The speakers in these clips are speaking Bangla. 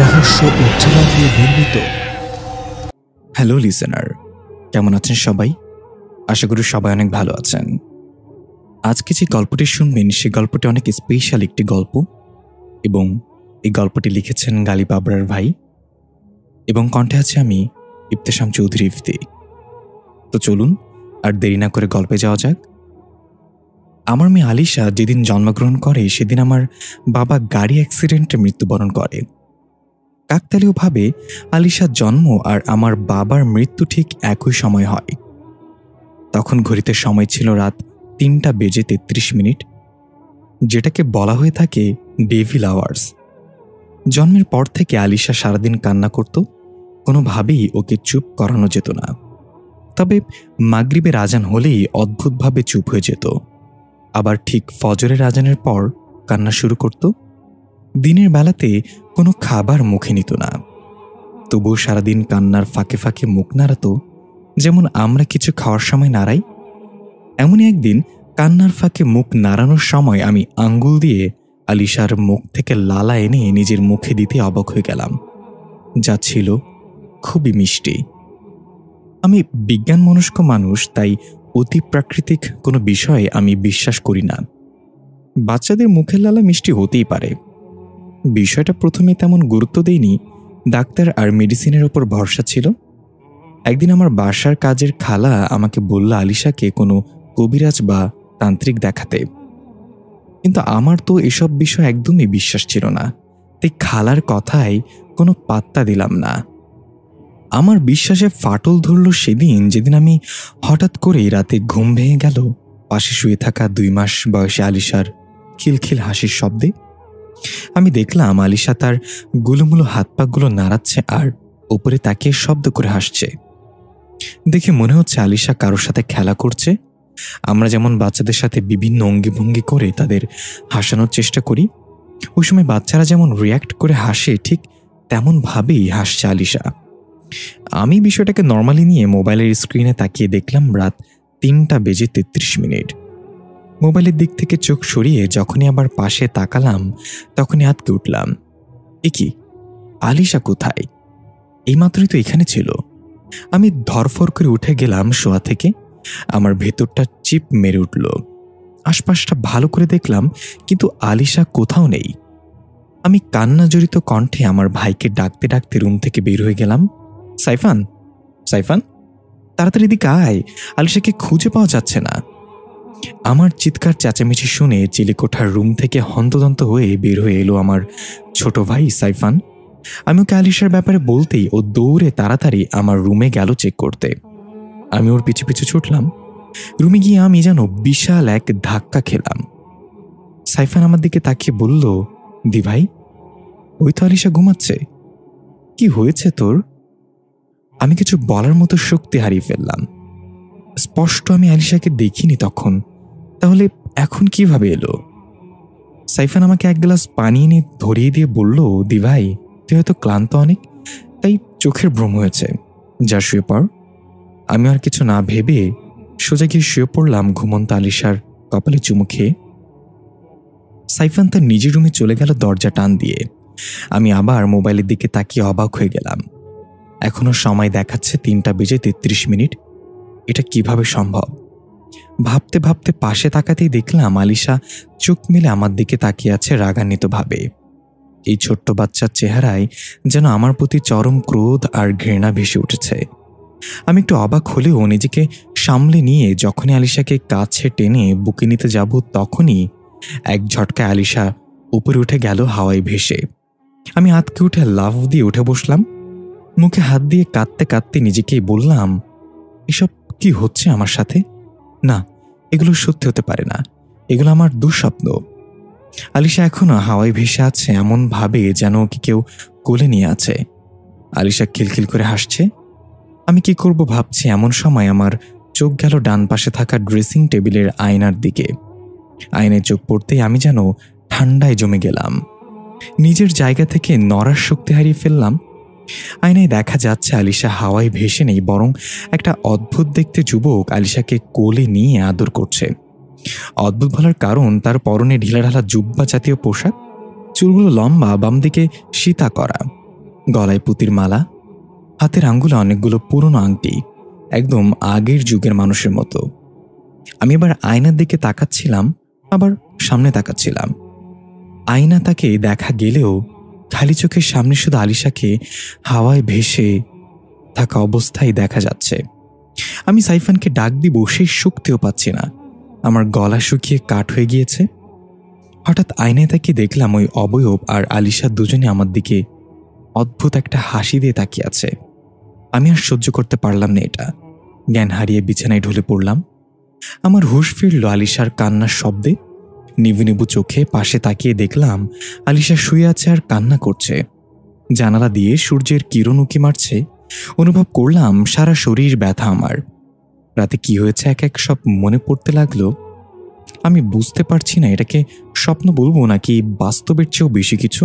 রহস্য ও থ্রিলার দিয়ে নির্মিত। হ্যালো লিসেনার, কেমন আছেন সবাই? আশা করি সবাই অনেক ভালো আছেন। আজকে যে গল্পটি শুনবেন সে গল্পটি অনেক স্পেশাল একটি গল্প, এবং এই গল্পটি লিখেছেন গালিব আবরার ভাই, এবং কণ্ঠে আছে আমি ইফতেশাম চৌধুরী ইফতি। তো চলুন আর দেরি না করে গল্পে যাওয়া যাক। আমার মেয়ে আলিশা যেদিন জন্মগ্রহণ করে সেদিন আমার বাবা গাড়ি অ্যাক্সিডেন্টে মৃত্যুবরণ করে। কাকতালীয়ভাবে আলিশার জন্ম আর আমার বাবার মৃত্যু ঠিক একই সময় হয়। তখন ঘড়িতে সময় ছিল রাত ৩:৩৩, যেটাকে বলা হয়ে থাকে ডেভিল আওয়ার্স। জন্মের পর থেকে আলিশা সারাদিন কান্না করত, কোনোভাবেই ওকে চুপ করানো যেত না। তবে মাগরিবের আজান হলেই অদ্ভুতভাবে চুপ হয়ে যেত, আবার ঠিক ফজরের আজানের পর কান্না শুরু করত। দিনের বেলাতে কোনো খাবার মুখে নিত না, তবুও সারাদিন কান্নার ফাঁকে ফাঁকে মুখ নাড়াত, যেমন আমরা কিছু খাওয়ার সময় নাড়াই। এমনই একদিন কান্নার ফাঁকে মুখ নাড়ানোর সময় আমি আঙ্গুল দিয়ে আলিশার মুখ থেকে লালা এনে নিজের মুখে দিতে অবাক হয়ে গেলাম, যা ছিল খুবই মিষ্টি। আমি বিজ্ঞানমনস্ক মানুষ, তাই অতি প্রাকৃতিক কোনো বিষয়ে আমি বিশ্বাস করি না। বাচ্চাদের মুখের লালা মিষ্টি হতেই পারে, বিষয়টা প্রথমে তেমন গুরুত্ব দেইনি। ডাক্তার আর মেডিসিনের ওপর ভরসা ছিল। একদিন আমার বাসার কাজের খালা আমাকে বলল আলিশাকে কোনো কবিরাজ বা তান্ত্রিক দেখাতে, কিন্তু আমার তো এসব বিষয় একদমই বিশ্বাস ছিল না, তাই খালার কথায় কোনো পাত্তা দিলাম না। আমার বিশ্বাসে ফাটল ধরল সেদিন যেদিন আমি হঠাৎ করেই রাতে ঘুম ভেঙে গেল পাশে শুয়ে থাকা 2 মাস বয়সী আলিশার খিলখিল হাসির শব্দে। আমি দেখলাম আলিশা তার গুলুমুলো হাত পাগুলো নাড়াচ্ছে আর উপরে তাকিয়ে শব্দ করে হাসছে। দেখে মনে হচ্ছে আলিশা কারোর সাথে খেলা করছে। আমরা যেমন বাচ্চাদের সাথে বিভিন্ন অঙ্গিভঙ্গি করে তাদের হাসানোর চেষ্টা করি, ওই সময় বাচ্চারা যেমন রিয়্যাক্ট করে হাসে, ঠিক তেমনভাবেই হাসছে আলিশা। আমি বিষয়টাকে নর্মালি নিয়ে মোবাইলের স্ক্রিনে তাকিয়ে দেখলাম রাত ৩:৩৩। মোবাইলের দিক থেকে চোখ সরিয়ে যখনই আবার পাশে তাকালাম তখনই আঁতকে উঠলাম। এ কি, আলিশা কোথায়? এইমাত্রই তো এখানে ছিল। আমি ধরফর করে উঠে গেলাম শোয়া থেকে। আমার ভেতরটা চিপ মেরে উঠল। আশপাশটা ভালো করে দেখলাম, কিন্তু আলিশা কোথাও নেই। আমি কান্না জড়িত কণ্ঠে আমার ভাইকে ডাকতে ডাকতে রুম থেকে বের হয়ে গেলাম। সাইফান, সাইফান, তাড়াতাড়ি এদিকে আয়, আলিশাকে খুঁজে পাওয়া যাচ্ছে না। আমার চিৎকার চেঁচামেচি শুনে চিলেকোঠার রুম থেকে হন্তদন্ত হয়ে বের হয়ে এলো আমার ছোট ভাই সাইফান। আমি ওকে আলিশার ব্যাপারে বলতেই ও দৌড়ে তাড়াতাড়ি আমার রুমে গেল চেক করতে। আমি ওর পিছু পিছু ছুটলাম। রুমে গিয়ে আমি যেন বিশাল এক ধাক্কা খেলাম। সাইফান আমার দিকে তাকিয়ে বলল, দি ভাই, ওই তো আলিশা ঘুমাচ্ছে। কি হয়েছে তোর? আমি কিছু বলার মতো শক্তি হারিয়ে ফেললাম। স্পষ্ট আমি আলিশাকে দেখিনি তখন, তাহলে এখন কিভাবে এলো? সাইফান আমাকে এক গ্লাস পানি এনে ধরিয়ে দিয়ে বলল, দি ভাই, তুই হয়তো ক্লান্ত অনেক, তাই চোখের ভ্রম হয়েছে, যা শুয়ে পড়। আমি আর কিছু না ভেবে সোজা গিয়ে শুয়ে পড়লাম ঘুমন্ত আলিশার কপালে চুমু খেয়ে। সাইফান তার নিজের রুমে চলে গেল দরজা টান দিয়ে। আমি আবার মোবাইলের দিকে তাকিয়ে অবাক হয়ে গেলাম। এখনো সময় দেখাচ্ছে ৩:৩৩। এটা কিভাবে সম্ভব? ভাবতে ভাবতে পাশে তাকাতেই দেখলাম আলিশা চোখ মেলে আমার দিকে তাকিয়ে আছে রাগান্বিতভাবে। এই ছোট্ট বাচ্চার চেহারায় যেন আমার প্রতি চরম ক্রোধ আর ঘৃণা ভেসে উঠেছে। আমি একটু অবাক হলেও নিজেকে সামলে নিয়ে যখনই আলিশাকে কাছে টেনে বুকে নিতে যাব তখনই এক ঝটকায় আলিশা উপরে উঠে গেল হাওয়ায় ভেসে। আমি আঁতকে উঠে লাফ দিয়ে উঠে বসলাম। মুখে হাত দিয়ে কাঁদতে কাঁদতে নিজেকেই বললাম, এসব কি হচ্ছে আমার সাথে? না, এগুলো সত্যি হতে পারে না, এগুলো আমার দুঃস্বপ্ন। আলিশা এখনো হাওয়ায় ভেসে আছে এমন ভাবে যেন ওকে কেউ কোলে নিয়ে আছে। আলিশা খিলখিল করে হাসছে। আমি কি করব ভাবছি এমন সময় আমার চোখ গেল ডান পাশে থাকা ড্রেসিং টেবিলের আয়নার দিকে। আয়নায় চোখ পড়তেই আমি যেন ঠান্ডায় জমে গেলাম। নিজের জায়গা থেকে নড়ার শক্তি হারিয়ে ফেললাম। আয়নায় দেখা যাচ্ছে আলিশা হাওয়ায় ভেসে নেই, বরং একটা অদ্ভুত দেখতে যুবক আলিশাকে কোলে নিয়ে আদর করছে। অদ্ভুত বলার কারণ তার পরনে ঢিলাঢালা জুব্বা জাতীয় পোশাক, চুলগুলো লম্বা, বাম দিকে সীতা করা, গলায় পুতির মালা, হাতের আঙ্গুলে অনেকগুলো পুরনো আংটি, একদম আগের যুগের মানুষের মতো। আমি এবার আয়নার দিকে তাকাচ্ছিলাম, আবার সামনে তাকাচ্ছিলাম। আয়না তাকে দেখা গেলেও খালি চোখের সামনে শুধু আলিশাকে হাওয়ায় ভেসে থাকা অবস্থায় দেখা যাচ্ছে। আমি সাইফানকে ডাক দিব, সেই শক্তিও পাচ্ছি না। আমার গলা শুকিয়ে কাঠ হয়ে গিয়েছে। হঠাৎ আয়নায় তাকিয়ে দেখলাম ওই অবয়ব আর আলিশা দুজনে আমার দিকে অদ্ভুত একটা হাসি দিয়ে তাকিয়ে আছে। আমি আর সহ্য করতে পারলাম না এটা। জ্ঞান হারিয়ে বিছানায় ঢলে পড়লাম। আমার হুঁশ ফিরল আলিশার কান্নার শব্দে। নিবু নিবু চোখে পাশে তাকিয়ে দেখলাম আলিশা শুয়ে আছে আর কান্না করছে। জানালা দিয়ে সূর্যের কিরণ উঁকি মারছে। অনুভব করলাম সারা শরীর ব্যথা আমার। রাতে কি হয়েছে এক এক সব মনে পড়তে লাগলো। আমি বুঝতে পারছি না এটাকে স্বপ্ন বলবো নাকি বাস্তবের চেয়েও বেশি কিছু।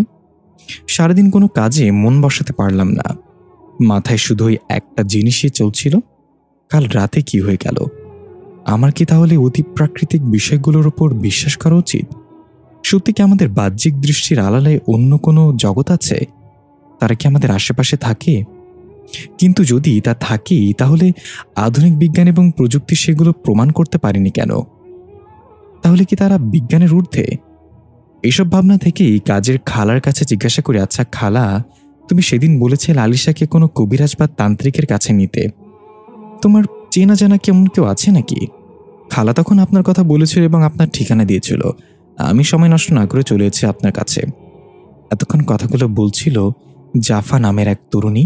সারাদিন কোনো কাজে মন বসাতে পারলাম না। মাথায় শুধু ওই একটা জিনিসই চলছিল, কাল রাতে কি হয়ে গেল। আমার কি তাহলে অতি প্রাকৃতিক বিষয়গুলোর ওপর বিশ্বাস করা উচিত? সত্যি কি আমাদের বাহ্যিক দৃষ্টির আড়ালে অন্য কোনো জগৎ আছে? তারা কি আমাদের আশেপাশে থাকে? কিন্তু যদি তা থাকেই, তাহলে আধুনিক বিজ্ঞান এবং প্রযুক্তি সেগুলো প্রমাণ করতে পারেনি কেন? তাহলে কি তারা বিজ্ঞানের ঊর্ধ্বে? এসব ভাবনা থেকেই কাজের খালার কাছে জিজ্ঞাসা করে, আচ্ছা খালা, তুমি সেদিন বলেছিলে আলিশাকে কোনো কবিরাজ বা তান্ত্রিকের কাছে নিতে। তোমার চেনা জানা কেমন কেউ আছে নাকি? খালা তখন আপনার কথা বলেছিল এবং আপনার ঠিকানা দিয়েছিল। আমি সময় নষ্ট না করে চলে এসেছি আপনার কাছে। এতক্ষণ কথাগুলো বলছিল জাফা নামের এক তরুণী।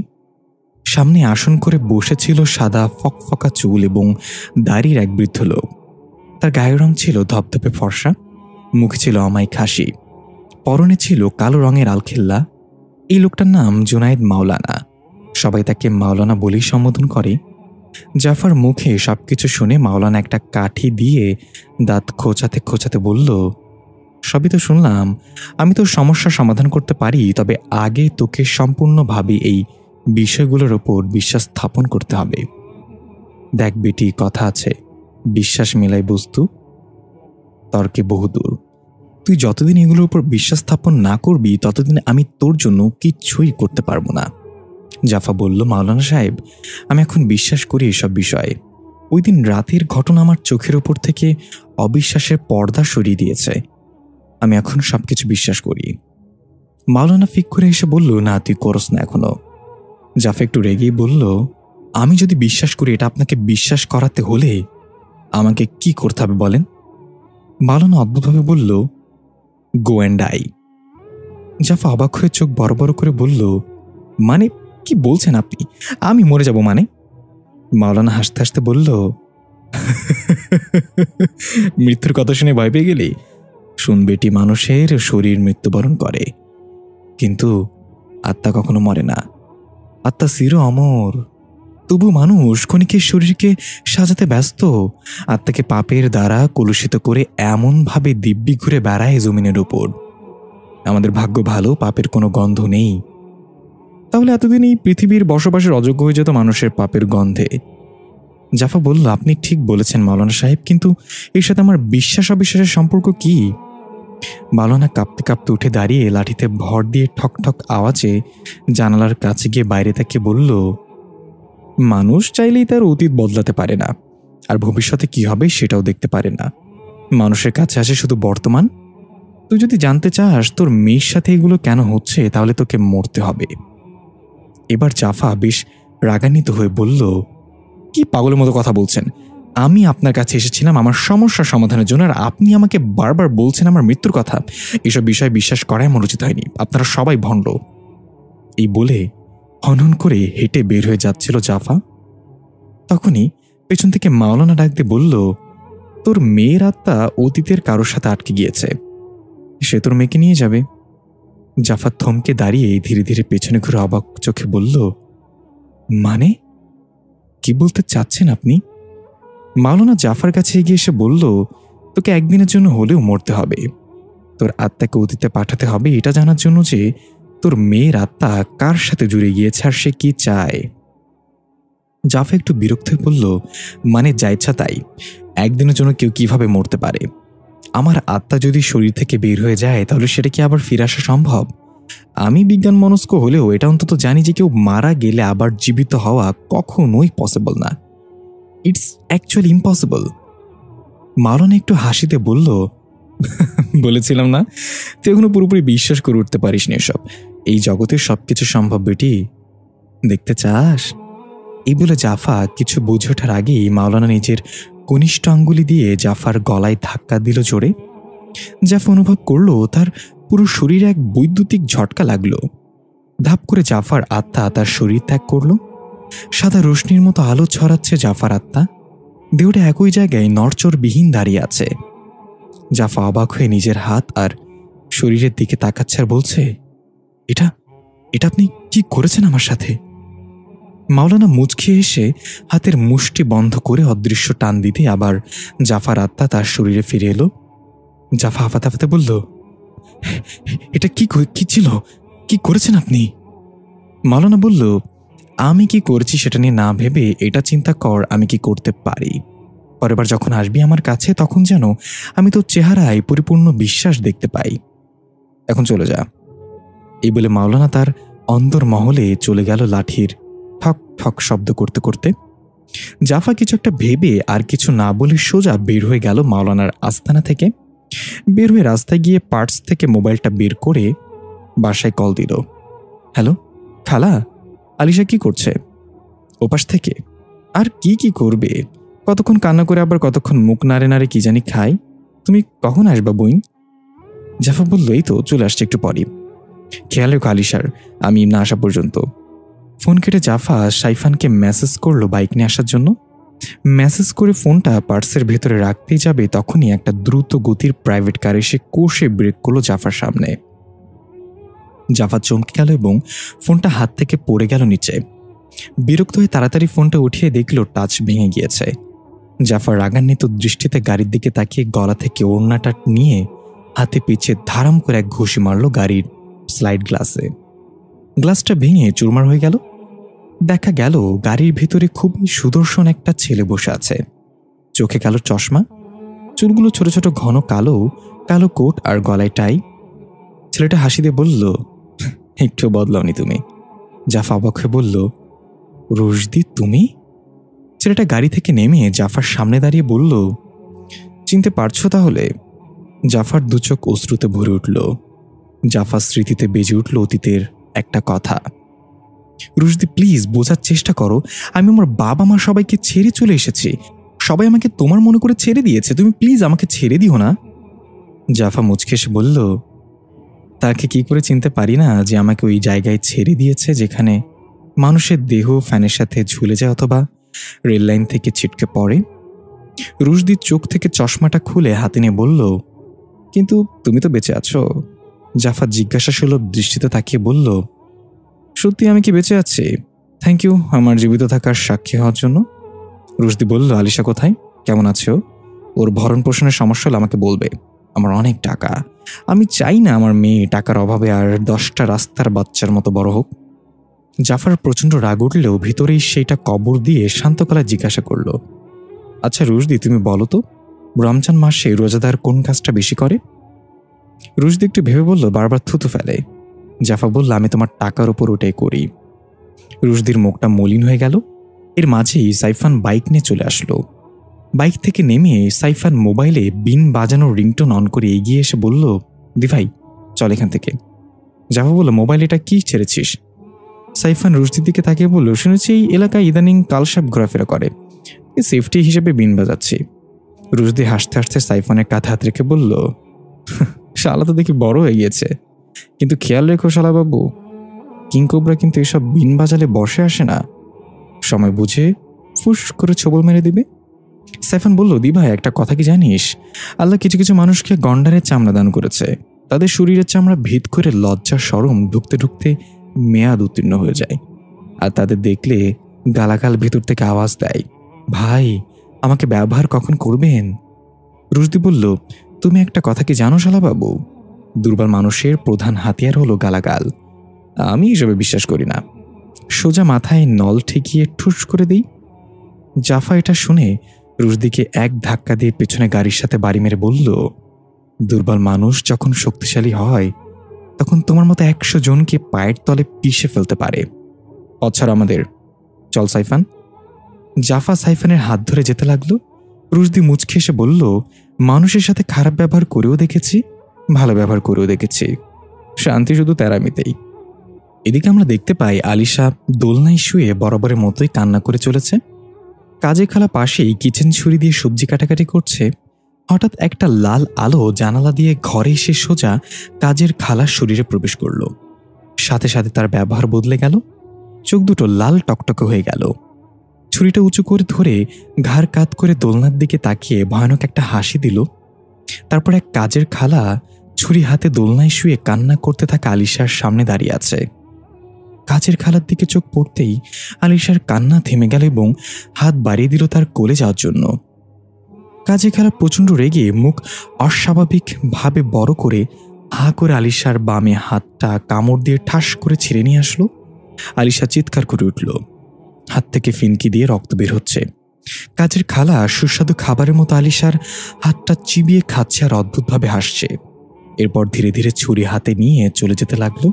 সামনে আসন করে বসেছিল সাদা ফকফকা চুল এবং দাড়ির এক বৃদ্ধ লোক। তার গায়ের রং ছিল ধপধপে ফর্সা, মুখে ছিল অমায়িক হাসি, পরনে ছিল কালো রঙের আলখেল্লা। এই লোকটার নাম জুনায়েদ মাওলানা। সবাই তাকে মাওলানা বলেই সম্বোধন করে। জাফার মুখে সবকিছু শুনে মাওলানা একটা কাঠি দিয়ে দাঁত খোঁচাতে খোঁচাতে বলল, সবই তো শুনলাম, আমি তো সমস্যার সমাধান করতে পারি, তবে আগে তোকে সম্পূর্ণভাবে এই বিষয়গুলোর ওপর বিশ্বাস স্থাপন করতে হবে। দেখ বেটি, কথা আছে, বিশ্বাস মেলায় বস্তু, তর্কে বহুদূর। তুই যতদিন এগুলোর উপর বিশ্বাস স্থাপন না করবি, ততদিন আমি তোর জন্য কিচ্ছুই করতে পারবো না। জাফা বলল, মাওলানা সাহেব, আমি এখন বিশ্বাস করি এসব বিষয়ে। ওই দিন রাতের ঘটনা আমার চোখের ওপর থেকে অবিশ্বাসের পর্দা সরিয়ে দিয়েছে। আমি এখন সবকিছু বিশ্বাস করি। মাওলানা ফিক করে এসে বলল, না তুই করস না এখনো। জাফা একটু রেগেই বলল, আমি যদি বিশ্বাস করি, এটা আপনাকে বিশ্বাস করাতে হলে আমাকে কি করতে হবে বলেন? মাওলানা অদ্ভুতভাবে বলল, গো অ্যান্ড ডাই। জাফা অবাক হয়ে চোখ বড় বড় করে বলল, মানে কি বলছেন আপনি? আমি মরে যাব মানে? মাওলানা হাসতে হাসতে বলল, মৃত্যুর কথা শুনে ভয় পেয়ে গেলি? শুন বেটি, মানুষের শরীর মৃত্যুবরণ করে, কিন্তু আত্মা কখনো মরে না। আত্মা চির অমর। তবু মানুষ ক্ষণিকের শরীরকে সাজাতে ব্যস্ত। আত্মাকে পাপের দ্বারা কলুষিত করে এমনভাবে দিব্যি ঘুরে বেড়ায় জমিনের উপর। আমাদের ভাগ্য ভালো, পাপের কোনো গন্ধ নেই। তাহলে এতদিন এই পৃথিবীর বসবাসের অযোগ্য হয়ে যেত মানুষের পাপের গন্ধে। জাফা বলল, আপনি ঠিক বলেছেন মাওলানা সাহেব, কিন্তু এর সাথে আমার বিশ্বাস অবিশ্বাসের সম্পর্ক কি? মাওলানা কাঁপতে কাঁপতে উঠে দাঁড়িয়ে লাঠিতে ভর দিয়ে ঠক ঠক আওয়াজে জানালার কাছে গিয়ে বাইরে তাকিয়ে বলল, মানুষ চাইলেই তার অতীত বদলাতে পারে না, আর ভবিষ্যতে কি হবে সেটাও দেখতে পারে না। মানুষের কাছে আসে শুধু বর্তমান। তুই যদি জানতে চাস তোর মেয়ের সাথে এগুলো কেন হচ্ছে, তাহলে তোকে মরতে হবে। এবার জাফা বেশ রাগান্বিত হয়ে বলল, কি পাগলের মতো কথা বলছেন? আমি আপনার কাছে এসেছিলাম আমার সমস্যার সমাধানের জন্য, আর আপনি আমাকে বারবার বলছেন আমার মৃত্যুর কথা। এসব বিষয়ে বিশ্বাস করাই আমার উচিত হয়নি। আপনারা সবাই ভণ্ড। এই বলে হনহন করে হেঁটে বের হয়ে যাচ্ছিল জাফা। তখনই পেছন থেকে মাওলানা ডাক দিয়ে বলল, তোর মেয়ের আত্মা অতীতের কারোর সাথে আটকে গিয়েছে, সে তোর মেয়েকে নিয়ে যাবে। জাফা থমকে দাঁড়িয়ে ধীরে ধীরে পেছনে ঘুরে অবাক চোখে বলল, মানে কি বলতে চাচ্ছেন আপনি? মাওলানা জাফার কাছে এগিয়ে এসে বলল, তোকে একদিনের জন্য হলেও মরতে হবে। তোর আত্মাকে অতীতে পাঠাতে হবে এটা জানার জন্য যে তোর মেয়ের আত্মা কার সাথে জুড়ে গিয়েছে আর সে কি চায়। জাফা একটু বিরক্ত হয়ে বলল, মানে যা ইচ্ছা তাই। একদিনের জন্য কেউ কিভাবে মরতে পারে? আমার আত্মা যদি শরীর থেকে বের হয়ে যায়, তাহলে সেটা কি আবার ফিরে আসা সম্ভব? আমি বিজ্ঞান মনস্ক হলেও এটা অন্তত জানি যে কেউ মারা গেলে আবার জীবিত হওয়া কখনোই পসিবল না। It's actually impossible. মাওলানা একটু হাসিতে বলল, বলেছিলাম না তুই এখনো পুরোপুরি বিশ্বাস করে উঠতে পারিস না এসব। এই জগতের সবকিছু সম্ভব বেটি, দেখতে চাস? এই বলে জাফা কিছু বুঝে ওঠার আগেই মাওলানা নিজের কনিষ্ঠ আঙ্গুলি দিয়ে জাফার গলায় ধাক্কা দিল জোরে। জাফা অনুভব করলো তার পুরো শরীরে এক বৈদ্যুতিক ঝটকা লাগলো। ধাপ করে জাফার আত্মা তার শরীর ত্যাগ করল। সাদা রোশনির মতো আলো ছড়াচ্ছে জাফার আত্মা। দেহটা একই জায়গায় নড়চড়বিহীন দাঁড়িয়ে আছে। জাফা অবাক হয়ে নিজের হাত আর শরীরের দিকে তাকাচ্ছে আর বলছে, এটা এটা আপনি কি করেছেন আমার সাথে? মাওলানা মুচকি এসে হাতের মুষ্টি বন্ধ করে অদৃশ্য টান দিতে আবার জাফার আত্মা তার শরীরে ফিরে এলো। জাফা হাফাতে হাফাতে বলল, এটা কি ছিল? কি করেছেন আপনি? মাওলানা বলল, আমি কি করছি সেটা নিয়ে না ভেবে এটা চিন্তা কর আমি কি করতে পারি। পরের বার যখন আসবি আমার কাছে তখন যেন আমি তোর চেহারায় পরিপূর্ণ বিশ্বাস দেখতে পাই। এখন চলে যা। এই বলে মাওলানা তার অন্দর মহলে চলে গেল লাঠির ঠক ঠক শব্দ করতে করতে। জাফা কিছু একটা ভেবে আর কিছু না বলে সোজা বের হয়ে গেল মাওলানার আস্তানা থেকে। বের হয়ে রাস্তায় গিয়ে পার্টস থেকে মোবাইলটা বের করে বাসায় কল দিল। হ্যালো খালা, আলিশা কি করছে? ওপাশ থেকে, আর কি করবে, কতক্ষণ কান্না করে আবার কতক্ষণ মুখ নাড়ে নাড়ে কি জানি খায়। তুমি কখন আসবা বইন? জাফা বলল, এই তো চলে আসছে একটু পরই। খেয়াল রেখো আলিশার, আমি না আসা পর্যন্ত। ফোন কেটে জাফা সাইফানকে মেসেজ করলো বাইক নিয়ে আসার জন্য। মেসেজ করে ফোনটা পার্সের ভেতরে রাখতেই যাবে তখনই একটা দ্রুত গতির প্রাইভেট কার এসে কষে ব্রেক করলো জাফার সামনে। জাফা চমকে গেল এবং ফোনটা হাত থেকে পড়ে গেল নিচে। বিরক্ত হয়ে তাড়াতাড়ি ফোনটা উঠিয়ে দেখলো টাচ ভেঙে গিয়েছে। জাফা রাগান্বিত দৃষ্টিতে গাড়ির দিকে তাকিয়ে গলা থেকে ওড়নাটা নিয়ে হাতে পিছে ধারাম করে এক ঘুষি মারল গাড়ির স্লাইড গ্লাসে। গ্লাসটা ভেঙে চুরমার হয়ে গেল। দেখা গেল গাড়ির ভেতরে খুবই সুদর্শন একটা ছেলে বসে আছে। চোখে কালো চশমা, চুলগুলো ছোট ছোট ঘন কালো, কালো কোট আর গলায় টাই। ছেলেটা হাসি দিয়ে বলল, একটু বদলাওনি তুমি। জাফা অবাক হয়ে বলল, রুশদি তুমি? ছেলেটা গাড়ি থেকে নেমে জাফার সামনে দাঁড়িয়ে বলল, চিনতে পারছো তাহলে? জাফার দুচোখ অশ্রুতে ভরে উঠল। জাফার স্মৃতিতে বেজে উঠল অতীতের একটা কথা। রুশদি প্লিজ বোঝার চেষ্টা করো, আমি আমার বাবা মা সবাইকে ছেড়ে চলে এসেছি। সবাই আমাকে তোমার মনে করে ছেড়ে দিয়েছে, তুমি প্লিজ আমাকে ছেড়ে দিও না। জাফা মুচকে এসে বলল, তাকে কি করে চিনতে পারি না যে আমাকে ওই জায়গায় ছেড়ে দিয়েছে যেখানে মানুষের দেহ ফ্যানের সাথে ঝুলে যায় অথবা রেল লাইন থেকে ছিটকে পড়ে। রুশদির চোখ থেকে চশমাটা খুলে হাতে নিয়ে বলল, কিন্তু তুমি তো বেঁচে আছো। জাফা জিজ্ঞাসাসুলভ দৃষ্টিতে তাকিয়ে বলল, সত্যি আমি কি বেঁচে আছি? থ্যাংক ইউ আমার জীবিত থাকার সাক্ষী হওয়ার জন্য। রুশদি বলল, আলিশা কোথায়, কেমন আছো? ওর ভরণ পোষণের সমস্যা হলে আমাকে বলবে। আমার অনেক টাকা, আমি চাই না আমার মেয়ে টাকার অভাবে আর 10টা রাস্তার বাচ্চার মতো বড় হোক। জাফার প্রচণ্ড রাগ উঠলেও ভিতরেই সেইটা কবর দিয়ে শান্ত গলায় জিজ্ঞাসা করল, আচ্ছা রুশদি তুমি বলো তো, রমজান মাসে রোজাদার কোন কাজটা বেশি করে? রুশদি একটু ভেবে বলল, বারবার থুতু ফেলে। জাফা বলল, আমি তোমার টাকার উপর ওটাই করি। রুশদির মুখটা মলিন হয়ে গেল। এর মাঝেই সাইফান বাইক নিয়ে চলে আসলো। বাইক থেকে নেমে সাইফান মোবাইলে বিন বাজানোর রিংটোন অন করে এগিয়ে এসে বলল, দি ভাই চল এখান থেকে। জাফা বলল, মোবাইল এটা কি ছেড়েছিস? সাইফান রুশদির দিকে তাকিয়ে বলল, শুনেছি এই এলাকায় ইদানিং কালসাপ ঘোরাফেরা করে, সেফটি হিসেবে বিন বাজাচ্ছি। রুশদি হাসতে হাসতে সাইফানের কাঁধে হাত রেখে বলল, শালা তো দেখি বড় হয়ে গিয়েছে, কিন্তু খেয়াল রেখো শালা বাবু, কিংকোবরা কিন্তু এসব বিন বাজালে বসে আসে না, সময় বুঝে ফুস করে ছবল মেরে দিবে। সাইফান বলল, দি ভাই একটা কথা কি জানিস, আল্লাহ কিছু কিছু মানুষকে গন্ডারের চামড়া দান করেছে। তাদের শরীরের চামড়া ভেদ করে লজ্জা শরম ঢুকতে ঢুকতে মেয়াদ উত্তীর্ণ হয়ে যায়, আর তাদের দেখলে গালাগাল ভেতর থেকে আওয়াজ দেয়, ভাই আমাকে ব্যবহার কখন করবেন? রুশদি বলল, তুমি একটা কথা কি জানো শালা বাবু, দুর্বল মানুষের প্রধান হাতিয়ার হলো গালাগাল। আমি এসবে বিশ্বাস করি না। সোজা মাথায় নল ঠেকিয়ে ঠুস করে দিই। জাফা এটা শুনে রুশদিকে এক ধাক্কা দিয়ে পেছনে গাড়ির সাথে বাড়ি মেরে বলল, দুর্বল মানুষ যখন শক্তিশালী হয় তখন তোমার মতো 100 জনকে পায়ের তলে পিষে ফেলতে পারে। পছাড় আমাদের, চল সাইফান। জাফা সাইফানের হাত ধরে যেতে লাগলো। রুশদি মুচকি এসে বলল, মানুষের সাথে খারাপ ব্যবহার করেও দেখেছি, ভালো ব্যবহার করেও দেখেছি, শান্তি শুধু তেরামিতেই। এদিকে আমরা দেখতে পাই আলিশা দোলনায় শুয়ে বরাবরের মতোই কান্না করে চলেছে। কাজে খালা পাশেই কিচেন ছুরি দিয়ে সবজি কাটাকাটি করছে। হঠাৎ একটা লাল আলো জানালা দিয়ে ঘরে এসে সোজা কাজের খালার শরীরে প্রবেশ করল। সাথে সাথে তার ব্যবহার বদলে গেল, চোখ দুটো লাল টকটকে হয়ে গেল। ছুরিটা উঁচু করে ধরে ঘাড় কাত করে দোলনার দিকে তাকিয়ে ভয়ানক একটা হাসি দিল। তারপর এক কাজের খালা ছুরি হাতে দোলনায় শুয়ে কান্না করতে থাকা আলিশার সামনে দাঁড়িয়ে আছে। কাজের খালার দিকে চোখ পড়তেই আলিশার কান্না থেমে গেল এবং হাত বাড়িয়ে দিল তার কোলে যাওয়ার জন্য। কাজের খালা প্রচণ্ড রেগে মুখ অস্বাভাবিকভাবে বড় করে হা করে আলিশার বামে হাতটা কামড় দিয়ে ঠাস করে ছিঁড়ে নিয়ে আসলো। আলিশা চিৎকার করে উঠল, হাত থেকে ফিনকি দিয়ে রক্ত বের হচ্ছে। কাজের খালা সুস্বাদু খাবারের মতো আলিশার হাতটা চিবিয়ে খাচ্ছে আর অদ্ভুতভাবে হাসছে। এরপর ধীরে ধীরে ছুরি হাতে নিয়ে চলে যেতে লাগলো।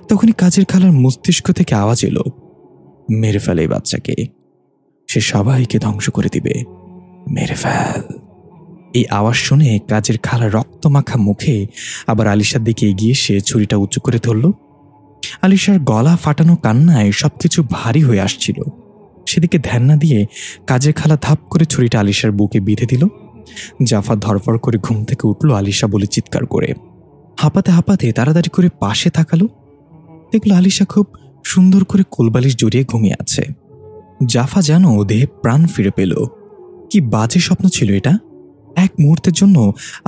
তখনই কাজের খালার মস্তিষ্ক থেকে আওয়াজ এলো, মেরে ফেলে এই বাচ্চাকে, সে সবাইকে ধ্বংস করে দিবে, মেরে ফেল। এই আওয়াজ শুনে কাজের খালা রক্তমাখা মুখে আবার আলিশার দিকে এগিয়ে এসে ছুরিটা উঁচু করে ধরল। আলিশার গলা ফাটানো কান্নায় সবকিছু ভারী হয়ে আসছিল। সেদিকে ধ্যান না দিয়ে কাজের খালা ধাপ করে ছুরিটা আলিশার বুকে বিঁধে দিল। জাফা ধরফর করে ঘুম থেকে উঠল আলিশা বলে চিৎকার করে। হাঁপাতে হাঁপাতে তাড়াতাড়ি করে পাশে তাকালো, দেখলো আলিশা খুব সুন্দর করে কোলবালিশ জড়িয়ে ঘুমিয়ে আছে। জাফা যেন দেহে প্রাণ ফিরে পেল। কি বাজে স্বপ্ন ছিল এটা! এক মুহূর্তের জন্য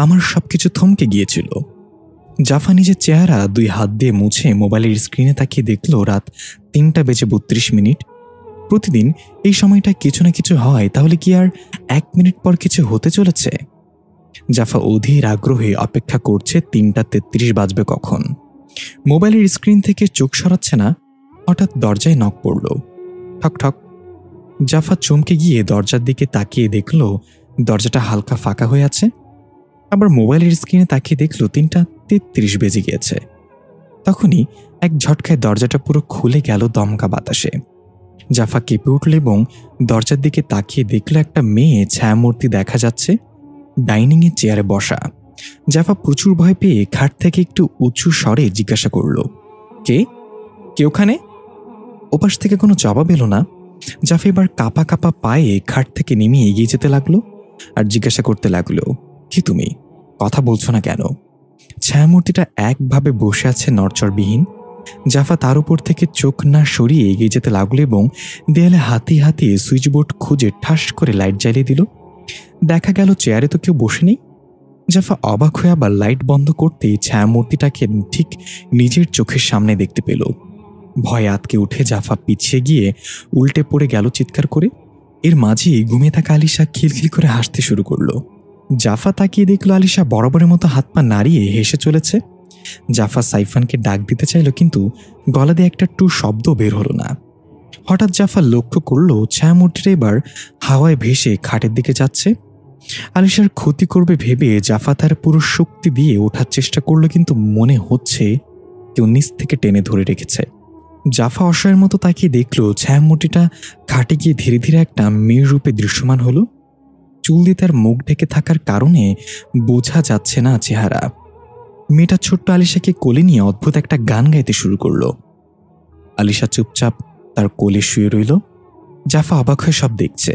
আমার সবকিছু থমকে গিয়েছিল। জাফা নিজের চেহারা 2 হাত দিয়ে মুছে মোবাইলের স্ক্রিনে তাকিয়ে দেখল রাত 3:32। প্রতিদিন এই সময়টা কিছু না কিছু হয়, তাহলে কি আর 1 মিনিট পর কিছু হতে চলেছে? জাফা অধীর আগ্রহে অপেক্ষা করছে 3:33 বাজবে কখন। মোবাইলের স্ক্রিন থেকে চোখ সরাচ্ছে না। হঠাৎ দরজায় নক পড়ল, ঠক ঠক। জাফা চমকে গিয়ে দরজার দিকে তাকিয়ে দেখল দরজাটা হালকা ফাঁকা হয়ে আছে। আবার মোবাইলের স্ক্রিনে তাকিয়ে দেখল 3:33 বেজে গিয়েছে। তখনই এক ঝটকায় দরজাটা পুরো খুলে গেল দমকা বাতাসে। জাফা কেঁপে উঠল এবং দরজার দিকে তাকিয়ে দেখল একটা মেয়ে ছায়ামূর্তি দেখা যাচ্ছে ডাইনিংয়ের চেয়ারে বসা। জাফা প্রচুর ভয় পেয়ে খাট থেকে একটু উঁচু স্বরে জিজ্ঞাসা করল, কে ওখানে? ওপাশ থেকে কোনো জবাব এলো না। জাফা এবার কাঁপা কাঁপা পায়ে খাট থেকে নেমে এগিয়ে যেতে লাগলো আর জিজ্ঞাসা করতে লাগলো, কি তুমি কথা বলছো না কেন? ছায়ামূর্তিটা একভাবে বসে আছে নড়চড়বিহীন। জাফা তার উপর থেকে চোখ না সরিয়ে এগিয়ে যেতে লাগলো এবং দেয়ালে হাতিয়ে হাতিয়ে সুইচবোর্ড খুঁজে ঠাস করে লাইট জ্বালিয়ে দিল। দেখা গেল চেয়ারে তো কেউ বসে নেই। জাফা অবাক হয়ে আবার লাইট বন্ধ করতেই ছায়ামূর্তিটাকে ঠিক নিজের চোখের সামনে দেখতে পেল। ভয়ে আতকে উঠে জাফা পিছিয়ে গিয়ে উল্টে পড়ে গেল চিৎকার করে। এর মাঝেই ঘুমিয়ে থাকা আলিশা খিলখিল করে হাসতে শুরু করলো। জাফা তাকিয়ে দেখলো আলিশা বরাবরের মতো হাত পা নাড়িয়ে হেসে চলেছে। জাফা সাইফানকে ডাক দিতে চাইল, কিন্তু গলা দিয়ে একটা টু শব্দ বের হলো না। হঠাৎ জাফা লক্ষ্য করলো ছায়ামূর্তিটা এবার হাওয়ায় ভেসে খাটের দিকে যাচ্ছে। আলিশার ক্ষতি করবে ভেবে জাফা তার পুরো শক্তি দিয়ে ওঠার চেষ্টা করলো, কিন্তু মনে হচ্ছে কেউ নিচ থেকে টেনে ধরে রেখেছে। জাফা অসহায়ের মতো তাকিয়ে দেখলো ছায়ামূর্তিটা খাটে গিয়ে ধীরে ধীরে একটা মেয়ের রূপে দৃশ্যমান হলো। চুল দিয়ে তার মুখ ঢেকে থাকার কারণে বোঝা যাচ্ছে না চেহারা। মেয়েটা ছোট্ট আলিশাকে কোলে নিয়ে অদ্ভুত একটা গান গাইতে শুরু করলো। আলিশা চুপচাপ তার কোলে শুয়ে রইল। জাফা অবাক হয়ে সব দেখছে।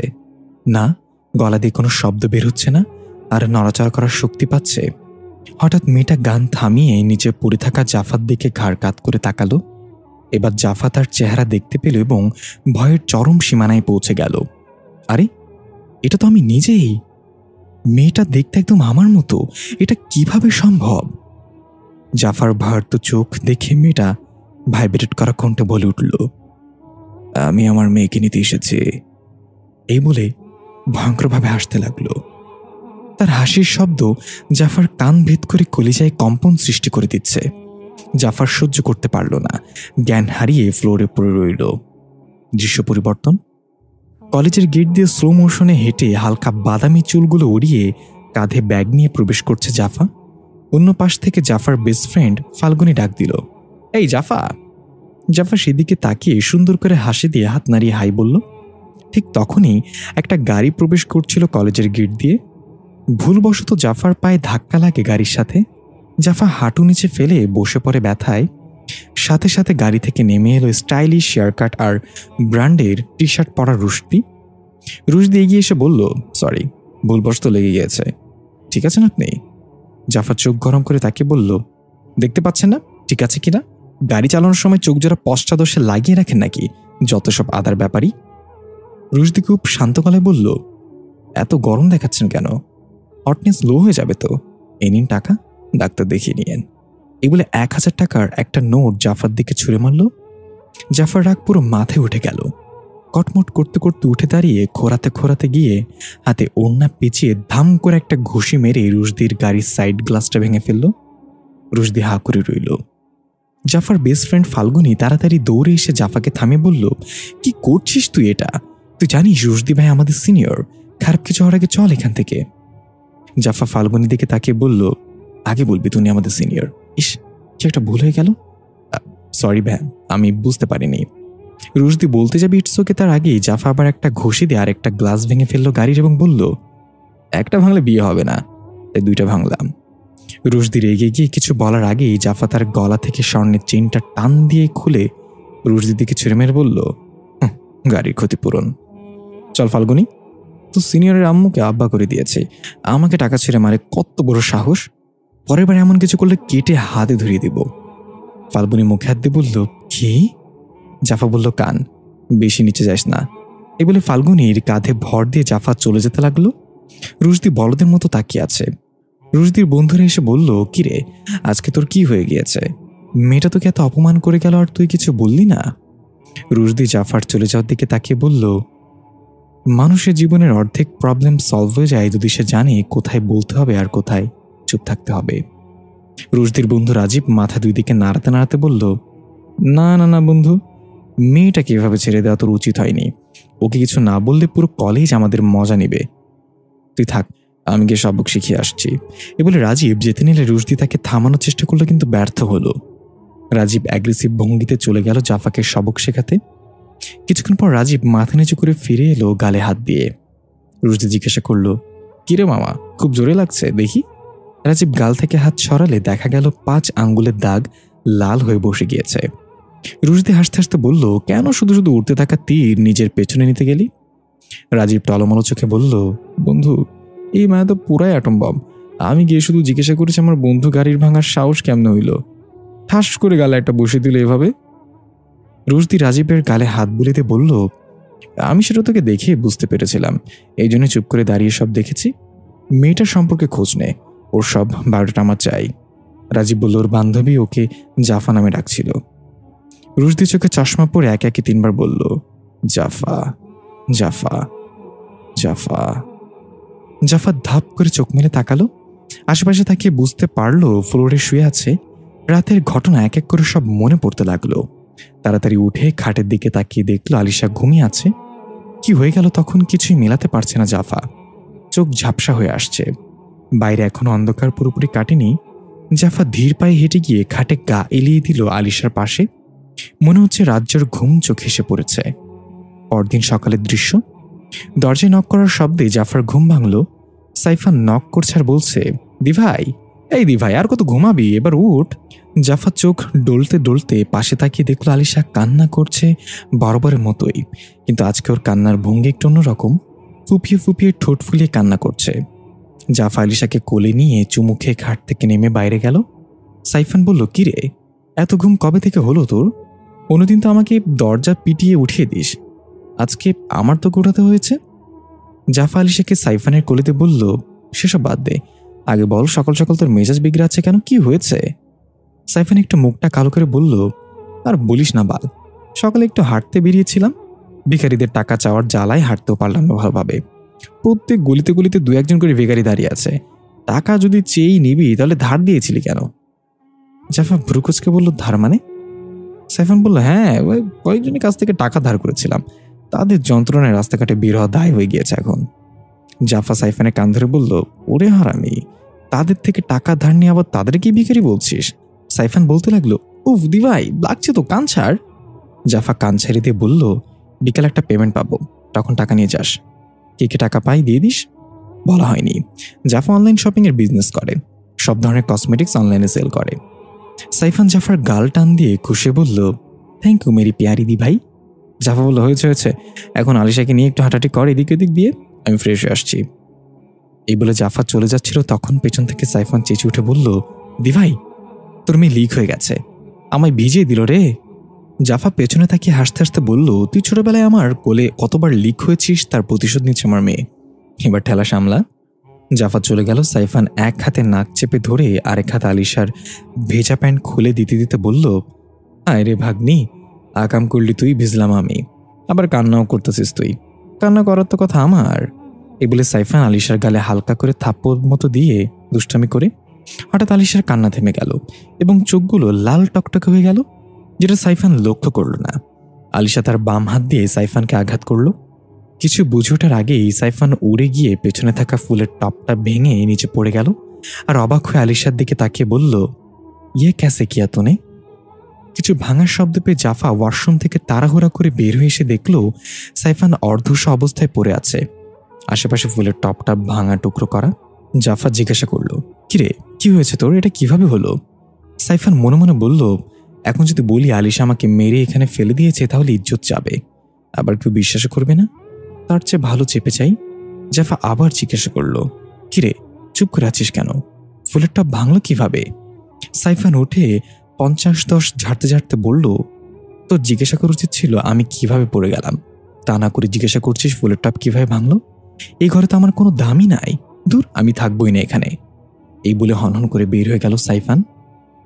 না, গলা দিয়ে কোনো শব্দ বের হচ্ছে না, আর নড়াচড়া করার শক্তি পাচ্ছে। হঠাৎ মেয়েটা গান থামিয়ে নিচে পড়ে থাকা জাফার দিকে ঘাড় কাত করে তাকালো। এবার জাফা তার চেহারা দেখতে পেল এবং ভয়ের চরম সীমানায় পৌঁছে গেল। আরে, এটা তো আমি নিজেই। মেয়েটা দেখতে একদম আমার মতো, এটা কিভাবে সম্ভব? জাফার ভয়ার্ত চোখ দেখে মেয়েটা ভাইব্রেট করা কণ্ঠে বলে উঠল, আমি আমার মেয়েকে নিতে এসেছি। এই বলে ভয়ঙ্করভাবে হাসতে লাগলো। তার হাসির শব্দ জাফার কান ভেদ করে কলিজায় কম্পন সৃষ্টি করে দিচ্ছে। জাফার সহ্য করতে পারল না, জ্ঞান হারিয়ে ফ্লোরে পড়ে রইল। দৃশ্য পরিবর্তন। কলেজের গেট দিয়ে স্লো মোশনে হেঁটে হালকা বাদামি চুলগুলো উড়িয়ে কাঁধে ব্যাগ নিয়ে প্রবেশ করছে জাফা। অন্য পাশ থেকে জাফার বেস্ট ফ্রেন্ড ফাল্গুনি ডাক দিল, এই জাফা। জাফা সেদিকে তাকিয়ে সুন্দর করে হাসি দিয়ে হাত নাড়িয়ে হাই বলল। ঠিক তখনই একটা গাড়ি প্রবেশ করছিল কলেজের গেট দিয়ে। ভুলবশত জাফার পায়ে ধাক্কা লাগে গাড়ির সাথে। জাফা হাঁটু নিচে ফেলে বসে পড়ে ব্যথায়। সাথে সাথে গাড়ি থেকে নেমে এলো স্টাইলিশ হেয়ারকাট আর ব্র্যান্ডের টি শার্ট পরা রুশদি। রুশদি এগিয়ে এসে বলল, সরি, ভুলবশত লেগে গিয়েছে। ঠিক আছেন আপনি? জাফা চোখ গরম করে তাকে বলল, দেখতে পাচ্ছেন না ঠিক আছে কিনা? গাড়ি চালানোর সময় চোখ জোড়া পশ্চাদশে লাগিয়ে রাখেন নাকি যত সব আদার ব্যাপারই। রুশদি খুব শান্ত গলায় বলল, এত গরম দেখাচ্ছেন কেন? হটনেস লো হয়ে যাবে তো। এ নিন টাকা, ডাক্তার দেখিয়ে নিয়েন। এই বলে 1000 টাকার একটা নোট জাফার দিকে ছুঁড়ে মারল। জাফার রাগ পুরো মাথায় উঠে গেল। কটমট করতে করতে উঠে দাঁড়িয়ে খোরাতে খোরাতে গিয়ে হাতে ওড়না পেঁচিয়ে ধাম করে একটা ঘুষি মেরে রুশদির গাড়ির সাইড গ্লাসটা ভেঙে ফেলল। রুশদি হা করে রইল। জাফার বেস্ট ফ্রেন্ড ফাল্গুনি তাড়াতাড়ি দৌড়ে এসে জাফাকে থামিয়ে বলল, কি করছিস তুই এটা? তুই জানিস রুশদি ভাই আমাদের সিনিয়র। খারাপ কিছু হওয়ার আগে চল এখান থেকে। জাফা ফাল্গুনির দিকে তাকিয়ে বলল, আগে বলবি তুমি আমাদের সিনিয়র। ইস, কি একটা ভুল হয়ে গেল। সরি ভাই, আমি বুঝতে পারিনি। রুশদি বলতে যাবে ইটস ওকে, তার আগেই জাফা আবার একটা ঘষি দিয়ে আর একটা গ্লাস ভেঙে ফেললো গাড়ির এবং বলল, একটা ভাঙলে বিয়ে হবে না, তাই 2টা ভাঙলাম। রুশদি রেগে গিয়ে কিছু বলার আগেই জাফা তার গলা থেকে স্বর্ণের চেনটা টান দিয়ে খুলে রুশদির দিকে ছুঁড়ে মেরে বলল, গাড়ির ক্ষতিপূরণ। চল ফাল্গুনি, তো সিনিয়রের আম্মুকে আব্বা করে দিয়েছে, আমাকে টাকা ছেড়ে মারে, কত বড় সাহস! পরের বার এমন কিছু করলে কেটে হাতে ধরিয়ে দিব। ফাল্গুনি মুখে হাত দিয়ে বলল, কি? জাফা বলল, কান, বেশি নিচে যাস না। এই বলে ফাল্গুনির কাঁধে ভর দিয়ে জাফা চলে যেতে লাগলো। রুশদি বলদের মতো তাকিয়ে আছে। রুশদির বন্ধুরা এসে বলল, কিরে, আজকে তোর কি হয়ে গিয়েছে? মেয়েটা তোকে এত অপমান করে গেল আর তুই কিছু বললি না? রুশদি জাফার চলে যাওয়ার দিকে তাকিয়ে বলল, মানুষের জীবনের অর্ধেক প্রবলেম সলভ হয়ে যায় যদি সে জানে কোথায় বলতে হবে আর কোথায় চুপ থাকতে হবে। রুশদির বন্ধু রাজীব মাথা 2 দিকে নাড়াতে নাড়াতে বলল, না না না বন্ধু, মেয়েটাকে এভাবে ছেড়ে দেওয়া তোর উচিত হয়নি। ওকে কিছু না বললে পুরো কলেজ আমাদের মজা নিবে। তুই থাক, আমি গিয়ে সবক শিখিয়ে আসছি। এ বলে রাজীব যেতে নিলে রুশদি তাকে থামানোর চেষ্টা করলো, কিন্তু ব্যর্থ হলো। রাজীব অ্যাগ্রেসিভ ভঙ্গিতে চলে গেল জাফাকে সবক শেখাতে। কিছুক্ষণ পর রাজীব মাথা নিচু করে ফিরে এলো গালে হাত দিয়ে। রুশদি জিজ্ঞাসা করলো, কিরে মামা, খুব জোরে লাগছে দেখি। রাজীব গাল থেকে হাত সরালে দেখা গেল 5 আঙ্গুলের দাগ লাল হয়ে বসে গিয়েছে। রুশদি হাসতে হাসতে বলল, কেন শুধু শুধু উঠতে থাকা তীর নিজের পেছনে নিতে গেলি? রাজীব টলমলো চোখে বলল, বন্ধু, এই মায়া তো পুরাই অ্যাটম বম। আমি গিয়ে শুধু জিজ্ঞাসা করেছি আমার বন্ধু গাড়ির ভাঙার সাহস কেমন হইল, ঠাস করে গালে একটা বসে দিল এভাবে। রুশদি রাজীবের গালে হাত বুলিতে বলল, আমি সেটা তোকে দেখে বুঝতে পেরেছিলাম, এই জন্য চুপ করে দাঁড়িয়ে সব দেখেছি। মেয়েটার সম্পর্কে খোঁজ নে, ওর সব বায়োডাটা আমার চাই। রাজীব বলল, ওর বান্ধবী ওকে জাফা নামে ডাকছিল। রুশদি চোখে চশমা পরে একে একে 3 বার বলল, জাফা জাফা জাফা। জাফা ধাপ করে চোখ মেলে তাকালো। আশেপাশে তাকিয়ে বুঝতে পারলো ফ্লোরে শুয়ে আছে। রাতের ঘটনা এক এক করে সব মনে পড়তে লাগলো। তাড়াতাড়ি উঠে খাটের দিকে তাকিয়ে দেখলো আলিশা ঘুমিয়ে আছে। কি হয়ে গেল তখন কিছুই মেলাতে পারছে না জাফা। চোখ ঝাপসা হয়ে আসছে। বাইরে এখনো অন্ধকার পুরোপুরি কাটেনি। জাফা ধীর পায়ে হেঁটে গিয়ে খাটে গা এলিয়ে দিল আলিশার পাশে। মনে হচ্ছে রাজ্যের ঘুম চোখে এসে পড়েছে। পরদিন সকালের দৃশ্য। দরজায় নক করার শব্দে জাফার ঘুম ভাঙল। সাইফা নক করছে আর বলছে, দিভাই, এই দিভাই, আর কত ঘুমাবি, এবার উঠ। জাফা চোখ ডলতে ডলতে পাশে তাকিয়ে দেখলো আলিশা কান্না করছে বরাবরের মতোই, কিন্তু আজকে ওর কান্নার ভঙ্গি একটু অন্যরকম। ফুপিয়ে ফুপিয়ে ঠোঁট ফুলিয়ে কান্না করছে। জাফা আলিশাকে কোলে নিয়ে চুমু খেয়ে খাট থেকে নেমে বাইরে গেল। সাইফান বলল, কিরে, এত ঘুম কবে থেকে হলো তোর? অন্যদিন তো আমাকে দরজা পিটিয়ে উঠিয়ে দিস, আজকে আমার তো গোটাতে হয়েছে। জাফা আলিশাকে সাইফানের কোলেতে বলল, সেসব বাদ দে, আগে বল সকাল সকাল তোর মেজাজ বিগড়ে আছে কেন, কি হয়েছে? সাইফান একটু মুখটা কালো করে বলল, আর বলিস না বাল, সকালে একটু হাঁটতে বেরিয়েছিলাম, ভিখারিদের টাকা চাওয়ার জ্বালায় হাঁটতেও পারলাম না ভালোভাবে। প্রত্যেক গলিতে গলিতে 2-1 করে ভিখারি দাঁড়িয়ে আছে, টাকা যদি চেয়েই নিবি তাহলে ধার দিয়েছিলি কেন? জাফা ভ্রুকুচকে বলল, ধার মানে? সাইফান বলল, হ্যাঁ, ওই কয়েকজনের কাছ থেকে টাকা ধার করেছিলাম, তাদের যন্ত্রণায় রাস্তাঘাটে বের হওয়া দায় হয়ে গিয়েছে এখন। জাফা সাইফানের কান ধরে বলল, ওরে হারামি, তাদের থেকে টাকা ধার নিয়ে আবার তাদেরকে ভিখারি বলছিস? সাইফান বলতে লাগলো, উফ দিভাই লাগছে তো, কান ছাড়। জাফা কান ছাড়ি দিয়ে বলল, বিকালে একটা পেমেন্ট পাবো, তখন টাকা নিয়ে যাস। কে কে টাকা পাই দিয়ে দিস? বলা হয়নি। জাফা অনলাইন শপিং এর বিজনেস করে, সব ধরনের কসমেটিক্স অনলাইনে সেল করে। সাইফান জাফার গাল টান দিয়ে খুশি বলল, থ্যাংক ইউ মেরি প্যারি দি ভাই। জাফা বলল, হয়েছে হয়েছে, এখন আলিশাকে নিয়ে একটু হাঁটাহাঁটি কর এদিক ওদিক দিয়ে, আমি ফ্রেশ হয়ে আসছি। এই বলে জাফা চলে যাচ্ছিল, তখন পেছন থেকে সাইফান চেঁচে উঠে বলল, দি ভাই তোর মেয়ে লিক হয়ে গেছে, আমায় ভিজিয়ে দিল রে। জাফা পেছনে তাকিয়ে হাসতে হাসতে বলল, তুই ছোটবেলায় আমার কোলে কতবার লিক হয়েছিস তার প্রতিশোধ নিচ্ছে আমার মেয়ে, এবার ঠেলা সামলা। জাফা চলে গেল। সাইফান এক হাতে নাক চেপে ধরে আরেক হাতে আলিশার ভেজা প্যান্ট খুলে দিতে দিতে বলল, আয় রে ভাগ্নি, আকাম করলি তুই, ভিজলাম আমি, আবার কান্নাও করতেছিস তুই, কান্না করার তো কথা আমার। এই বলে সাইফান আলিশার গালে হালকা করে থাপ্পড় মতো দিয়ে দুষ্টামি করে হঠাৎ আলিশার কান্না থেমে গেল এবং চোখগুলো লাল টকটকে হয়ে গেল, যেটা সাইফান লক্ষ্য করল না। আলিশা তার বাম হাত দিয়ে সাইফানকে আঘাত করল। কিছু বুঝে ওঠার আগেই সাইফান উড়ে গিয়ে পেছনে থাকা ফুলের টপটা ভেঙে নিচে পড়ে গেল আর অবাক হয়ে আলিশার দিকে তাকিয়ে বলল, ইয়ে ক্যাসে কিয়া তোনে? কিছু ভাঙার শব্দ পেয়ে জাফা ওয়াশরুম থেকে তাড়াহুড়া করে বের হয়ে এসে দেখল সাইফান অর্ধশ অবস্থায় পড়ে আছে, আশেপাশে ফুলের টপটা ভাঙা টুকরো করা। জাফা জিজ্ঞাসা করল, কিরে কি হয়েছে তোর, এটা কিভাবে হলো? সাইফান মনে মনে বলল, এখন যদি বলি আলিশা আমাকে মেরে এখানে ফেলে দিয়েছে তাহলে ইজ্জত যাবে, আবার কেউ বিশ্বাস করবে না, তার চেয়ে ভালো চেপে চাই। জাফা আবার জিজ্ঞাসা করল, কিরে চুপ করে আছিস কেন, ফুলের টপ ভাঙলো কিভাবে? সাইফান উঠে 50-10 ঝাড়তে ঝাড়তে বলল, তোর জিজ্ঞাসা করা উচিত ছিল আমি কিভাবে পড়ে গেলাম, তা না করে জিজ্ঞাসা করছিস ফুলের টপ কিভাবে ভাঙলো। এই ঘরে তো আমার কোনো দামই নাই, দূর আমি থাকবই না এখানে। এই বলে হনহন করে বের হয়ে গেল সাইফান।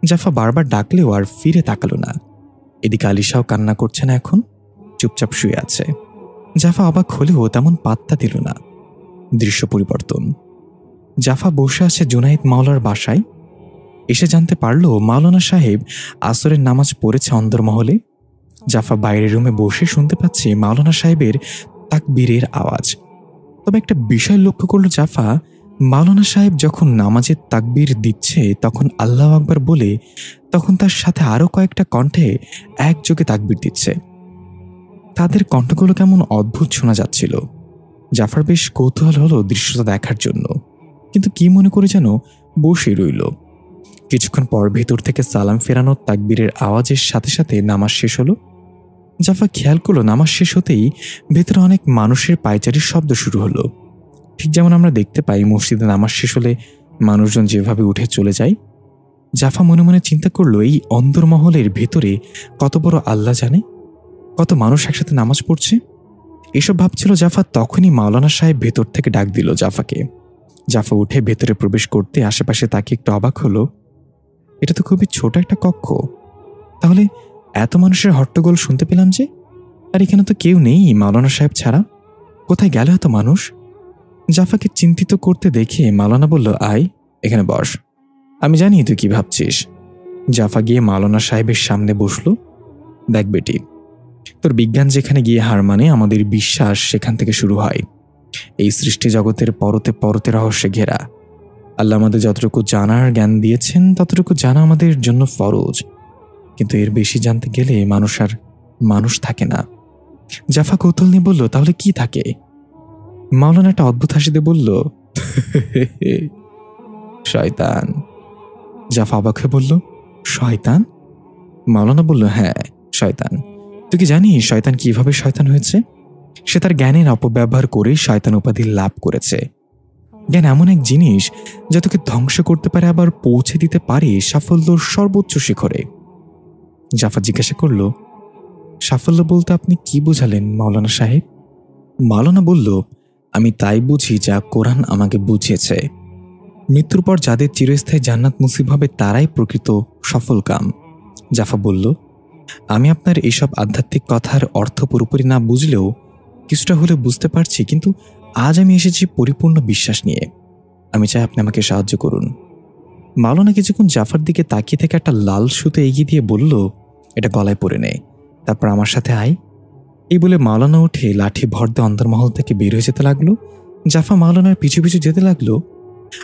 জাফা বারবার ডাকলেও আর ফিরে তাকালো না। এদিকে আলিশাও কান্না করছে না, এখন চুপচাপ শুয়ে আছে। জাফা অবাক হলেও তেমন পাত্তা দিল না। দৃশ্য পরিবর্তন। জাফা বসে আছে জুনায়েদ মাওলার বাসায়। এসে জানতে পারল মাওলানা সাহেব আসরের নামাজ পড়েছে অন্দরমহলে। জাফা বাইরের রুমে বসে শুনতে পাচ্ছে মাওলানা সাহেবের তাকবীরের আওয়াজ। তবে একটা বিষয় লক্ষ্য করল জাফা, মাওলানা সাহেব যখন নামাজের তাকবীর দিচ্ছে তখন আল্লাহু আকবার বলে, তখন তার সাথে আরো কয়েকটা কণ্ঠে একযোগে তাকবীর দিচ্ছে। তাদের কণ্ঠগুলো কেমন অদ্ভুত শোনা যাচ্ছিল। জাফার বেশ কৌতূহল হলো দৃশ্যটা দেখার জন্য, কিন্তু কি মনে করে যেন বসে রইল। কিছুক্ষণ পর ভেতর থেকে সালাম ফেরানোর তাকবীরের আওয়াজের সাথে সাথে নামাজ শেষ হলো। জাফা খেয়াল করলো নামাজ শেষ হতেই ভেতরে অনেক মানুষের পায়চারির শব্দ শুরু হলো, ঠিক যেমন আমরা দেখতে পাই মসজিদে নামাজ শেষ হলে মানুষজন যেভাবে উঠে চলে যায়। জাফা মনে মনে চিন্তা করলো, এই অন্দরমহলের ভেতরে কত বড় আল্লাহ জানে, কত মানুষ একসাথে নামাজ পড়ছে। এসব ভাবছিল জাফা, তখনই মাওলানা সাহেব ভেতর থেকে ডাক দিল জাফাকে। জাফা উঠে ভেতরে প্রবেশ করতে আশেপাশে তাকে একটু অবাক হলো, এটা তো খুবই ছোট একটা কক্ষ, তাহলে এত মানুষের হট্টগোল শুনতে পেলাম যে, আর এখানে তো কেউ নেই মাওলানা সাহেব ছাড়া, কোথায় গেল এত মানুষ? জাফাকে চিন্তিত করতে দেখে মাওলানা বলল, আয় এখানে বস, আমি জানি তুই কি ভাবছিস। জাফা গিয়ে মাওলানা সাহেবের সামনে বসলো। দেখ বেটি, তোর বিজ্ঞান যেখানে গিয়ে হার মানে, আমাদের বিশ্বাস সেখান থেকে শুরু হয়। এই সৃষ্টি জগতের পরতে পরতে রহস্যে ঘেরা। আল্লাহ আমাদের যতটুকু জানার জ্ঞান দিয়েছেন ততটুকু জানা আমাদের জন্য ফরজ, কিন্তু এর বেশি জানতে গেলে মানুষ আর মানুষ থাকে না। জাফা কৌতূহল নিয়ে বলল, তাহলে কি থাকে? মাওলানা একটা অদ্ভুত হাসি দিয়ে বলল, শয়তান। জাফা অবাক হয়ে বলল, শয়তান? মাওলানা বলল, হ্যাঁ শয়তান। তুই কি জানিস শয়তান কিভাবে শয়তান হয়েছে? সে তার জ্ঞানের অপব্যবহার করে শয়তান উপাধি লাভ করেছে। জ্ঞান এমন এক জিনিস যা তোকে ধ্বংস করতে পারে, আবার পৌঁছে দিতে পারে সাফল্যর সর্বোচ্চ শিখরে। জাফা জিজ্ঞাসা করল, সাফল্য বলতে আপনি কি বোঝালেন মাওলানা সাহেব? মাওলানা বলল, আমি তাই বুঝি যা কোরআন আমাকে বুঝিয়েছে। মৃত্যুর পর যাদের চিরস্থায়ী জান্নাত নসিব হবে তারাই প্রকৃত সফল কাম। জাফা বলল, আমি আপনার এইসব আধ্যাত্মিক কথার অর্থ পুরোপুরি না বুঝলেও কিছুটা হলে বুঝতে পারছি, কিন্তু আজ আমি এসেছি পরিপূর্ণ বিশ্বাস নিয়ে। আমি চাই আপনি আমাকে সাহায্য করুন। মাওলানা কিছুক্ষণ জাফার দিকে তাকিয়ে থেকে একটা লাল সুতো এগিয়ে দিয়ে বলল, এটা গলায় পরে নে, তারপর আমার সাথে আয়। এই বলে মাওলানা উঠে লাঠি ভর দিয়ে অন্দরমহল থেকে বের হয়ে যেতে লাগলো। জাফা মাওলানার পিছু পিছু যেতে লাগলো।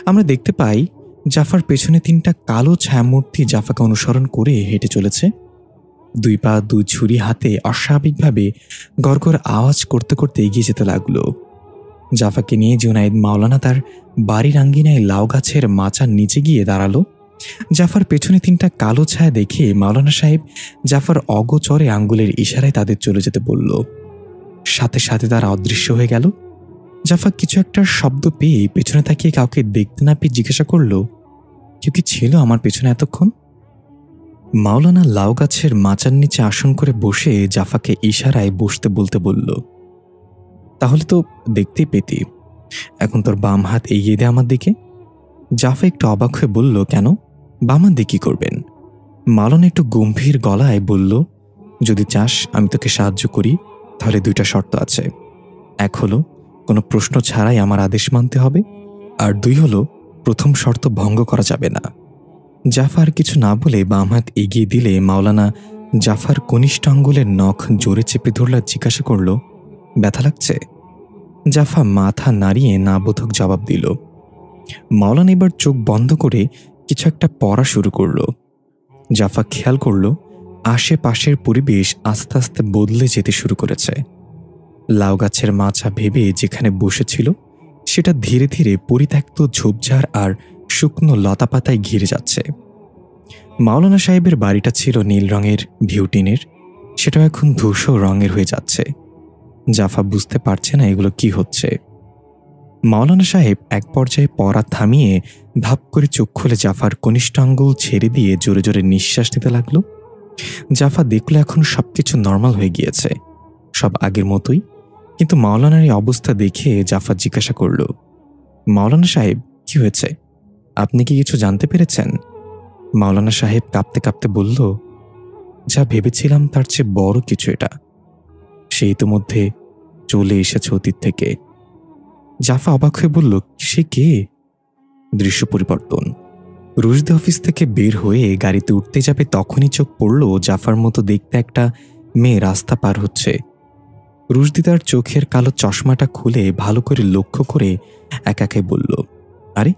আমরা দেখতে পাই জাফার পেছনে 3টা কালো ছায়ামূর্তি জাফাকে অনুসরণ করে হেঁটে চলেছে। 2 পা 2 ছুরি হাতে অস্বাভাবিকভাবে গড়গড় আওয়াজ করতে করতে এগিয়ে যেতে লাগলো। জাফাকে নিয়ে জুনায়েদ মাওলানা তার বাড়ির আঙ্গিনায় লাউ গাছের মাচার নিচে গিয়ে দাঁড়ালো। জাফার পেছনে 3টা কালো ছায়া দেখে মাওলানা সাহেব জাফার অগোচরে আঙ্গুলের ইশারায় তাদের চলে যেতে বলল। সাথে সাথে তারা অদৃশ্য হয়ে গেল। জাফা কিছু একটা শব্দ পেয়ে পেছনে তাকিয়ে কাউকে দেখতে না পেয়ে জিজ্ঞাসা করল, কেউ কি ছিল আমার পেছনে এতক্ষণ? মাওলানা লাউ গাছের মাচার নিচে আসন করে বসে জাফাকে ইশারায় বসতে বলতে বলল, তাহলে তো দেখতেই পেতি, এখন তোর বাম হাত এগিয়ে দে আমার দিকে। জাফা একটু অবাক হয়ে বলল, কেন, বাম হাত দিয়ে কি করবেন? মাওলানা একটু গম্ভীর গলায় বলল, যদি চাস আমি তোকে সাহায্য করি, তাহলে 2টা শর্ত আছে। 1 হলো কোনো প্রশ্ন ছাড়াই আমার আদেশ মানতে হবে, আর 2 হলো প্রথম শর্ত ভঙ্গ করা যাবে না। জাফা আর কিছু না বলে বাম হাত এগিয়ে দিলে মাওলানা জাফার কনিষ্ঠ আঙ্গুলের নখ জোরে চেপে ধরলে জিজ্ঞাসা করল, ব্যথা লাগছে? জাফা মাথা নাড়িয়ে না বোধক জবাব দিল। মাওলানা এবার চোখ বন্ধ করে কিছু একটা পড়া শুরু করল। জাফা খেয়াল করল আশেপাশের পরিবেশ আস্তে আস্তে বদলে যেতে শুরু করেছে। লাউ গাছের মাচা ভেবে যেখানে বসেছিল সেটা ধীরে ধীরে পরিত্যক্ত ঝোপঝাড় আর শুকনো লতাপাতায় ঘিরে যাচ্ছে। মাওলানা সাহেবের বাড়িটা ছিল নীল রঙের ভিউটিনের, সেটাও এখন ধূসর রঙের হয়ে যাচ্ছে। জাফা বুঝতে পারছে না এগুলো কি হচ্ছে। মাওলানা সাহেব এক পর্যায়ে পড়া থামিয়ে ভাব করে চোখ খুলে জাফার কনিষ্ঠ আঙ্গুল ছেড়ে দিয়ে জোরে জোরে নিঃশ্বাস নিতে লাগলো। জাফা দেখলো এখন সবকিছু নর্মাল হয়ে গিয়েছে, সব আগের মতোই। কিন্তু মাওলানার এই অবস্থা দেখে জাফা জিজ্ঞাসা করল, মাওলানা সাহেব কি হয়েছে, আপনি কি কিছু জানতে পেরেছেন? মাওলানা সাহেব কাঁপতে কাঁপতে বলল, যা ভেবেছিলাম তার চেয়ে বড় কিছু এটা, সে ইতিমধ্যে চলে এসেছে অতীত থেকে। জাফা অবাক হয়ে বলল, সে কে? দৃশ্য পরিবর্তন। রুশদি অফিস থেকে বের হয়ে গাড়িতে উঠতে যাবে তখনই চোখ পড়ল জাফার মতো দেখতে একটা মেয়ে রাস্তা পার হচ্ছে। রুশদি তার চোখের কালো চশমাটা খুলে ভালো করে লক্ষ্য করে একাকে বলল, আরে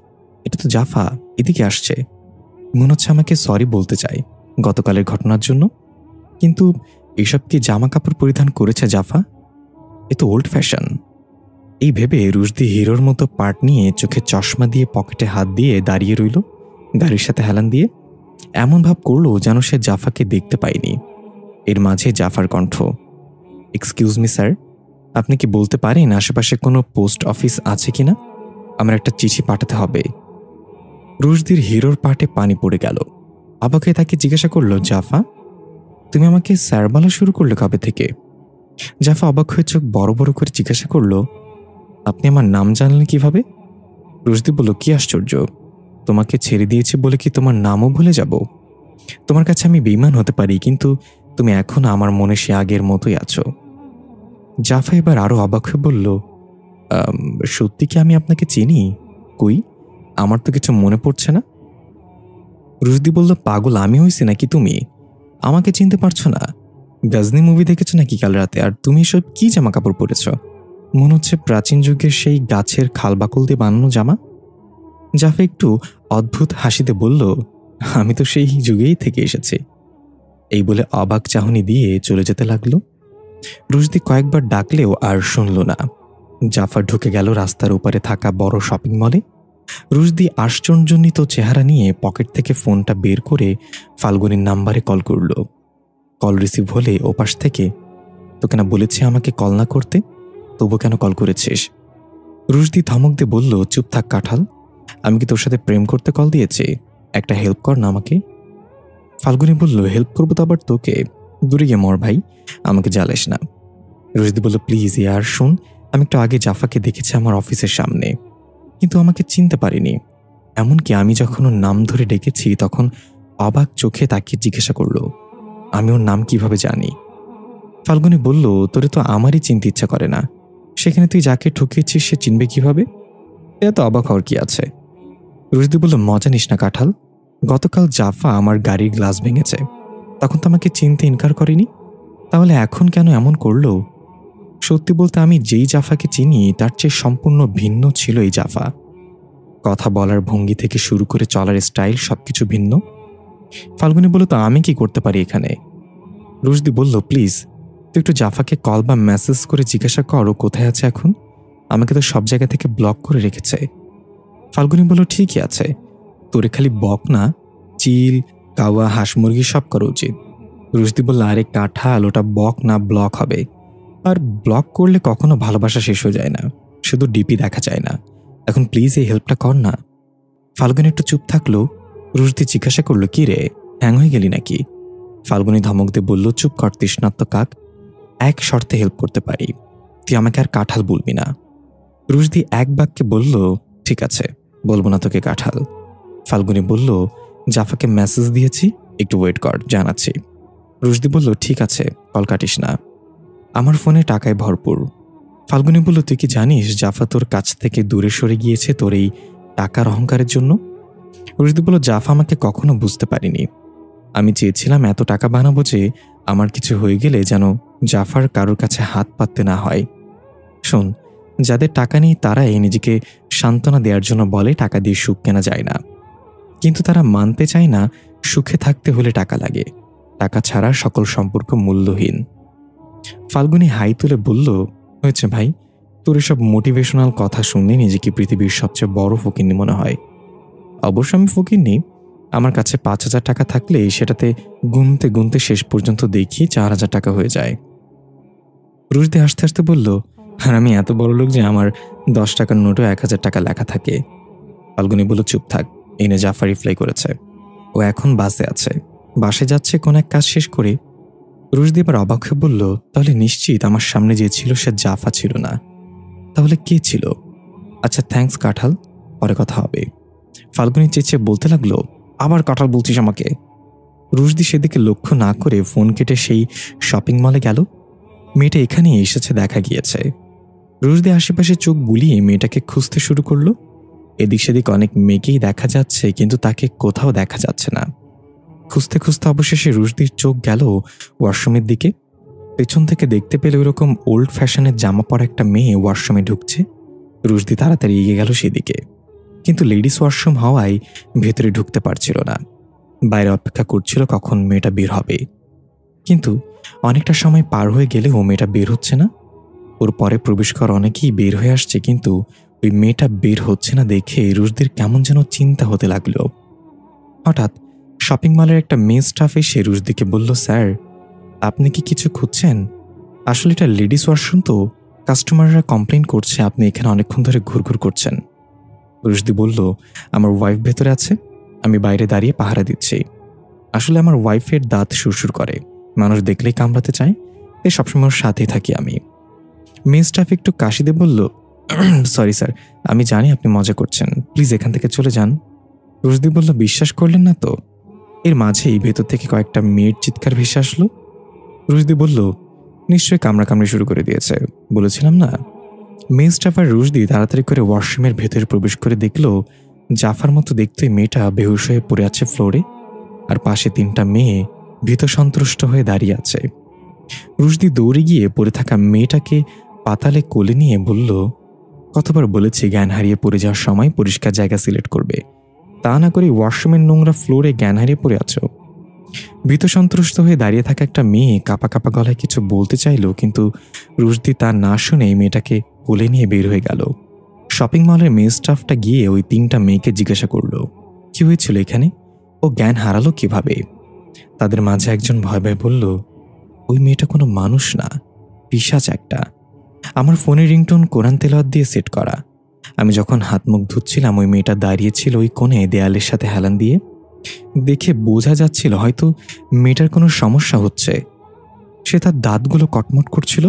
এটা তো জাফা, এদিকে আসছে। মনে হচ্ছে আমাকে সরি বলতে চাই গতকালের ঘটনার জন্য। কিন্তু এসব কি জামা কাপড় পরিধান করেছে জাফা? এ তো ওল্ড ফ্যাশন। এই ভেবে রুশদি হিরোর মতো পার্ট নিয়ে চোখে চশমা দিয়ে পকেটে হাত দিয়ে দাঁড়িয়ে রইল, গাড়ির সাথে হেলান দিয়ে। এমন ভাব করলো যেন সে জাফাকে দেখতে পায়নি। এর মাঝে জাফার কণ্ঠ, এক্সকিউজ মি স্যার, আপনি কি বলতে পারেন আশেপাশে কোনো পোস্ট অফিস আছে কিনা? আমার একটা চিঠি পাঠাতে হবে। রুশদির হিরোর পাটে পানি পড়ে গেল। অবাক হয়ে তাকে জিজ্ঞাসা করলো, জাফা তুমি আমাকে স্যার বলা শুরু করলে কবে থেকে? জাফা অবাক হয়ে চোখ বড় বড় করে জিজ্ঞাসা করলো, আপনি আমার নাম জানলেন কিভাবে? রুশদি বলল, কি আশ্চর্য, তোমাকে ছেড়ে দিয়েছি বলে কি তোমার নামও ভুলে যাব? তোমার কাছে আমি বেঈমান হতে পারি, কিন্তু তুমি এখন আমার মনে সে আগের মতোই আছো। জাফা এবার আরো অবাক হয়ে বলল, সত্যি কি আমি আপনাকে চিনি? কই, আমার তো কিছু মনে পড়ছে না। রুশদি বলল, পাগল আমি হইছি নাকি তুমি? আমাকে চিনতে পারছো না? গজনী মুভি দেখেছো নাকি কাল রাতে? আর তুমি সব কি জামা কাপড় পরেছ? মনে হচ্ছে প্রাচীন যুগের সেই গাছের খালবাকল দিয়ে বানানো জামা। জাফা একটু অদ্ভুত হাসিতে বলল, আমি তো সেই যুগেই থেকে এসেছি। এই বলে অবাক চাহনি দিয়ে চলে যেতে লাগলো। রুশদি কয়েকবার ডাকলেও আর শুনল না। জাফর ঢুকে গেল রাস্তার উপরে থাকা বড় শপিং মলে। রুশদি আশ্চর্যজনিত চেহারা নিয়ে পকেট থেকে ফোনটা বের করে ফাল্গুনির নাম্বারে কল করল। কল রিসিভ হলে ওপাশ থেকে, তোকে না বলেছি আমাকে কল না করতে, তবু কেন কল করেছিস? রুশদি ধমক দিয়ে বলল, চুপ থাক কাঁঠাল, আমি কি তোর সাথে প্রেম করতে কল দিয়েছি? একটা হেল্প কর না আমাকে। ফাল্গুনি বলল, হেল্প করবো তো আবার তোকে? দূরে গিয়ে মর ভাই, আমাকে জ্বালাস না। রুশদি বলল, প্লিজ ইয়ার শোন, আমি একটু আগে জাফাকে দেখেছি আমার অফিসের সামনে, কিন্তু আমাকে চিনতে পারিনি। এমনকি আমি যখন ওর নাম ধরে ডেকেছি তখন অবাক চোখে তাকিয়ে জিজ্ঞাসা করলো, আমি ওর নাম কিভাবে জানি? ফাল্গুনি বলল, তোরে তো আমারই চিনতে ইচ্ছা করে না, সেখানে তুই যাকে ঠকিয়েছিস সে চিনবে কিভাবে? এত অবাক হওয়ার কি আছে? রুশদি বলল, মজা নিস না কাঁঠাল, গতকাল জাফা আমার গাড়ির গ্লাস ভেঙেছে, তখন তো আমাকে চিনতে ইনকার করেনি, তাহলে এখন কেন এমন করলো? সত্যি বলতে আমি যেই জাফাকে চিনি তার চেয়ে সম্পূর্ণ ভিন্ন ছিল এই জাফা। কথা বলার ভঙ্গি থেকে শুরু করে চলার স্টাইল সবকিছু ভিন্ন। ফাল্গুনি বলল, তো আমি কি করতে পারি এখানে? রুশদি বলল, প্লিজ তুই একটু জাফাকে কল বা মেসেজ করে জিজ্ঞাসা কর ও কোথায় আছে এখন। আমাকে তো সব জায়গা থেকে ব্লক করে রেখেছে। ফাল্গুনি বলল, ঠিকই আছে, তোরে খালি বক না, চিল, কাওয়া, হাঁস মুরগি সব করা উচিত। রুশদি বলল, আরে কাঁঠাল, ওটা বক না ব্লক হবে। আর ব্লক করলে কখনো ভালোবাসা শেষ হয়ে যায় না, শুধু ডিপি দেখা যায় না। এখন প্লিজ এই হেল্পটা কর না। ফাল্গুনি একটু চুপ থাকলো। রুশদি জিজ্ঞাসা করলো, কি রে, হ্যাং হয়ে গেলি নাকি? ফাল্গুনি ধমক দিয়ে বলল, চুপ কর তৃষ্ণাত্ম কাক, এক শর্তে হেল্প করতে পারি, তুই আমাকে আর কাঁঠাল বলবি না। রুশদি এক বাক্যে বলল, ঠিক আছে, বলবো না তোকে কাঁঠাল। ফাল্গুনি বলল, জাফাকে মেসেজ দিয়েছি, একটু ওয়েট কর, জানাচ্ছি। রুশদি বলল, ঠিক আছে, কল কাটিস না, আমার ফোনে টাকায় ভরপুর। ফাল্গুনি বলল, তুই কি জানিস জাফা তোর কাছ থেকে দূরে সরে গিয়েছে তোর এই টাকার অহংকারের জন্য? রুশদি বলল, জাফা আমাকে কখনো বুঝতে পারিনি। আমি চেয়েছিলাম এত টাকা বানাবো যে আমার কিছু হয়ে গেলে যেন জাফার কারোর কাছে হাত পাততে না হয়। শোন, যাদের টাকা নেই তারাই নিজেকে সান্ত্বনা দেওয়ার জন্য বলে টাকা দিয়ে সুখ কেনা যায় না, কিন্তু তারা মানতে চায় না সুখে থাকতে হলে টাকা লাগে, টাকা ছাড়া সকল সম্পর্ক মূল্যহীন। ফাল্গুনি হাই তুলে বলল, হয়েছে ভাই, তোর এসব মোটিভেশনাল কথা শুনে নিজেকে পৃথিবীর সবচেয়ে বড় ফকিন্নি মনে হয়। অবশ্য আমি ফকিন্নি, আমার কাছে 5,000 টাকা থাকলে সেটাতে গুনতে গুনতে শেষ পর্যন্ত দেখি 4,000 টাকা হয়ে যায়। রুশদি হাসতে হাসতে বলল, আর আমি এত বড় লোক যে আমার 10 টাকার নোটও 1,000 টাকা লেখা থাকে। ফাল্গুনি বলল, চুপ থাক, এনে জাফা রিপ্লাই করেছে, ও এখন বাসে আছে, বাসে যাচ্ছে কোন এক কাজ শেষ করে। রুশদি এবার অবাক হয়ে বলল, তাহলে নিশ্চিত আমার সামনে যে ছিল সে জাফা ছিল না, তাহলে কে ছিল? আচ্ছা থ্যাঙ্কস কাঁঠাল, পরে কথা হবে। ফাল্গুনি চেঁচিয়ে বলতে লাগলো, আবার কাঁঠাল বলছিস আমাকে? রুশদি সেদিকে লক্ষ্য না করে ফোন কেটে সেই শপিং মলে গেল। মেয়েটা এখানেই এসেছে দেখা গিয়েছে। রুশদি আশেপাশে চোখ বুলিয়ে মেয়েটাকে খুঁজতে শুরু করলো। এদিক সেদিক অনেক মেয়েকেই দেখা যাচ্ছে, কিন্তু তাকে কোথাও দেখা যাচ্ছে না। খুঁজতে খুঁজতে অবশেষে রুশদির চোখ গেল ওয়াশরুমের দিকে। পেছন থেকে দেখতে পেলে ওইরকম ওল্ড ফ্যাশনের জামা পরা একটা মেয়ে ওয়াশরুমে ঢুকছে। রুশদি তাড়াতাড়ি এগিয়ে গেল সেদিকে, কিন্তু লেডিস ওয়াশরুম হওয়ায় ভেতরে ঢুকতে পারছিল না। বাইরে অপেক্ষা করছিল কখন মেয়েটা বের হবে, কিন্তু অনেকটা সময় পার হয়ে গেলেও মেয়েটা বের হচ্ছে না। ওর পরে প্রবেশ করা অনেকেই বের হয়ে আসছে, কিন্তু ওই মেয়েটা বের হচ্ছে না দেখে রুশদির কেমন যেন চিন্তা হতে লাগলো। হঠাৎ শপিং মলের একটা মেয়ে স্টাফ এসে রুশদিকে বলল, স্যার আপনি কি কিছু খুঁজছেন? আসলে এটা লেডিস ওয়াশরুম, তো কাস্টমাররা কমপ্লেন করছে আপনি এখানে অনেকক্ষণ ধরে ঘুরঘুর করছেন। রুশদি বলল, আমার ওয়াইফ ভেতরে আছে, আমি বাইরে দাঁড়িয়ে পাহারা দিচ্ছি। আসলে আমার ওয়াইফের দাঁত সুরসুর করে, মানুষ দেখলেই কামড়াতে চায়, তাই সবসময় ওর সাথেই থাকি আমি। মেয়ে স্টাফ একটু কাশি দিয়ে বলল, সরি স্যার, আমি জানি আপনি মজা করছেন, প্লিজ এখান থেকে চলে যান। রুশদি বলল, বিশ্বাস করলেন না তো? এর মাঝেই ভেতর থেকে কয়েকটা মেয়ের চিৎকার ভেসে আসলো। রুশদি বলল, নিশ্চয়ই কামড়াকামড়ি শুরু করে দিয়েছে, বলেছিলাম না। মেয়ে স্টাফ আর রুশদি তাড়াতাড়ি করে ওয়াশরুমের ভেতরে প্রবেশ করে দেখল জাফার মতো দেখতে মেয়েটা বেহুশ হয়ে পড়ে আছে ফ্লোরে, আর পাশে 3টা মেয়ে ভীত সন্ত্রস্ত হয়ে দাঁড়িয়ে আছে। রুশদি দৌড়ে গিয়ে পড়ে থাকা মেয়েটাকে পাতালে কোলে নিয়ে বলল, কতবার বলেছি জ্ঞান হারিয়ে পড়ে যাওয়ার সময় পরিষ্কার জায়গা সিলেক্ট করবে, তা না করে ওয়াশরুমের নোংরা ফ্লোরে জ্ঞান হারিয়ে পড়ে আছো। ভীত সন্ত্রস্ত হয়ে দাঁড়িয়ে থাকা একটা মেয়ে কাঁপা কাঁপা গলায় কিছু বলতে চাইল, কিন্তু রুশদি তা না শুনে মেয়েটাকে কোলে নিয়ে বের হয়ে গেল। শপিং মলের মেয়ে স্টাফটা গিয়ে ওই 3টা মেয়েকে জিজ্ঞাসা করলো, কি হয়েছিল এখানে, ও জ্ঞান হারালো কিভাবে? তাদের মাঝে একজন ভয় ভয় বলল, ওই মেয়েটা কোনো মানুষ না, পিশাচ একটা। আমার ফোনের রিংটোন কোরআন তেলাওয়াত দিয়ে সেট করা। আমি যখন হাত মুখ ধুচ্ছিলাম ওই মেয়েটা দাঁড়িয়েছিল ওই কোণে দেয়ালের সাথে হেলান দিয়ে। দেখে বোঝা যাচ্ছিল হয়তো মেয়েটার কোনো সমস্যা হচ্ছে। সে তার দাঁতগুলো কটমট করছিল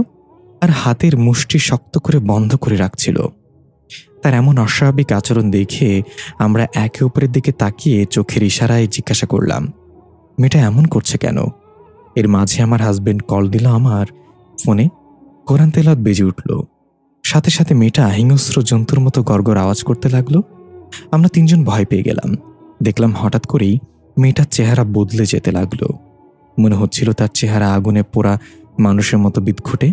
আর হাতের মুষ্টি শক্ত করে বন্ধ করে রাখছিল। তার এমন অস্বাভাবিক আচরণ দেখে আমরা একে অপরের দিকে তাকিয়ে চোখের ইশারায় জিজ্ঞাসা করলাম, মেয়েটা এমন করছে কেন? এর মাঝে আমার হাজবেন্ড কল দিল আমার ফোনে। কোরআন তেলাওয়াত বেজে উঠল, সাথে সাথে মেয়েটা হিংস্র জন্তুর মতো গড়গড় আওয়াজ করতে লাগলো। আমরা 3জন ভয় পেয়ে গেলাম। দেখলাম হঠাৎ করেই মেয়েটার চেহারা বদলে যেতে লাগলো। মনে হচ্ছিল তার চেহারা আগুনে পোড়া মানুষের মতো বিদঘুটে।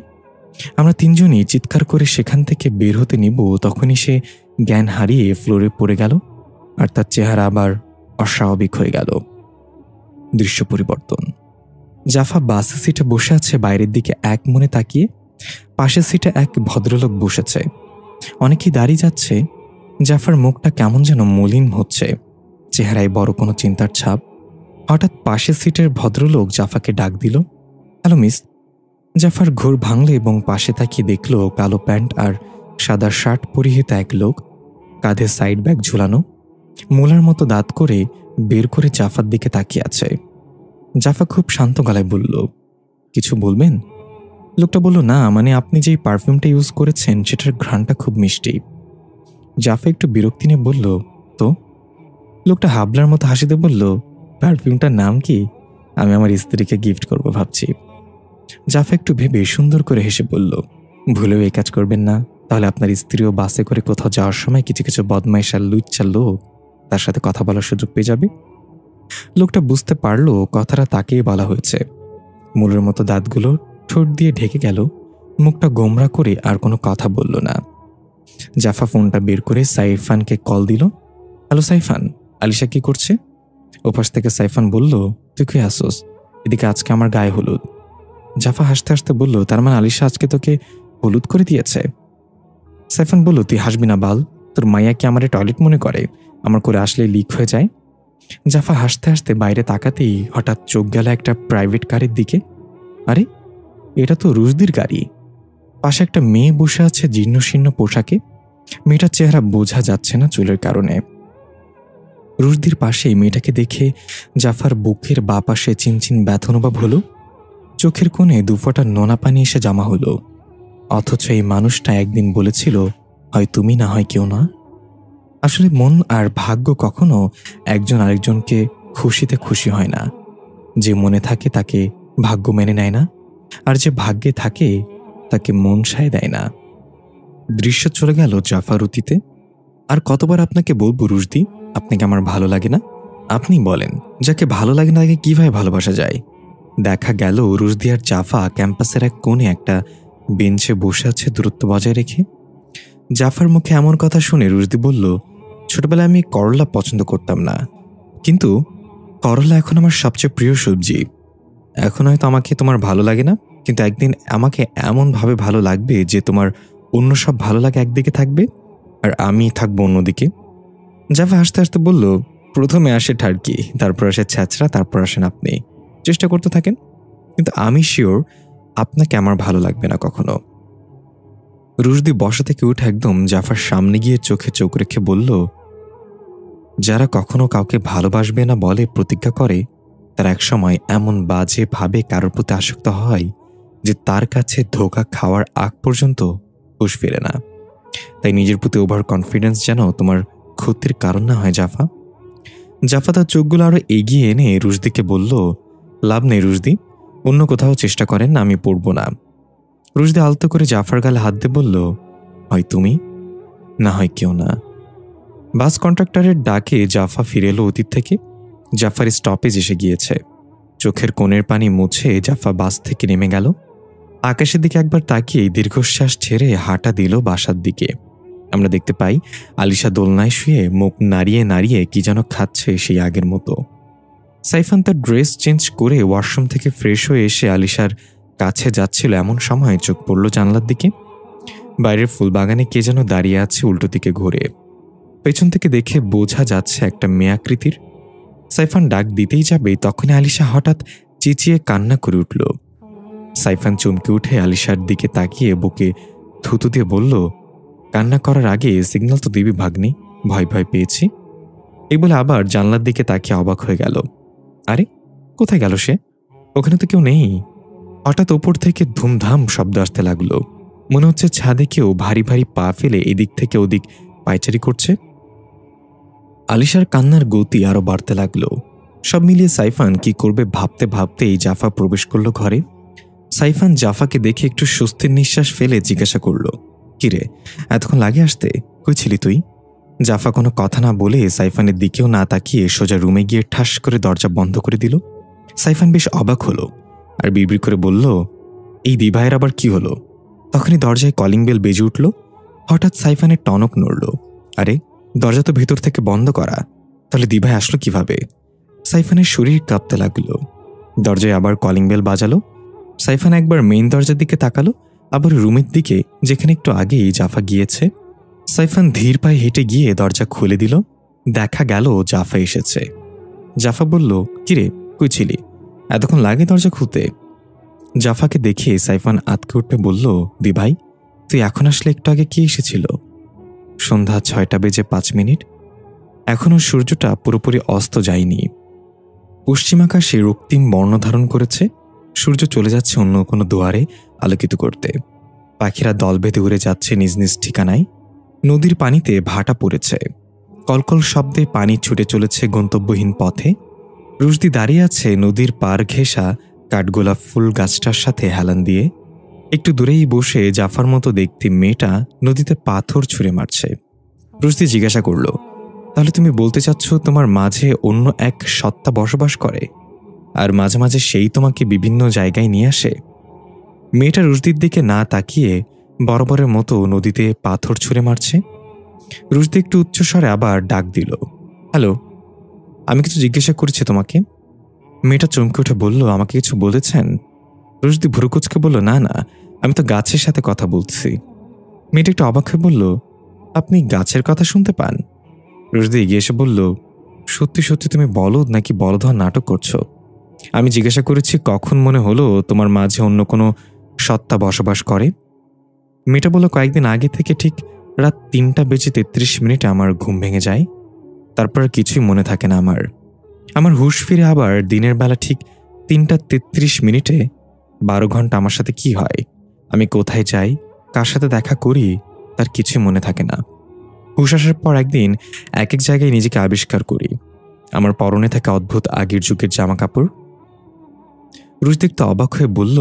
আমরা তিনজনই চিৎকার করে সেখান থেকে বের হতে নিব, তখনই সে জ্ঞান হারিয়ে ফ্লোরে পড়ে গেল আর তার চেহারা আবার অস্বাভাবিক হয়ে গেল। দৃশ্য পরিবর্তন। জাফা বাসের সিটে বসে আছে বাইরের দিকে এক মনে তাকিয়ে। পাশের সিটে এক ভদ্রলোক বসেছে। অনেকেই দাঁড়িয়ে যাচ্ছে। জাফার মুখটা কেমন যেন মলিন হচ্ছে, চেহারায় বড় কোনো চিন্তার ছাপ। হঠাৎ পাশের সিটের ভদ্রলোক জাফাকে ডাক দিল, হ্যালো মিস। জাফার ঘোর ভাঙল এবং পাশে তাকিয়ে দেখল কালো প্যান্ট আর সাদা শার্ট পরিহিত এক লোক, কাঁধে সাইড ব্যাগ ঝুলানো, মোলার মতো দাঁত করে বের করে জাফার দিকে তাকিয়ে আছে। জাফা খুব শান্ত গলায় বলল, কিছু বলবেন? লোকটা বলল, না মানে আপনি যেই পারফিউমটা ইউজ করেছেন সেটার ঘ্রাণটা খুব মিষ্টি। জাফা একটু বিরক্তি নিয়ে বলল, তো? লোকটা হাবলার মতো হাসিতে বলল, পারফিউমটার নাম কি? আমি আমার স্ত্রীকে গিফট করব ভাবছি। জাফা একটু ভেবে সুন্দর করে হেসে বলল, ভুলেও এই কাজ করবেন না, তাহলে আপনার স্ত্রীও বাসে করে কোথাও যাওয়ার সময় কিছু কিছু বদমাইশ আর লুচ্চা লোক তার সাথে কথা বলার সুযোগ পেয়ে যাবে। লোকটা বুঝতে পারল কথাটা তাকেই বলা হয়েছে। মূলের মতো দাঁতগুলো ঠোঁট দিয়ে ঢেকে গেল, মুখটা গোমরা করে আর কোনো কথা বলল না। জাফা ফোনটা বের করে সাইফানকে কল দিল। হ্যালো সাইফান, আলিশা কি করছে? ওপাশ থেকে সাইফান বলল, তুই কি আসোস? এদিকে আজকে আমার গায়ে হলুদ। জাফা হাসতে হাসতে বলল, তার মানে আলিশা আজকে তোকে হলুদ করে দিয়েছে? সাইফান বলল, তুই হাসবি না বাল, তোর মাইয়া কি আমার টয়লেট মনে করে? আমার করে আসলে লিক হয়ে যায়। জাফা হাসতে হাসতে বাইরে তাকাতেই হঠাৎ চোখ গেল একটা প্রাইভেট কারের দিকে। আরে, এটা তো রুশদির গাড়ি। পাশে একটা মেয়ে বসে আছে জীর্ণ শীর্ণ পোশাকে। মেয়েটার চেহারা বোঝা যাচ্ছে না চুলের কারণে। রুশদির পাশে মেয়েটাকে দেখে জাফার বুকের বা পাশে চিনচিন ব্যথা অনুভব হলো। চোখের কোণে দুফোঁটা নোনা পানি এসে জমা হলো। অথচ এই মানুষটা একদিন বলেছিল, হয় তুমি না হয় কেউ না। আসলে মন আর ভাগ্য কখনো একজন আরেকজনকে খুশিতে খুশি হয় না। যে মনে থাকে তাকে ভাগ্য মেনে নেয় না, আর যে ভাগ্যে থাকে তাকে মন সায় দেয় না। দৃশ্য চলে গেল জাফার অতীতে। আর কতবার আপনাকে বলবো রুশদি, আপনাকে আমার ভালো লাগে না? আপনি বলেন, যাকে ভালো লাগে না তাকে কিভাবে ভালোবাসা যায়? দেখা গেল রুশদি আর জাফা ক্যাম্পাসের এক কোণে একটা বেঞ্চে বসে আছে দূরত্ব বজায় রেখে। জাফার মুখে এমন কথা শুনে রুশদি বলল, ছোটবেলায় আমি করলা পছন্দ করতাম না, কিন্তু করলা এখন আমার সবচেয়ে প্রিয় সবজি। এখন হয়তো আমাকে তোমার ভালো লাগে না, কিন্তু একদিন আমাকে এমনভাবে ভালো লাগবে যে তোমার অন্য সব ভালো লাগে একদিকে থাকবে আর আমি থাকবো অন্যদিকে। জাফা হাসতে হাসতে বলল, প্রথমে আসে ঠাড়কি, তারপর আসে ছ্যাঁচড়া, তারপর আসেন আপনি। চেষ্টা করতে থাকেন, কিন্তু আমি শিওর আপনাকে আমার ভালো লাগবে না কখনো। রুশদি বসা থেকে উঠে একদম জাফার সামনে গিয়ে চোখে চোখ রেখে বলল, যারা কখনো কাউকে ভালোবাসবে না বলে প্রতিজ্ঞা করে, তারা একসময় এমন বাজে ভাবে কারোর প্রতি আসক্ত হয় যে তার কাছে ধোঁকা খাওয়ার আগ পর্যন্ত হুঁশ ফিরে না। তাই নিজের প্রতি ওভার কনফিডেন্স যেন তোমার ক্ষতির কারণ না হয় জাফা। জাফা তার চোখগুলো আরো এগিয়ে এনে রুশদিকে বলল, লাভ নেই রুশদি, অন্য কোথাও চেষ্টা করেন, আমি পড়ব না। রুশদি আলতো করে জাফার গালে হাত দিয়ে বলল, হয় তুমি না হয় কেউ না। বাস কন্ট্রাক্টরের ডাকে জাফা ফিরে এলো অতীত থেকে। জাফার স্টপেজ এসে গিয়েছে। চোখের কোণের পানি মুছে জাফা বাস থেকে নেমে গেল। আকাশের দিকে একবার তাকিয়ে দীর্ঘশ্বাস ছেড়ে হাঁটা দিল বাসার দিকে। আমরা দেখতে পাই আলিশা দোলনায় শুয়ে মুখ নাড়িয়ে নাড়িয়ে কি যেন খাচ্ছে সেই আগের মতো। সাইফান তার ড্রেস চেঞ্জ করে ওয়াশরুম থেকে ফ্রেশ হয়ে এসে আলিশার কাছে যাচ্ছিল, এমন সময় চোখ পড়ল জানলার দিকে। বাইরের ফুলবাগানে কে যেন দাঁড়িয়ে আছে উল্টো দিকে ঘুরে। পেছন থেকে দেখে বোঝা যাচ্ছে একটা মেয়াকৃতির। সাইফান ডাক দিতেই যাবে, তখনই আলিশা হঠাৎ চেঁচিয়ে কান্না করে উঠল। সাইফান চমকে উঠে আলিশার দিকে তাকিয়ে বুকে থুতু দিয়ে বলল, কান্না করার আগে সিগন্যাল তো দিবি ভাগ্নি, ভয় ভয় পেয়েছি। এই বলে আবার জানলার দিকে তাকিয়ে অবাক হয়ে গেল। আরে, কোথায় গেল সে? ওখানে তো কেউ নেই। হঠাৎ ওপর থেকে ধুমধাম শব্দ আসতে লাগলো। মনে হচ্ছে ছাদে কেউ ভারী ভারী পা ফেলে এদিক থেকে ওদিক পায়চারি করছে। আলিশার কান্নার গতি আরো বাড়তে লাগলো। সব মিলিয়ে সাইফান কি করবে ভাবতে ভাবতেই জাফা প্রবেশ করলো ঘরে। সাইফান জাফাকে দেখে একটু স্বস্তির নিঃশ্বাস ফেলে জিজ্ঞাসা করল, কিরে, এতক্ষণ লাগে আসতে, কই ছিলি তুই? জাফা কোনো কথা না বলে সাইফানের দিকেও না তাকিয়ে সোজা রুমে গিয়ে ঠাস করে দরজা বন্ধ করে দিল। সাইফান বেশ অবাক হলো আর বিড়বিড় করে বলল, এই দিভাইয়ের আবার কি হলো? তখনই দরজায় কলিং বেল বেজে উঠল। হঠাৎ সাইফানের টনক নড়ল। আরে, দরজা তো ভেতর থেকে বন্ধ করা, তাহলে দিভাই আসলো কিভাবে? সাইফানের শরীর কাঁপতে লাগলো। দরজায় আবার কলিং বেল বাজালো। সাইফান একবার মেইন দরজার দিকে তাকালো, আবার রুমের দিকে যেখানে একটু আগেই জাফা গিয়েছে। সাইফান ধীর পায়ে হেঁটে গিয়ে দরজা খুলে দিল। দেখা গেল জাফা এসেছে। জাফা বলল, কিরে, কই ছিলি? এতক্ষণ লাগে দরজা খুলতে? জাফাকে দেখে সাইফান আতকে উঠে বলল, দিভাই, তুই এখন আসলে? একটু আগে কে এসেছিল? সন্ধ্যা 6:05। এখনও সূর্যটা পুরোপুরি অস্ত যায়নি। পশ্চিমাকাশে রক্তিম বর্ণ ধারণ করেছে। সূর্য চলে যাচ্ছে অন্য কোনো দুয়ারে আলোকিত করতে। পাখিরা দল বেঁধে উড়ে যাচ্ছে নিজ নিজ ঠিকানায়। নদীর পানিতে ভাটা পড়েছে। কলকল শব্দে পানি ছুটে চলেছে গন্তব্যহীন পথে। রুশদি দাঁড়িয়ে আছে নদীর পার ঘেঁষা কাঠগোলাপ ফুল গাছটার সাথে হেলান দিয়ে। একটু দূরেই বসে জাফার মতো দেখতে মেয়েটা নদীতে পাথর ছুঁড়ে মারছে। রুশদি জিজ্ঞাসা করল, তাহলে তুমি বলতে চাচ্ছ তোমার মাঝে অন্য এক সত্তা বসবাস করে, আর মাঝে মাঝে সেই তোমাকে বিভিন্ন জায়গায় নিয়ে আসে? মেয়েটা রুশদির দিকে না তাকিয়ে বরাবরের মতো নদীতে পাথর ছুঁড়ে মারছে। রুশদি একটু উচ্চস্বরে আবার ডাক দিল, হ্যালো, আমি কিছু জিজ্ঞাসা করেছি তোমাকে। মেয়েটা চমকে উঠে বলল, আমাকে কিছু বলেছেন? রুশদি ভুরুকুচকে বলল, না না, আমি তো গাছের সাথে কথা বলছি। মেয়েটা একটু অবাক হয়ে বলল, আপনি গাছের কথা শুনতে পান? রুশদি এগিয়ে এসে বলল, সত্যি সত্যি তুমি বলদ নাকি বলদ হওয়ার নাটক করছো? আমি জিজ্ঞাসা করেছি কখন মনে হলো তোমার মাঝে অন্য কোনো সত্তা বসবাস করে? মেয়েটা বলল, কয়েকদিন আগে থেকে ঠিক রাত 3:33 আমার ঘুম ভেঙে যায়। তারপর কিছুই মনে থাকে না আমার হুঁশ ফিরে আবার দিনের বেলা ঠিক 3:33। 12 ঘন্টা আমার সাথে কি হয়, আমি কোথায় যাই, কার সাথে দেখা করি, তার কিছুই মনে থাকে না। হুঁশ আসার পর একদিন এক এক জায়গায় নিজেকে আবিষ্কার করি। আমার পরনে থাকা অদ্ভুত আগের যুগের জামা কাপড়। রুশ দেখতে অবাক হয়ে বলল,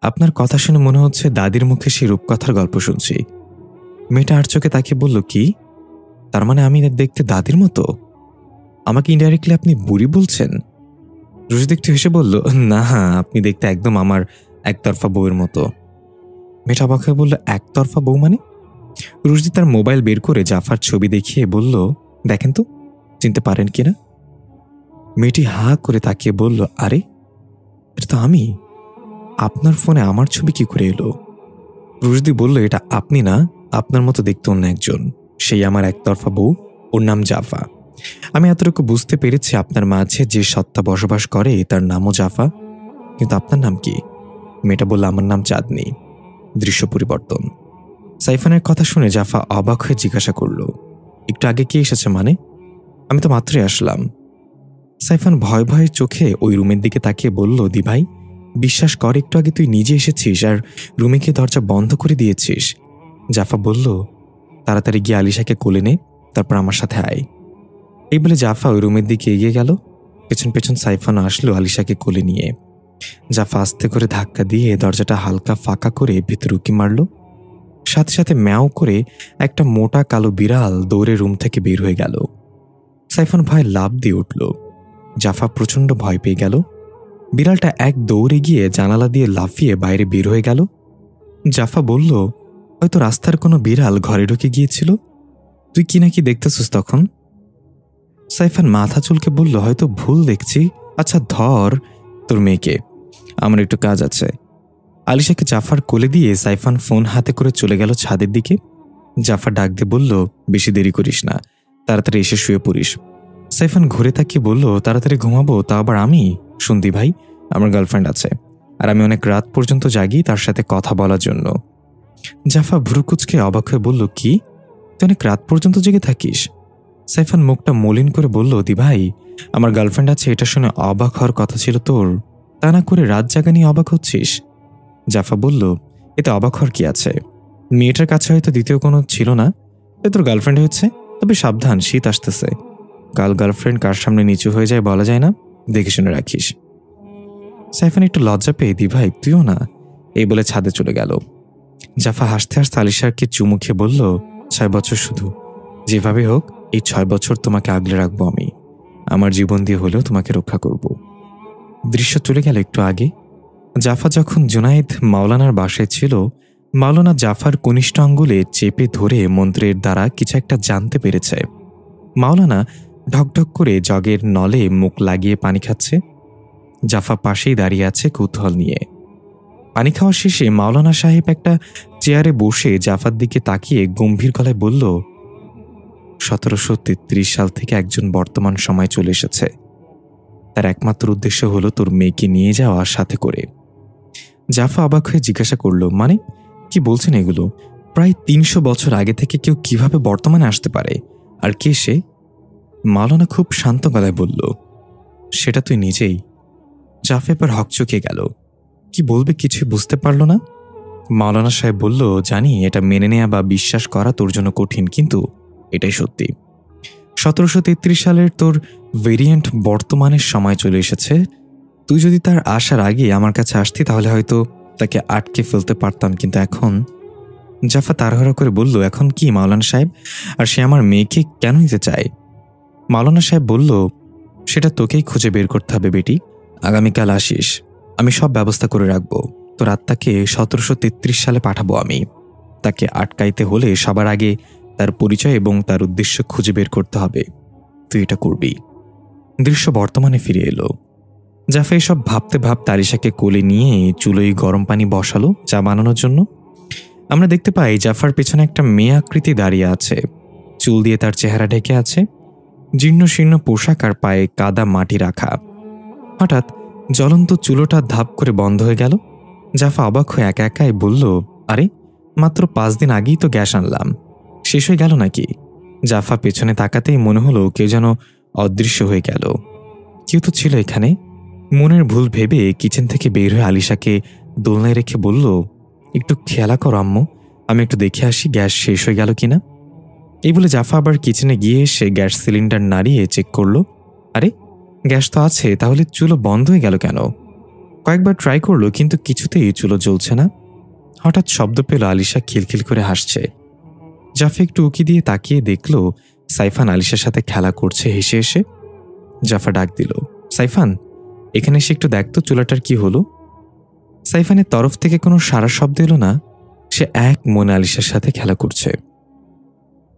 আপনার কথা শুনে মনে হচ্ছে দাদির মুখে সেই রূপকথার গল্প শুনছি। মেয়েটা আর চোখে তাকিয়ে বলল, কি? তার মানে আমি দেখতে দাদির মতো? আমাকে ইনডাইরেক্টলি আপনি বুড়ি বলছেন? রুশ দেখতে হেসে বলল, না, আপনি দেখতে একদম আমার একতরফা বউয়ের মতো। মেয়েটা অবাক হয়ে বলল, একতরফা বউ মানে? রুশদি তার মোবাইল বের করে জাফার ছবি দেখিয়ে বলল, দেখেন তো, চিনতে পারেন কিনা? মেয়েটি হা করে তাকিয়ে বলল, আরে, এটা তো আমি। আপনার ফোনে আমার ছবি কি করে এলো? রুশদি বলল, এটা আপনি না, আপনার মতো দেখতে অন্য একজন, সেই আমার একতরফা বউ, ওর নাম জাফা। আমি এতটুকু বুঝতে পেরেছি আপনার মাঝে যে সত্তা বসবাস করে তার নামও জাফা। কিন্তু আপনার নাম কি? মেয়েটা বলল, আমার নাম চাঁদনি। দৃশ্য পরিবর্তন। সাইফানের কথা শুনে জাফা অবাক হয়ে জিজ্ঞাসা করল, একটু আগে কে এসেছে মানে? আমি তো মাত্রই আসলাম। সাইফান ভয় ভয়ে চোখে ওই রুমের দিকে তাকিয়ে বলল, দিভাই, বিশ্বাস কর, একটু আগে তুই নিজে এসেছিস আর রুমে গিয়ে দরজা বন্ধ করে দিয়েছিস। জাফা বলল, তাড়াতাড়ি গিয়ে আলিশাকে কোলে নে, তারপর আমার সাথে আয়। এই বলে জাফা ওই রুমের দিকে এগিয়ে গেল। পেছন পেছন সাইফানও আসলো আলিশাকে কোলে নিয়ে। জাফা আস্তে করে ধাক্কা দিয়ে দরজাটা হালকা ফাঁকা করে ভেতরে উঁকি মারল। সাথে সাথে ম্যাও করে একটা মোটা কালো বিড়াল দৌড়ে রুম থেকে বের হয়ে গেল। সাইফান ভয় লাফ দিয়ে উঠল। জাফা প্রচণ্ড ভয় পেয়ে গেল। বিড়ালটা এক দৌড়ে গিয়ে জানালা দিয়ে লাফিয়ে বাইরে বের হয়ে গেল। জাফা বলল, হয়তো রাস্তার কোনো বিড়াল ঘরে ঢুকে গিয়েছিল। তুই কি নাকি দেখতেছিস তখন? সাইফান মাথা চুলকে বলল, হয়তো ভুল দেখছি। আচ্ছা ধর তোর মেয়েকে, আমার একটু কাজ আছে। আলিশাকে জাফার কোলে দিয়ে সাইফান ফোন হাতে করে চলে গেল ছাদের দিকে। জাফা ডাক দিয়ে বলল, বেশি দেরি করিস না, তাড়াতাড়ি এসে শুয়ে পড়িস। সাইফান ঘুরে তাকিয়ে বলল, তাড়াতাড়ি ঘুমাবো? তা আবার আমি? শুনতি ভাই, আমার গার্লফ্রেন্ড আছে, আর আমি অনেক রাত পর্যন্ত জাগি তার সাথে কথা বলার জন্য। জাফা ভ্রুকুচকে অবাক হয়ে বলল, কি, তুই অনেক রাত পর্যন্ত জেগে থাকিস? সাইফান মুখটা মলিন করে বলল, দি ভাই, আমার গার্লফ্রেন্ড আছে এটা শুনে অবাক হওয়ার কথা ছিল তোর, তা না করে রাত জাগা নিয়ে অবাক হচ্ছিস। জাফা বলল, এতে অবাক হওয়ার কি আছে? মেয়েটার কাছে হয়তো দ্বিতীয় কোনো ছিল না, তোর গার্লফ্রেন্ড হয়েছে। তবে সাবধান, শীত আসতেছে, কাল গার্লফ্রেন্ড কার সামনে নিচু হয়ে যায় বলা যায় না, দেখে শুনে রাখিস। সাইফান একটু লজ্জা পেয়ে, দি ভাই তুইও না, এই বলে ছাদে চলে গেল। জাফা হাসতে হাসতে আলিশাকে চুমু খেয়ে বলল, 6 বছর শুধু, যেভাবে হোক এই 6 বছর তোমাকে আগলে রাখবো আমি, আমার জীবন দিয়ে হলেও তোমাকে রক্ষা করব। দৃশ্য চলে গেল একটু আগে। জাফা যখন জুনায়েদ মাওলানার বাসায় ছিল মাওলানা জাফর কনিষ্ঠ আঙ্গুলে চেপে ধরে মন্ত্রের দ্বারা কিছু একটা জানতে পেরেছে। মাওলানা ঢকঢক করে জগের নলে মুখ লাগিয়ে পানি খাচ্ছে। জাফা পাশেই দাঁড়িয়ে আছে কৌতূহল নিয়ে। পানি খাওয়া শেষে মাওলানা সাহেব একটা চেয়ারে বসে জাফার দিকে তাকিয়ে গম্ভীর গলায় বলল, 1733 সাল থেকে একজন বর্তমান সময় চলে এসেছে। তার একমাত্র উদ্দেশ্য হলো তোর মেয়েকে নিয়ে যাওয়া সাথে করে। জাফা অবাক হয়ে জিজ্ঞাসা করল, মানে কি বলছেন এগুলো? প্রায় 300 বছর আগে থেকে কেউ কিভাবে বর্তমানে আসতে পারে? আর কে সে? মাওলানা খুব শান্ত গলায় বলল, সেটা তুই নিজেই। জাফা এবার হকচকে গেল। কি বলবে কিছুই বুঝতে পারল না। মাওলানা সাহেব বলল, জানি এটা মেনে নেওয়া বা বিশ্বাস করা তোর জন্য কঠিন, কিন্তু এটাই সত্যি। 1733 সালের তোর ভেরিয়েন্ট বর্তমানের সময় চলে এসেছে। তুই যদি তার আসার আগে আমার কাছে আসতি তাহলে হয়তো তাকে আটকে ফেলতে পারতাম, কিন্তু এখন। জাফা তাড়াহুড়ো করে বলল, এখন কি মাওলানা সাহেব? আর সে আমার মেয়েকে কেন নিতে চায়? মাওলানা সাহেব বলল, সেটা তোকেই খুঁজে বের করতে হবে বেটি। আগামীকাল আসিস, আমি সব ব্যবস্থা করে রাখবো। তোর আত্মাকে 1733 সালে পাঠাবো আমি। তাকে আটকাইতে হলে সবার আগে তার পরিচয় এবং তার উদ্দেশ্য খুঁজে বের করতে হবে। তুই এটা করবি। দৃশ্য বর্তমানে ফিরে এলো। জাফা এসব ভাবতে ভাবতে আলিশাকে কোলে নিয়ে চুলোয় গরম পানি বসালো চা বানানোর জন্য। আমরা দেখতে পাই জাফার পেছনে একটা মেয়ে আকৃতি দাঁড়িয়ে আছে। চুল দিয়ে তার চেহারা ঢেকে আছে, জীর্ণ শীর্ণ পোশাক আর পায়ে কাদা মাটি রাখা। হঠাৎ জ্বলন্ত চুলোটা ধাপ করে বন্ধ হয়ে গেল। জাফা অবাক হয়ে একা একাই বলল, আরে মাত্র 5 দিন আগেই তো গ্যাস আনলাম, শেষ হয়ে গেল নাকি? জাফা পেছনে তাকাতেই মনে হলো কেউ যেন অদৃশ্য হয়ে গেল। কেউ তো ছিল এখানে। মনের ভুল ভেবে কিচেন থেকে বের হয়ে আলিশাকে দোলনায় রেখে বলল, একটু খেয়াল করো আম্মু, আমি একটু দেখে আসি গ্যাস শেষ হয়ে গেল কিনা। এই বলে জাফা আবার কিচেনে গিয়ে সে গ্যাস সিলিন্ডার নাড়িয়ে চেক করলো। আরে গ্যাস তো আছে, তাহলে চুলো বন্ধ হয়ে গেল কেন? কয়েকবার ট্রাই করলো, কিন্তু কিছুতেই চুলো জ্বলছে না। হঠাৎ শব্দ পেল আলিশা খিলখিল করে হাসছে। জাফা একটু উকি দিয়ে তাকিয়ে দেখল সাইফান আলিশার সাথে খেলা করছে হেসে হেসে। জাফা ডাক দিল, সাইফান এখানে এসে একটু দেখতো চুলাটার কি হলো। সাইফানের তরফ থেকে কোনো সারা শব্দ এলো না। সে এক মনে আলিশার সাথে খেলা করছে।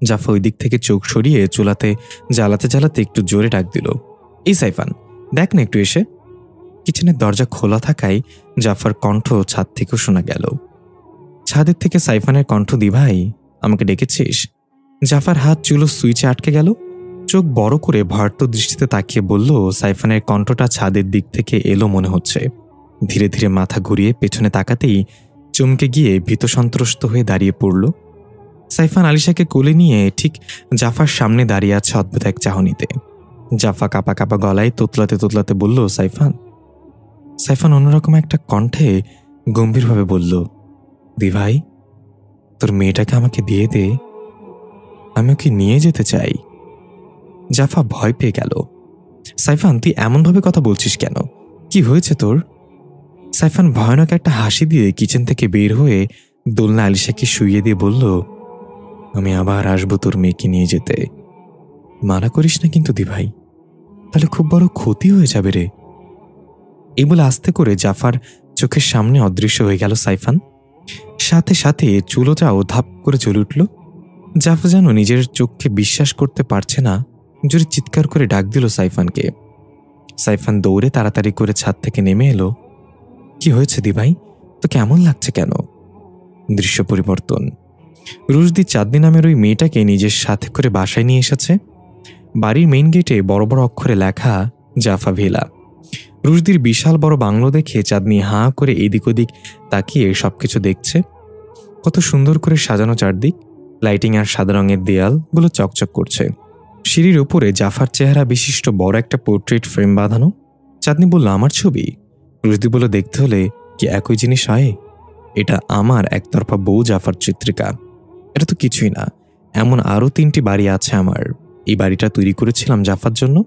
জাফা ওই দিক থেকে চোখ সরিয়ে চুলাতে জ্বালাতে জ্বালাতে একটু জোরে ডাক দিল, এই সাইফান দেখ না একটু এসে। কিচেনের দরজা খোলা থাকায় জাফার কণ্ঠ ছাদ থেকেও শোনা গেল। ছাদের থেকে সাইফানের কণ্ঠ, দি ভাই আমাকে ডেকেছিস? জাফার হাত চুলো সুইচে আটকে গেল। চোখ বড় করে ভয়ার্ত দৃষ্টিতে তাকিয়ে বলল, সাইফানের কণ্ঠটা ছাদের দিক থেকে এলো মনে হচ্ছে। ধীরে ধীরে মাথা ঘুরিয়ে পেছনে তাকাতেই চমকে গিয়ে ভীত সন্ত্রস্ত হয়ে দাঁড়িয়ে পড়ল। সাইফান আলিশাকে কোলে নিয়ে ঠিক জাফার সামনে দাঁড়িয়ে আছে অদ্ভুত এক চাহনিতে। জাফা কাঁপা কাঁপা গলায় তোতলাতে তোতলাতে বলল, সাইফান। সাইফান অন্যরকম একটা কণ্ঠে গম্ভীরভাবে বলল, দি ভাই তোর মেয়েটাকে আমাকে দিয়ে দে, আমি ওকে নিয়ে যেতে চাই। জাফা ভয় পেয়ে গেল। সাইফান তুই এমনভাবে কথা বলছিস কেন? কি হয়েছে তোর? সাইফান ভয়ানক একটা হাসি দিয়ে কিচেন থেকে বের হয়ে দোলনা আলিশাকে শুইয়ে দিয়ে বলল, আমি আবার আসবো তোর মেয়েকে নিয়ে যেতে। মানা করিস না কিন্তু দি ভাই, তাহলে খুব বড় ক্ষতি হয়ে যাবে রে। এই বলে আস্তে করে জাফার চোখের সামনে অদৃশ্য হয়ে গেল সাইফান। সাথে সাথে চুলোটাও ধাপ করে জ্বলে উঠল। জাফা যেন নিজের চোখকে বিশ্বাস করতে পারছে না, জোরে চিৎকার করে ডাক দিল সাইফানকে। সাইফান দৌড়ে তাড়াতাড়ি করে ছাদ থেকে নেমে এলো। কি হয়েছে দি ভাই, তো কেমন লাগছে কেন? দৃশ্য পরিবর্তন। রুশদি চাঁদনি নামের ওই মেয়েটাকে নিজের সাথে করে বাসায় নিয়ে এসেছে। বাড়ির মেইন গেটে বড় বড় অক্ষরে লেখা জাফা ভিলা। রুশদির বিশাল বড় বাংলো দেখে চাঁদনি হাঁ করে এদিক ওদিক তাকিয়ে সবকিছু দেখছে। কত সুন্দর করে সাজানো চারদিক, লাইটিং আর সাদা রঙের দেয়ালগুলো চকচক করছে। সিঁড়ির উপরে জাফার চেহারা বিশিষ্ট বড় একটা পোর্ট্রেট ফ্রেম বাঁধানো। চাঁদনি বলল, আমার ছবি? রুশদি বলল, দেখতে হলে কি একই জিনিস হয়? এটা আমার একতরফা বউ জাফার চিত্রিকা। এটা তো কিছুই না, এমন আরও 3টি বাড়ি আছে আমার। এই বাড়িটা তৈরি করেছিলাম জাফার জন্য।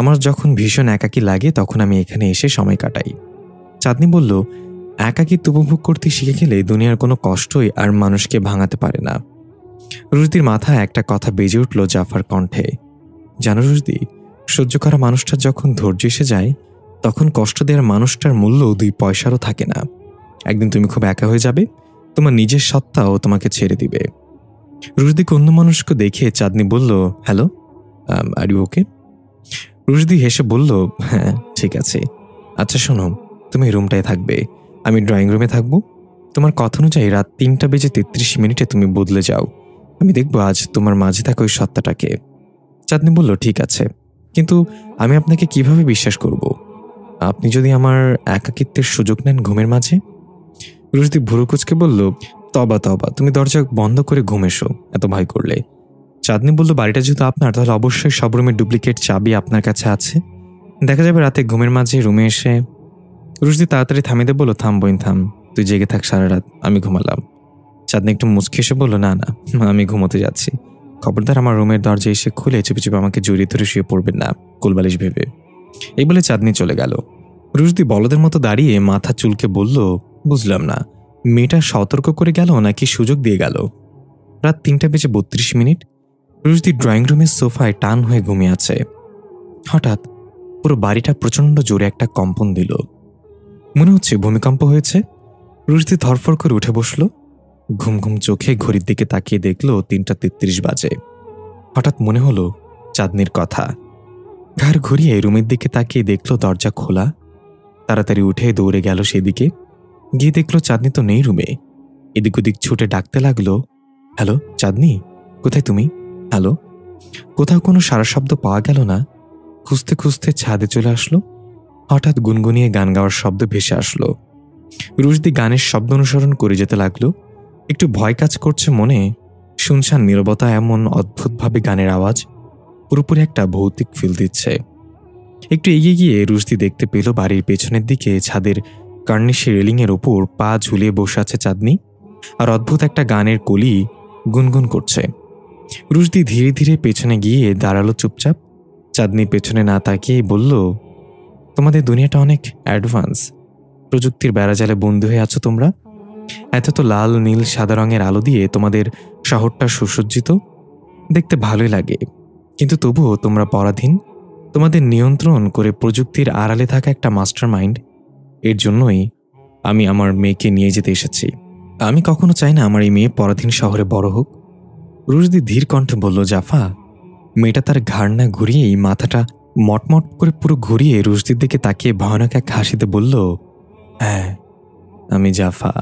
আমার যখন ভীষণ একাকী লাগে তখন আমি এখানে এসে সময় কাটাই। চাঁদনি বলল, একাকিত্ব উপভোগ করতে শিখে গেলে দুনিয়ার কোনো কষ্টই আর মানুষকে ভাঙাতে পারে না। রুশদির মাথায় একটা কথা বেজে উঠল জাফার কণ্ঠে, জানো রুশদি, সহ্য করা মানুষটার যখন ধৈর্য এসে যায় তখন কষ্ট দেওয়ার মানুষটার মূল্য 2 পয়সারও থাকে না। একদিন তুমি খুব একা হয়ে যাবে, তোমার নিজের সত্তাও তোমাকে ছেড়ে দিবে। রুশদিকে অন্য মানুষকে দেখে চাঁদনি বলল, hello, are you okay? Rushdi হেসে বলল, হ্যাঁ ঠিক আছে। আচ্ছা শোনো, তুমি রুমটায় থাকবে, আমি ড্রয়িং রুমে থাকবো। তোমার কথা অনুযায়ী রাত 3:33 তুমি বদলে যাও। আমি দেখব আজ তোমার মাঝে থাকা ওই সত্তাটাকে। চাঁদনি বলল, ঠিক আছে, কিন্তু আমি আপনাকে কিভাবে বিশ্বাস করব? আপনি যদি আমার একাকিত্বের সুযোগ নেন ঘুমের মাঝে। রুশদি ভুরু কুঁচকে বলল, তবা তবা, তুমি দরজা বন্ধ করে ঘুমেশো এত ভয় করলে। চাঁদনি বলল, বাড়িটা যেহেতু আপনার, তাহলে অবশ্যই সব রুমের ডুপ্লিকেট চাবি আপনার কাছে আছে। দেখা যাবে রাতে ঘুমের মাঝে রুমে এসে। রুশদি তাড়াতাড়ি থামিয়ে দিয়ে বলল, থাম বোন থাম, তুই জেগে থাক সারা রাত, আমি ঘুমালাম। চাঁদনি একটু মুচকি এসে বলল, না না, আমি ঘুমোতে যাচ্ছি। খবরদার আমার রুমের দরজা এসে খুলে চুপি চুপি আমাকে জড়িয়ে ধরে শুয়ে পড়বেন না, কোলবালিশ ভেবে। এই বলে চাঁদনি চলে গেল। রুশদি বলদের মতো দাঁড়িয়ে মাথা চুলকে বলল, বুঝলাম না, মেয়েটা সতর্ক করে গেল নাকি সুযোগ দিয়ে গেল? রাত 3:32। রুশদি ড্রয়িং রুমের সোফায় টান হয়ে ঘুমিয়ে আছে। হঠাৎ পুরো বাড়িটা প্রচণ্ড জোরে একটা কম্পন দিল। মনে হচ্ছে ভূমিকম্প হয়েছে। রুশদি ধরফর করে উঠে বসল। ঘুম ঘুম চোখে ঘড়ির দিকে তাকিয়ে দেখল 3:33 বাজে। হঠাৎ মনে হলো চাঁদনির কথা। ঘাড় ঘুরিয়ে রুমের দিকে তাকিয়ে দেখল দরজা খোলা। তাড়াতাড়ি উঠে দৌড়ে গেল সেদিকে। গিয়ে দেখল চাঁদনি তো নেই রুমে। এদিক ওদিক ছুটে ডাকতে লাগলো, হ্যালো চাঁদনি, কোথায় তুমি? হ্যালো। কোথাও কোনো সারা শব্দ পাওয়া গেল না। খুঁজতে খুঁজতে ছাদে চলে আসলো। হঠাৎ গুনগুনিয়ে গান গাওয়ার শব্দ ভেসে আসলো। রুশদি গানের শব্দ অনুসরণ করে যেতে লাগলো। একটু ভয় কাজ করছে মনে। শুনশান নীরবতা এমন অদ্ভুতভাবে গানের আওয়াজ পুরোপুরি একটা ভৌতিক ফিল দিচ্ছে। একটু এগিয়ে গিয়ে রুশদি দেখতে পেল বাড়ির পেছনের দিকে ছাদের কার্নিশে রেলিংয়ের ওপর পা ঝুলিয়ে বসে আছে চাঁদনি, আর অদ্ভুত একটা গানের কলি গুনগুন করছে। রুশদি ধীরে ধীরে পেছনে গিয়ে দাঁড়ালো চুপচাপ। চাঁদনি পেছনে না তাকিয়ে বলল, তোমাদের দুনিয়াটা অনেক অ্যাডভান্স। প্রযুক্তির বেড়াজালে বন্দী হয়ে আছো তোমরা। এত তো লাল নীল সাদা রঙের আলো দিয়ে তোমাদের শহরটা সুসজ্জিত, দেখতে ভালোই লাগে, কিন্তু তবুও তোমরা পরাধীন। তোমাদের নিয়ন্ত্রণ করে প্রযুক্তির আড়ালে থাকা একটা মাস্টার মাইন্ড। এর জন্যই আমি আমার মেয়েকে নিয়ে যেতে এসেছি। আমি কখনো চাই না আমার এই মেয়ে পরাধীন শহরে বড় হোক। রুশদি ধীর কণ্ঠে বলল, জাফা। মেয়েটা তার ঘাড় না ঘুরিয়েই মাথাটা মটমট করে পুরো ঘুরিয়ে রুশদির দিকে তাকিয়ে ভয়ানক এক হাসিতে বলল, হ্যাঁ আমি জাফা।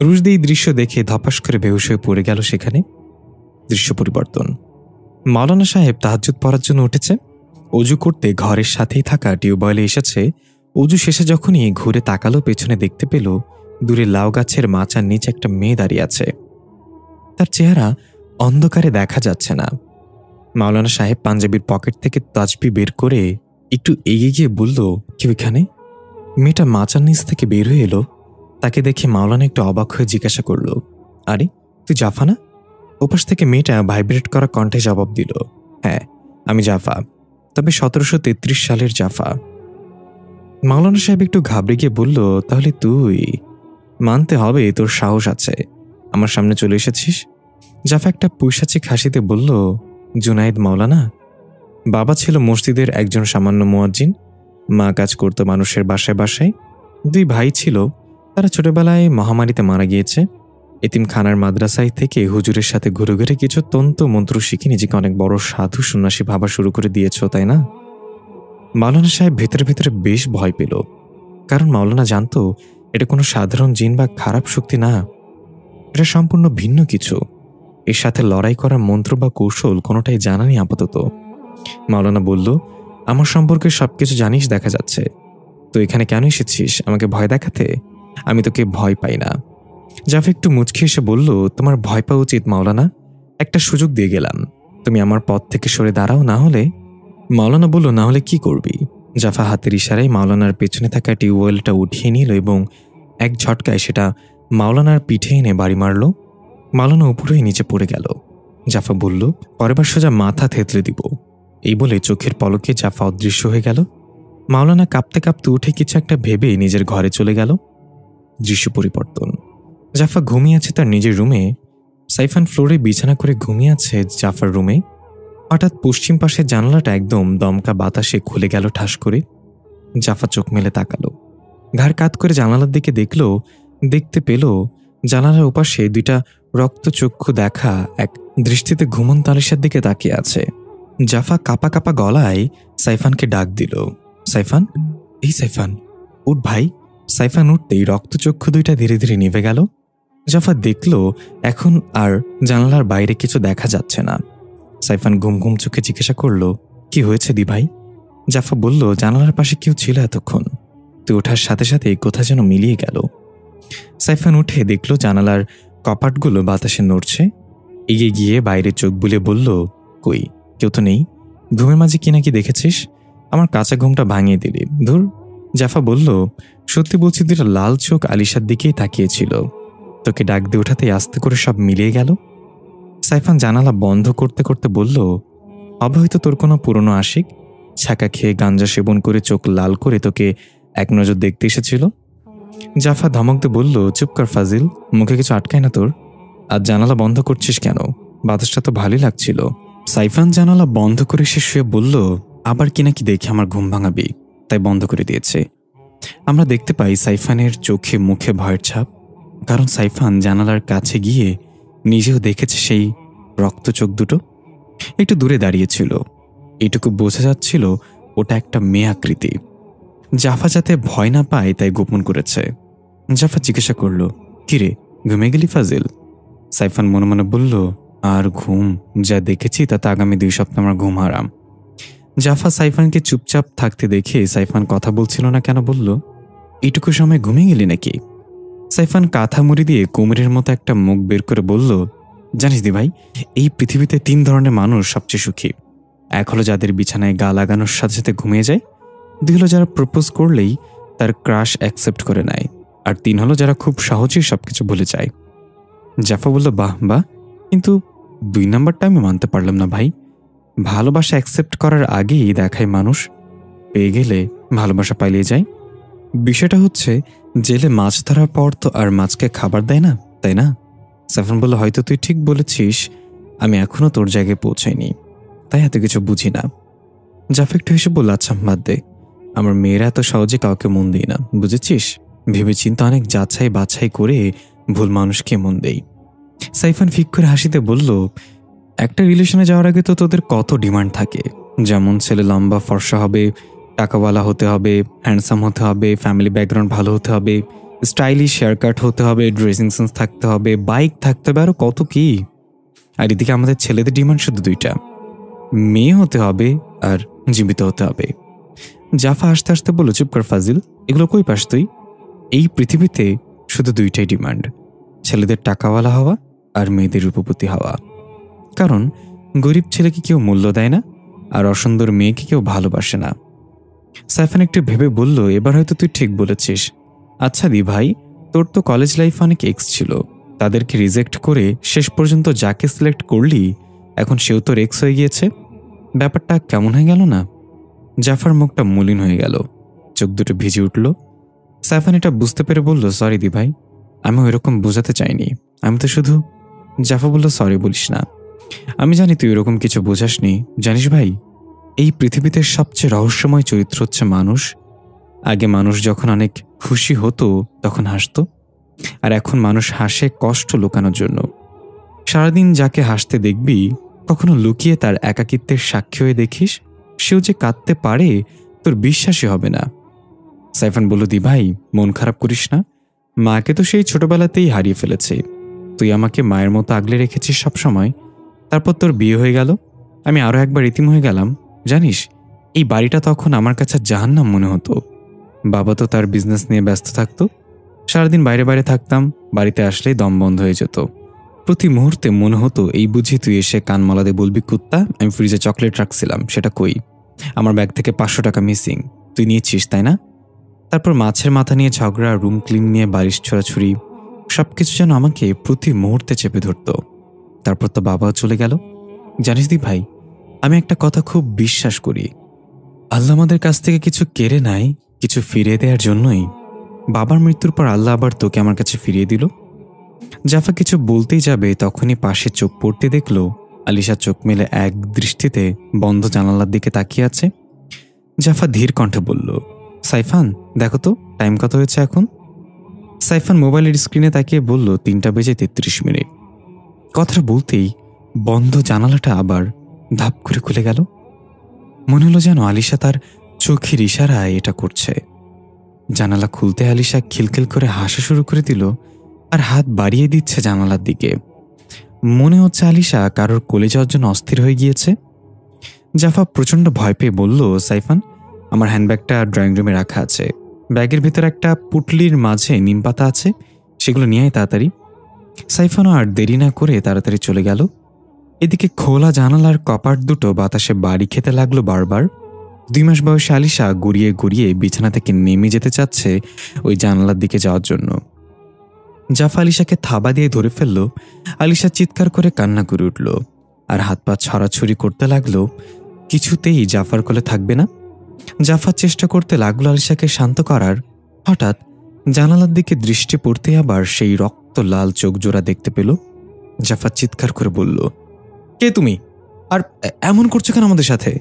রুশদি এই দৃশ্য দেখে ধপাস করে বেহুশ হয়ে পড়ে গেল সেখানে। দৃশ্য পরিবর্তন। মাওলানা সাহেব তাহাজ্জুদ পড়ার জন্য উঠেছে। অজু করতে ঘরের সাথেই থাকা টিউবওয়েলে এসেছে। অজু শেষে যখনই ঘুরে তাকালো পেছনে দেখতে পেল দূরে লাউ গাছের মাচার নিচে একটা মেয়ে দাঁড়িয়ে আছে। তার চেহারা অন্ধকারে দেখা যাচ্ছে না। মাওলানা সাহেব পাঞ্জাবির পকেট থেকে তাজবি বের করে একটু এগিয়ে গিয়ে বলল, কেউ এখানে? মেয়েটা মাচার নিচ থেকে বের হয়ে এলো। তাকে দেখে মাওলানা একটু অবাক হয়ে জিজ্ঞাসা করল, আরে তুই জাফা না? ওপাশ থেকে মেয়েটা ভাইব্রেট করা কণ্ঠে জবাব দিল, হ্যাঁ আমি জাফা, তবে 1733 সালের জাফা। মাওলানা সাহেব একটু ঘাবড়ে গিয়ে বলল, তাহলে তুই? মানতে হবে তোর সাহস আছে, আমার সামনে চলে এসেছিস। জাফা একটা পৈশাচিক হাসিতে বলল, জুনায়েদ মাওলানা। বাবা ছিল মসজিদের একজন সামান্য মুয়াজ্জিন, মা কাজ করত মানুষের বাসায় বাসায়। 2 ভাই ছিল, তারা ছোটবেলায় মহামারীতে মারা গিয়েছে। এতিমখানার মাদ্রাসায় থেকে হুজুরের সাথে ঘুরে ঘুরে কিছু তন্ত্র মন্ত্র শিখে নিজেকে অনেক বড় সাধু সন্ন্যাসী ভাবা শুরু করে দিয়েছ, তাই না? মাওলানা সাহেব ভেতরে ভেতরে বেশ ভয় পেল, কারণ মাওলানা জানতো এটা কোনো সাধারণ জিন বা খারাপ শক্তি না। এটা সম্পূর্ণ ভিন্ন কিছু। এর সাথে লড়াই করার মন্ত্র বা কৌশল কোনোটাই জানা নেই আপাতত। মাওলানা বলল, আমার সম্পর্কে সবকিছু জানিস দেখা যাচ্ছে, তো এখানে কেন এসেছিস? আমাকে ভয় দেখাতে? আমি তোকে ভয় পাই না। জাফা একটু মুচকি এসে বলল, তোমার ভয় পাওয়া উচিত মাওলানা, একটা সুযোগ দিয়ে গেলাম, তুমি আমার পথ থেকে সরে দাঁড়াও, না হলে। মাওলানা বলল, না হলে কি করবি? জাফা হাতের ইশারায় মাওলানার পেছনে থাকা টিউবওয়েলটা উঠিয়ে নিল এবং এক ঝটকায় সেটা মাওলানার পিঠে এনে বাড়ি মারল। মাওলানা উপরেই নিচে পড়ে গেল। জাফা বলল, পরেরবার সোজা মাথা থেতলে দিব। এই বলে চোখের পলকে জাফা অদৃশ্য হয়ে গেল। মাওলানা কাঁপতে কাঁপতে উঠে কিছু একটা ভেবে নিজের ঘরে চলে গেল। দৃশ্য পরিবর্তন। জাফা ঘুমিয়ে আছে তার নিজের রুমে। সাইফান ফ্লোরে বিছানা করে ঘুমিয়ে আছে জাফার রুমে। হঠাৎ পশ্চিম পাশের জানালাটা একদম দমকা বাতাসে খুলে গেল ঠাস করে। জাফা চোখ মেলে তাকালো, ঘাড় কাত করে জানালার দিকে দেখতে পেল জানালার ওপাশে দুইটা রক্তচক্ষু দেখা এক দৃষ্টিতে ঘুমন্ত আলিশার দিকে তাকিয়ে আছে। জাফা কাপা কাপা গলায় সাইফানকে ডাক দিল, সাইফান, এই সাইফান উঠ ভাই। সাইফান উঠতেই রক্তচক্ষু দুইটা ধীরে ধীরে নিভে গেল। জাফা দেখল এখন আর জানালার বাইরে কিছু দেখা যাচ্ছে না। সাইফান ঘুম ঘুম চোখে জিজ্ঞাসা করল, কি হয়েছে দি ভাই? জাফা বলল, জানালার পাশে কেউ ছিল এতক্ষণ। তুই ওঠার সাথে সাথে কোথা যেন মিলিয়ে গেল। সাইফান উঠে দেখল জানালার কপাটগুলো বাতাসে নড়ছে। এগিয়ে গিয়ে বাইরে চোখ বুলিয়ে বলল, কই, কেউ তো নেই। ঘুমের মাঝে কি নাকি দেখেছিস? আমার কাঁচা ঘুমটা ভাঙিয়ে দিলি, ধুর। জাফা বলল, সত্যি বলছি, দুটো লাল চোখ আলিশার দিকেই তাকিয়েছিল। তোকে ডাক দিয়ে ওঠাতেই আস্তে করে সব মিলিয়ে গেল। সাইফান জানালা বন্ধ করতে করতে বলল, হবে হয়তো তোর কোনো পুরনো আশিক ছাকা খেয়ে গাঞ্জা সেবন করে চোখ লাল করে তোকে এক নজর দেখতে এসেছিল। জাফা ধমক দিয়ে বলল, চুপ কর ফাজিল, মুখে কিছু আটকায় না তোর। আর জানালা বন্ধ করছিস কেন? বাতাসটা তো ভালোই লাগছিল। সাইফান জানালা বন্ধ করে সে শুয়ে বলল, আবার কি নাকি দেখে আমার ঘুম ভাঙাবি, তাই বন্ধ করে দিয়েছে। আমরা দেখতে পাই সাইফানের চোখে মুখে ভয়ের ছাপ, কারণ সাইফান জানালার কাছে গিয়ে নিজেও দেখেছে সেই রক্ত চোখ দুটো একটু দূরে দাঁড়িয়েছিল। এটুকু বোঝা যাচ্ছিল ওটা একটা মেয়ে আকৃতি। জাফা যাতে ভয় না পায় তাই গোপন করেছে। জাফা জিজ্ঞাসা করল, কিরে, ঘুমে গেলি ফাজিল? সাইফান মনে মনে বলল, আর ঘুম, যা দেখেছি তাতে আগামী 2 সপ্তাহ আমার ঘুম হারাম। জাফা সাইফানকে চুপচাপ থাকতে দেখে সাইফান কথা বলছিল না কেন বলল, এইটুকু সময় ঘুমিয়ে গেলি নাকি? সাইফান কাঁথা মুড়ি দিয়ে কুমিরের মতো একটা মুখ বের করে বলল, জানিস দি ভাই, এই পৃথিবীতে 3 ধরনের মানুষ সবচেয়ে সুখী। এক হলো যাদের বিছানায় গা লাগানোর সাথে সাথে ঘুমিয়ে যায়, 2 হলো যারা প্রপোজ করলেই তার ক্রাশ অ্যাকসেপ্ট করে নেয়, আর 3 হলো যারা খুব সহজেই সবকিছু ভুলে যায়। জাফা বলল, বাহ বাহ, কিন্তু 2 নাম্বারটা আমি মানতে পারলাম না ভাই। ভালোবাসা অ্যাকসেপ্ট করার আগেই দেখায় মানুষ, পেয়ে গেলে ভালোবাসা পালিয়ে যায়। বিষয়টা হচ্ছে, জেলে মাছ ধরার পর তো আর মাছকে খাবার দেয় না, তাই না? সাইফান বলল, হয়তো তুই ঠিক বলেছিস, আমি এখনো তোর জায়গায় পৌঁছাইনি, তাই এত কিছু বুঝি না। জাফা একটু হেসে বলল, আচ্ছা বাদ দে, আমার মেয়েরা এত সহজে কাউকে মন দিই না, বুঝেছিস? ভেবেচিন্তে অনেক যাচাই বাছাই করে ভুল মানুষকে মন দেই। সাইফান ফিক করে হাসিতে বলল, একটা রিলেশনে যাওয়ার আগে তো তোদের কত ডিমান্ড থাকে, যেমন ছেলে লম্বা ফর্সা হবে, টাকাওয়ালা হতে হবে, হ্যান্ডসাম হতে হবে, ফ্যামিলি ব্যাকগ্রাউন্ড ভালো হতে হবে, স্টাইলিশ হেয়ারকাট হতে হবে, ড্রেসিং সেন্স থাকতে হবে, বাইক থাকতে হবে, আরও কত কি। আর এদিকে আমাদের ছেলেদের ডিমান্ড শুধু 2টা, মেয়ে হতে হবে আর জীবিত হতে হবে। জাফা আস্তে আস্তে বলল, চুপ কর ফাজিল, এগুলো কই পাস তুই? এই পৃথিবীতে শুধু 2টাই ডিমান্ড, ছেলেদের টাকাওয়ালা হওয়া আর মেয়েদের রূপবতী হওয়া। কারণ গরিব ছেলেকে কেউ মূল্য দেয় না, আর অসুন্দর মেয়েকে কেউ ভালোবাসে না। সাইফান একটু ভেবে বলল, এবার হয়তো তুই ঠিক বলেছিস। আচ্ছা দি ভাই, তোর তো কলেজ লাইফ অনেক এক্স ছিল, তাদেরকে রিজেক্ট করে শেষ পর্যন্ত যাকে সিলেক্ট করলি এখন সেও তোর এক্স হয়ে গিয়েছে, ব্যাপারটা কেমন হয়ে গেল না? জাফার মুখটা মলিন হয়ে গেল, চোখ দুটো ভিজে উঠল। সাইফান এটা বুঝতে পেরে বলল, সরি দি ভাই, আমি ওইরকম বোঝাতে চাইনি, আমি তো শুধু। জাফা বলল, সরি বলিস না, আমি জানি তুই এরকম কিছু বোঝাসনি। জানিস ভাই, এই পৃথিবীতে সবচেয়ে রহস্যময় চরিত্র হচ্ছে মানুষ। আগে মানুষ যখন অনেক খুশি হতো তখন হাসতো, আর এখন মানুষ হাসে কষ্ট লুকানোর জন্য। সারাদিন যাকে হাসতে দেখবি, কখনো লুকিয়ে তার একাকিত্বের সাক্ষী হয়ে দেখিস, সেও যে কাঁদতে পারে তোর বিশ্বাসই হবে না। সাইফান বলল, দি ভাই, মন খারাপ করিস না, মাকে তো সেই ছোটবেলাতেই হারিয়ে ফেলেছে, তুই আমাকে মায়ের মতো আগলে রেখেছিস সবসময়। তারপর তোর বিয়ে হয়ে গেল, আমি আরও একবার এতিম হয়ে গেলাম। জানিস, এই বাড়িটা তখন আমার কাছে জাহান্নাম মনে হতো। বাবা তো তার বিজনেস নিয়ে ব্যস্ত থাকতো, সারাদিন বাইরে বাইরে থাকতাম, বাড়িতে আসলেই দম বন্ধ হয়ে যেত। প্রতি মুহূর্তে মনে হতো, এই বুঝি তুই এসে কান মালাতে বলবি, কুত্তা, আমি ফ্রিজে চকলেট রাখছিলাম, সেটা কই? আমার ব্যাগ থেকে 500 টাকা মিসিং, তুই নিয়েছিস তাই না? তারপর মাছের মাথা নিয়ে ঝগড়া, রুম ক্লিন নিয়ে বালিশ ছোড়াছুড়ি, সবকিছু যেন আমাকে প্রতি মুহূর্তে চেপে ধরত। তারপর তো বাবাও চলে গেল। জানিস দি ভাই, আমি একটা কথা খুব বিশ্বাস করি, আল্লাহ আমাদের কাছ থেকে কিছু কেড়ে নেয় কিছু ফিরিয়ে দেওয়ার জন্যই। বাবার মৃত্যুর পর আল্লাহ আবার তোকে আমার কাছে ফিরিয়ে দিল। জাফা কিছু বলতেই যাবে, তখনই পাশে চোখ পড়তে দেখল আলিশা চোখ মেলে এক দৃষ্টিতে বন্ধ জানালার দিকে তাকিয়ে আছে। জাফা ধীর কণ্ঠে বলল, সাইফান, দেখো তো টাইম কত হয়েছে এখন? সাইফান মোবাইলের স্ক্রিনে তাকিয়ে বলল 3:33। কথাটা বলতেই বন্ধ জানালাটা আবার ধাপ করে খুলে গেল। মনে হলো যেন আলিশা তার চোখের ইশারায় এটা করছে। জানালা খুলতে আলিশা খিলখিল করে হাসা শুরু করে দিল আর হাত বাড়িয়ে দিচ্ছে জানালার দিকে। মনে হচ্ছে আলিশা কারোর কোলে যাওয়ার জন্য অস্থির হয়ে গিয়েছে। জাফা প্রচণ্ড ভয় পেয়ে বলল, সাইফান, আমার হ্যান্ডব্যাগটা ড্রয়িং রুমে রাখা আছে। ব্যাগের ভেতর একটা পুটলির মাঝে নিম পাতা আছে, সেগুলো নিয়ে আয় তাড়াতাড়ি। সাইফানও আর দেরি না করে তাড়াতাড়ি চলে গেল। এদিকে খোলা জানালার কপাট দুটো বাতাসে বাড়ি খেতে লাগলো বারবার। 2 মাস বয়সে আলিশা গড়িয়ে গড়িয়ে বিছানা থেকে নেমে যেতে চাচ্ছে ওই জানালার দিকে যাওয়ার জন্য। জাফা আলিশাকে থাবা দিয়ে ধরে ফেলল। আলিশা চিৎকার করে কান্না করে উঠল আর হাত পা ছড়াছড়ি করতে লাগলো। কিছুতেই জাফার কোলে থাকবে না। জাফা চেষ্টা করতে লাগলো আলিশাকে শান্ত করার। হঠাৎ জানালার দিকে দৃষ্টি পড়তে আবার সেই রক্ত লাল চোখ জোড়া দেখতে পেল। জাফা চিৎকার করে বলল, কে তুমি? আর এমন করছো কেন আমাদের সাথে?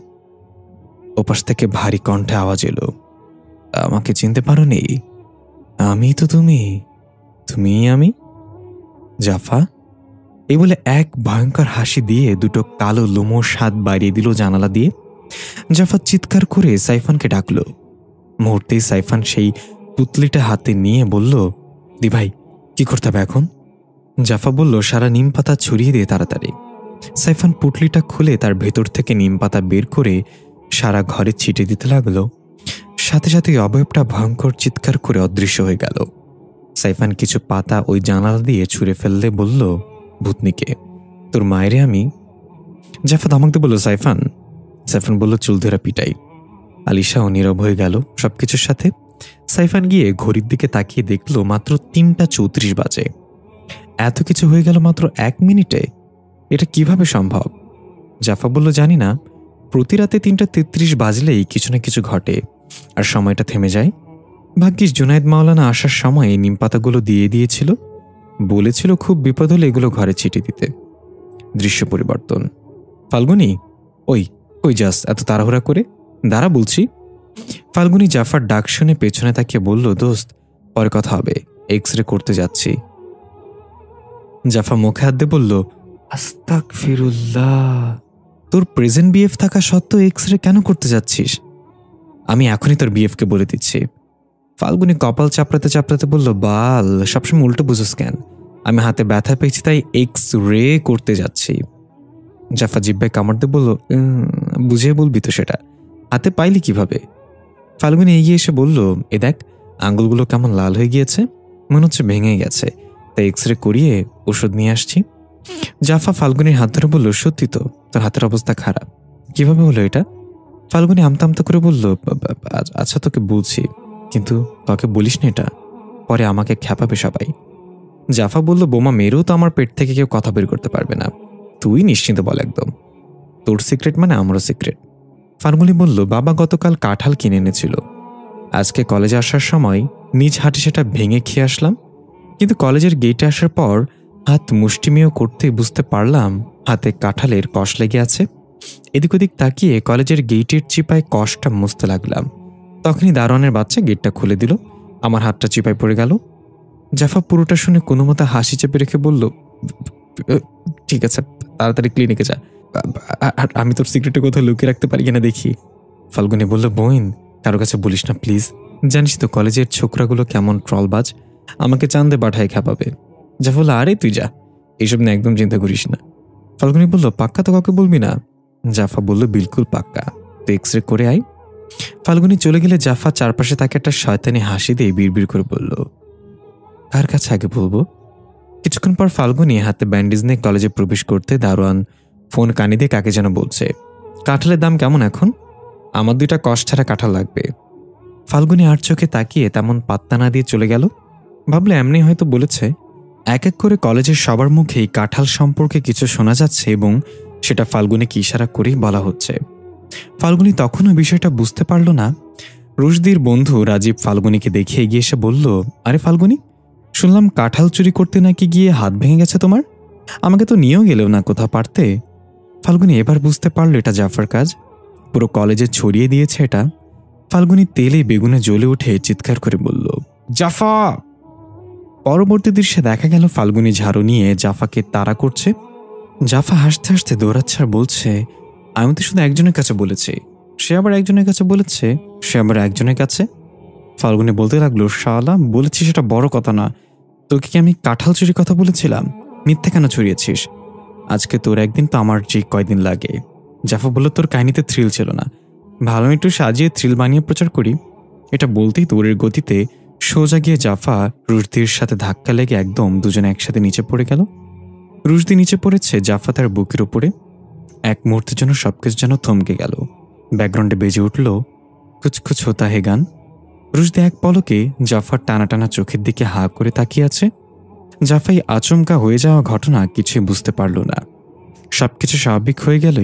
ওপাশ থেকে ভারী কণ্ঠে আওয়াজ এলো, আমাকে চিনতে পারোনি? আমি তো তুমি আমি। জাফা এই বলে এক ভয়ঙ্কর হাসি দিয়ে দুটো কালো লোমশ হাত বাড়িয়ে দিল জানালা দিয়ে। জাফা চিৎকার করে সাইফানকে ডাকল। মুহূর্তেই সাইফান সেই পুতলিটা হাতে নিয়ে বলল, দি ভাই, কি করতে হবে এখন? জাফা বলল, সারা নিম পাতা ছড়িয়ে দিয়ে তাড়াতাড়ি। সাইফান পুটলিটা খুলে তার ভেতর থেকে নিম পাতা বের করে সারা ঘরে ছিটে দিতে লাগলো। সাথে সাথে অবয়বটা ভয়ঙ্কর চিৎকার করে অদৃশ্য হয়ে গেল। সাইফান কিছু পাতা ওই জানালা দিয়ে ছুঁড়ে ফেললে বলল, ভূতনিকে, তোর মায়েরে আমি। জাফা ধমকতে বলল, সাইফান। সাইফান বলল, চুল ধরে পিটাই। আলিশাও নীরব হয়ে গেল সবকিছুর সাথে। সাইফান গিয়ে ঘড়ির দিকে তাকিয়ে দেখল মাত্র 3:34 বাজে। এত কিছু হয়ে গেল মাত্র 1 মিনিটে? এটা কিভাবে সম্ভব? জাফা বলল, জানি না, প্রতি রাতে 3:33 বাজলেই কিছু না কিছু ঘটে আর সময়টা থেমে যায়। ভাগ্যিস জুনায়েদ মাওলানা আসার সময় নিম পাতাগুলো দিয়ে দিয়েছিল। বলেছিল খুব বিপদ হলে এগুলো ঘরে ছিটিয়ে দিতে। দৃশ্য পরিবর্তন। ফাল্গুনি, ওই কই যাস এত তাড়াহুড়া করে? দাঁড়া বলছি। ফাল্গুনি জাফার ডাক শুনে পেছনে তাকিয়ে বলল, দোস্ত, পরে কথা হবে, এক্স-রে করতে যাচ্ছি। জাফা মুখে হাত দিয়ে বলল, আস্তাগফিরুল্লাহ, তোর প্রেজেন্ট বিএফ থাকা সত্ত্বেও এক্স-রে কেন করতে যাচ্ছিস? আমি এখনই তোর বিএফকে বলে দিচ্ছি। ফাল্গুনি কপাল চাপড়াতে চাপড়াতে বলল, বাল, সবসময় উল্টো বুঝোস কেন? আমি হাতে ব্যথা পেয়েছি তাই এক্স-রে করতে যাচ্ছি। জাফা জিব্বায় কামড় দিয়ে বলল, বুঝিয়ে বলবি তো সেটা? হাতে পাইলি কিভাবে? ফাল্গুনি এগিয়ে এসে বলল, এ দেখ, আঙ্গুলগুলো কেমন লাল হয়ে গিয়েছে, মনে হচ্ছে ভেঙে গেছে, তাই এক্স-রে করিয়ে ওষুধ নিয়ে আসছি। জাফা ফাল্গুনির হাত ধরে বলল, সত্যি তো তোর হাতের অবস্থা খারাপ? কিভাবে হলো এটা? ফাল্গুনি আমতা আমতা করে বলল, আচ্ছা তোকে বলছি, কিন্তু তোকে বলিস না, এটা পরে আমাকে খ্যাপাবে সবাই। জাফা বলল, বোমা মেরেও তো আমার পেট থেকে কেউ কথা বের করতে পারবে না, তুই নিশ্চিন্ত বল, একদম তোর সিক্রেট মানে আমারও সিক্রেট। ফাল্গুনি বলল, বাবা গতকাল কাঁঠাল কিনে এনেছিল, আজকে কলেজে আসার সময় নিজ হাতে সেটা ভেঙে খেয়ে আসলাম, কিন্তু কলেজের গেটে আসার পর হাত মুষ্টিমেয় করতে বুঝতে পারলাম হাতে কাঁঠালের কষ লেগে আছে। এদিক ওদিক তাকিয়ে কলেজের গেটের চিপায় কষটা মুছতে লাগলাম, তখনই দারোয়ানের বাচ্চা গেটটা খুলে দিল, আমার হাতটা চিপায় পড়ে গেল। জাফা পুরোটা শুনে কোনো মতো হাসি চেপে রেখে বলল, ঠিক আছে, তাড়াতাড়ি ক্লিনিকে যা, আর আমি তোর সিক্রেটের কথা লুকিয়ে রাখতে পারি কিনা দেখি। ফাল্গুনি বলল, বোন, কারো কাছে বলিস না প্লিজ, জানিস তো কলেজের ছোকরাগুলো কেমন ট্রলবাজ, আমাকে চান্দে পাঠায় খাপাবে। জাফা বলল, আরে তুই যা, এইসব নিয়ে একদম চিন্তা করিস না। ফাল্গুনি বলল, পাক্কা তো কাউকে বলবি না? জাফা বলল, বিলকুল পাক্কা, তো এক্স-রে করে আয়। ফাল্গুনি চলে গেলে জাফা চারপাশে তাকে একটা শয়তানি হাসি দিয়ে বিড়বিড় করে বলল, কার কাছে আগে বলবো? কিছুক্ষণ পর ফাল্গুনি হাতে ব্যান্ডেজ নিয়ে কলেজে প্রবেশ করতে দারোয়ান ফোন কানে দিয়ে কাকে যেন বলছে, কাঁঠালের দাম কেমন এখন? আমার 2টা কষ ছাড়া কাঁঠাল লাগবে। ফাল্গুনি আর চোখে তাকিয়ে তেমন পাত্তা না দিয়ে চলে গেল। ভাবলে এমনি হয়তো বলেছে। এক এক করে কলেজের সবার মুখেই কাঁঠাল সম্পর্কে কিছু শোনা যাচ্ছে এবং সেটা ফাল্গুনিকে ইশারা করেই বলা হচ্ছে। ফাল্গুনি তখনও বিষয়টা বুঝতে পারল না। রুশদির বন্ধু রাজীব ফাল্গুনিকে দেখে এগিয়ে এসে বলল, আরে ফাল্গুনি, শুনলাম কাঁঠাল চুরি করতে নাকি গিয়ে হাত ভেঙে গেছে তোমার, আমাকে তো নিয়েও গেলেও না কোথাও পারতে। ফাল্গুনি এবার বুঝতে পারল এটা জাফার কাজ, পুরো কলেজে ছড়িয়ে দিয়েছে এটা। ফাল্গুনি তেলে বেগুনে জ্বলে উঠে চিৎকার করে বলল, জাফা! পরবর্তী দৃশ্যে দেখা গেল ফাল্গুনী ঝাড়ু নিয়ে জাফাকে তাড়া করছে। জাফা হাসতে হাসতে দৌড়াচ্ছে আর বলছে, আমি তো শুধু একজনের কাছে বলেছি, সে আবার একজনের কাছে বলেছে, সে আবার একজনের কাছে। ফাল্গুনী বলতে লাগলো, শালা, বলেছি সেটা বড় কথা না, তোকে কি আমি কাঁঠাল চুরির কথা বলেছিলাম? মিথ্যে কেন ছড়িয়েছিস? আজকে তোর একদিন তো আমার যে কয়দিন লাগে। জাফা বলল, তোর কাহিনীতে থ্রিল ছিল না, ভালো একটু সাজিয়ে থ্রিল বানিয়ে প্রচার করি। এটা বলতেই দৌড়ের গতিতে সোজা গিয়ে জাফা রুশদির সাথে ধাক্কা লেগে একদম দুজনে একসাথে নিচে পড়ে গেল। রুশদি নিচে পড়েছে, জাফা তার বুকের উপরে। এক মুহূর্তের জন্য সবকিছু যেন থমকে গেল। ব্যাকগ্রাউন্ডে বেজে উঠল কুছ কুছ হোতা হে গান। রুশদি এক পলকে জাফার টানা টানা চোখের দিকে হা করে তাকিয়ে আছে। জাফাই আচমকা হয়ে যাওয়া ঘটনা কিছুই বুঝতে পারল না। সবকিছু স্বাভাবিক হয়ে গেলে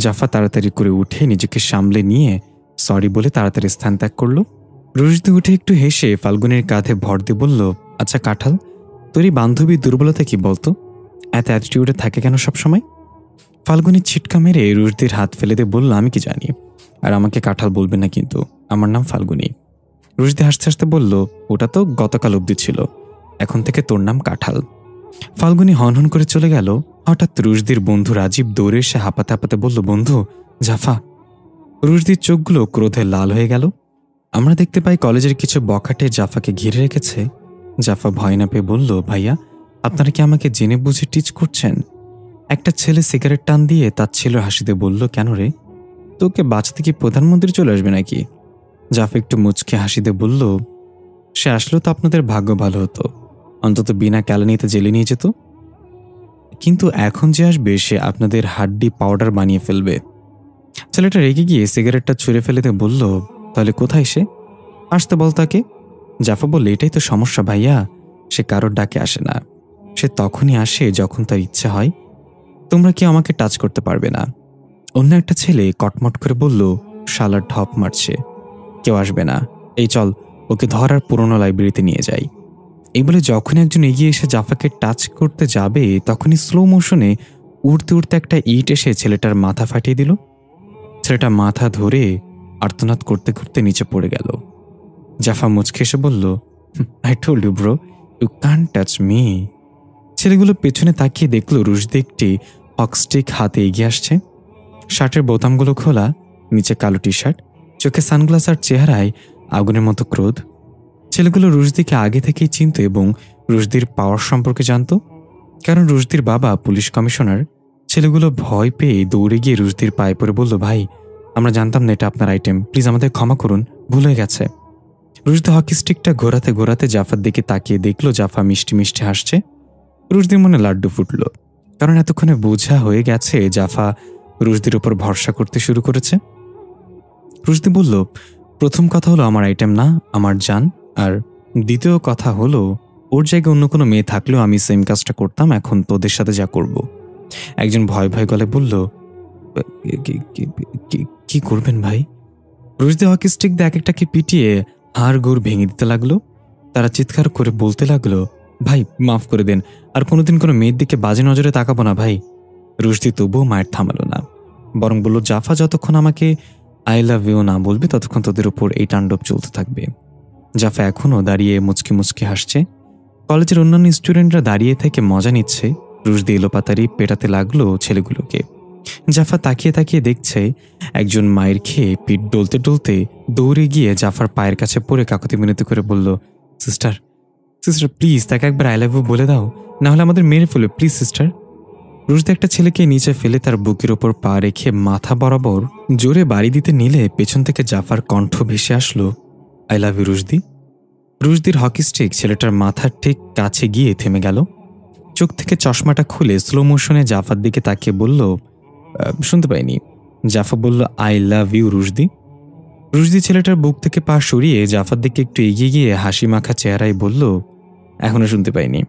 জাফা তাড়াতাড়ি করে উঠে নিজেকে সামলে নিয়ে সরি বলে তাড়াতাড়ি স্থান ত্যাগ করল। রুশদি উঠে একটু হেসে ফাল্গুনের কাঁধে ভর দিয়ে বলল, আচ্ছা কাঁঠাল, তোরই বান্ধবীর দুর্বলতা কি বলতো? এত অ্যাটিটিউডে থাকে কেন সবসময়? ফাল্গুনি ছিটকা মেরে রুশদির হাত ফেলে দিয়ে বলল, আমি কি জানি, আর আমাকে কাঁঠাল বলবে না কিন্তু, আমার নাম ফাল্গুনি। রুশদি হাসতে হাসতে বলল, ওটা তো গতকাল অবধি ছিল, এখন থেকে তোর নাম কাঁঠাল। ফাল্গুনি হনহন করে চলে গেল। হঠাৎ রুশদির বন্ধু রাজীব দৌড়ে এসে হাঁপাতে হাঁপাতে বলল, বন্ধু, জাফা। রুশদির চোখগুলো ক্রোধে লাল হয়ে গেল। আমরা দেখতে পাই কলেজের কিছু বখাটে জাফাকে ঘিরে রেখেছে। জাফা ভয় না পেয়ে বলল, ভাইয়া, আপনারা কি আমাকে জেনে বুঝে টিচ করছেন? একটা ছেলে সিগারেট টান দিয়ে তার ছেলের হাসিতে বলল, কেন রে, তোকে বাঁচতে কি প্রধানমন্ত্রী চলে আসবে নাকি? জাফা একটু মুচকে হাসিতে বলল, সে আসলেও তো আপনাদের ভাগ্য ভালো হতো, অন্তত বিনা ক্যালানিতে জেলে নিয়ে যেত। কিন্তু এখন যে আসবে সে আপনাদের হাড্ডি পাউডার বানিয়ে ফেলবে। ছেলেটা রেগে গিয়ে সিগারেটটা ছুঁড়ে ফেলেতে বলল, তাহলে কোথায় সে? আসতে বল তাকে। জাফা বলল, এটাই তো সমস্যা ভাইয়া, সে কারোর ডাকে আসে না, সে তখনই আসে যখন তার ইচ্ছে হয়। তোমরা কি আমাকে টাচ করতে পারবে না? অন্য একটা ছেলে কটমট করে বলল, শালার ঢপ মারছে, কেউ আসবে না, এই চল ওকে ধর আর পুরোনো লাইব্রেরিতে নিয়ে যাই। এই বলে যখন একজন এগিয়ে এসে জাফাকে টাচ করতে যাবে তখনই স্লো মোশনে উড়তে উড়তে একটা ইট এসে ছেলেটার মাথা ফাটিয়ে দিল। ছেলেটা মাথা ধরে আর্তনাদ করতে করতে নিচে পড়ে গেল। জাফা মুচকে এসে বলল, I told you bro, you can't touch me. ছেলেগুলো পেছনে তাকিয়ে দেখল রুশদি একটি হকস্টিক হাতে এগিয়ে আসছে। শার্টের বোতামগুলো খোলা, নিচে কালো টি শার্ট, চোখে সানগ্লাস আর চেহারায় আগুনের মতো ক্রোধ। ছেলেগুলো রুশদিকে আগে থেকেই চিনত এবং রুশদির পাওয়ার সম্পর্কে জানত, কারণ রুশদির বাবা পুলিশ কমিশনার। ছেলেগুলো ভয় পেয়ে দৌড়ে গিয়ে রুশদির পায়ে পড়ে বলল, ভাই, আমরা জানতাম না এটা আপনার আইটেম, প্লিজ আমাদের ক্ষমা করুন, ভুল হয়ে গেছে। রুশদি হকি স্টিকটা ঘোরাতে ঘোরাতে জাফার দিকে তাকিয়ে দেখল জাফা মিষ্টি মিষ্টি হাসছে। রুশদির মনে লাড্ডু ফুটল, কারণ এতক্ষণে বোঝা হয়ে গেছে জাফা রুশদির উপর ভরসা করতে শুরু করেছে। রুশদি বলল, প্রথম কথা হলো আমার আইটেম না, আমার জান। আর দ্বিতীয় কথা হলো, ওর জায়গায় অন্য কোনো মেয়ে থাকলেও আমি সেম কাজটা করতাম, এখন তোদের সাথে যা করব। একজন ভয় ভয় গলে বলল, কি করবেন ভাই? রুশদি হকি স্টিক দিয়ে এক একটাকে পিটিয়ে হাড় গোড় ভেঙে দিতে লাগলো। তারা চিৎকার করে বলতে লাগলো, ভাই মাফ করে দেন, আর কোনোদিন কোনো মেয়ের দিকে বাজে নজরে তাকাবো না ভাই। রুশদি তবুও মায়ের থামালো না, বরং বলল, জাফা যতক্ষণ আমাকে আই লাভ ইউ না বলবে ততক্ষণ তোদের উপর এই তাণ্ডব চলতে থাকবে। জাফা এখনও দাঁড়িয়ে মুচকি মুচকি হাসছে। কলেজের অন্যান্য স্টুডেন্টরা দাঁড়িয়ে থেকে মজা নিচ্ছে। রুশদি এলোপাতাড়ি পেটাতে লাগলো ছেলেগুলোকে। জাফা তাকিয়ে তাকিয়ে দেখছে একজন মায়ের খেয়ে পিঠ ডলতে ডলতে দৌড়ে গিয়ে জাফার পায়ের কাছে পড়ে কাকুতি মিনতি করে বলল, সিস্টার, সিস্টার প্লিজ তাকে একবার আই লাভ ইউ বলে দাও, না হলে আমাদের মেরে ফেলো প্লিজ সিস্টার। রুশদি একটা ছেলেকে নিচে ফেলে তার বুকের ওপর পা রেখে মাথা বরাবর জোরে বাড়ি দিতে নিলে পেছন থেকে জাফার কণ্ঠ ভেসে আসলো, আই লাভ ইউ রুশদি। রুশদির হকি স্টিক ছেলেটার মাথার ঠিক কাছে গিয়ে থেমে গেল। চোখ থেকে চশমাটা খুলে স্লো মোশনে জাফার দিকে তাকিয়ে বলল, শুনতে পাইনি। জাফা বলল, I love you Rushdi. Rushdi ছেলেটার বুক থেকে পা সরিয়ে জাফার দিকে একটু এগিয়ে গিয়ে হাসি মাখা চেহারায় বলল, এখনো শুনতে পাইনি।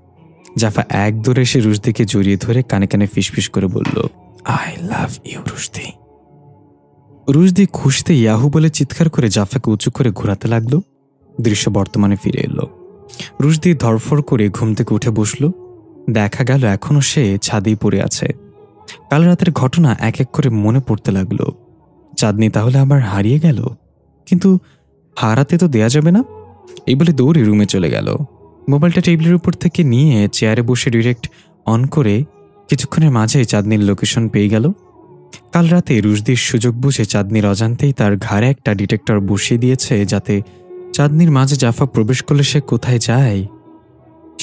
জাফা এক দৌড়ে এসে রুশদিকে জড়িয়ে ধরে কানে কানে ফিসফিস করে বলল, I love you Rushdi. Rushdi খুশিতে ইয়াহু বলে চিৎকার করে জাফাকে উঁচু করে ঘোরাতে লাগলো। দৃশ্য বর্তমানে ফিরে এলো। রুশদি ধরফর করে ঘুম থেকে উঠে বসল। দেখা গেল এখনো সে ছাদেই পড়ে আছে। কাল রাতের ঘটনা এক এক করে মনে পড়তে লাগলো। চাঁদনি তাহলে আবার হারিয়ে গেল, কিন্তু হারাতে তো দেয়া যাবে না। এই বলে দৌড়ে রুমে চলে গেল। মোবাইলটা টেবিলের উপর থেকে নিয়ে চেয়ারে বসে ডিরেক্ট অন করে কিছুক্ষণের মাঝে চাঁদনির লোকেশন পেয়ে গেল। কাল রাতে রুশদির সুযোগ বুঝে চাঁদনির অজান্তেই তার ঘাড়ে একটা ডিটেক্টর বসিয়ে দিয়েছে, যাতে চাঁদনির মাঝে জাফা প্রবেশ করলে সে কোথায় যায়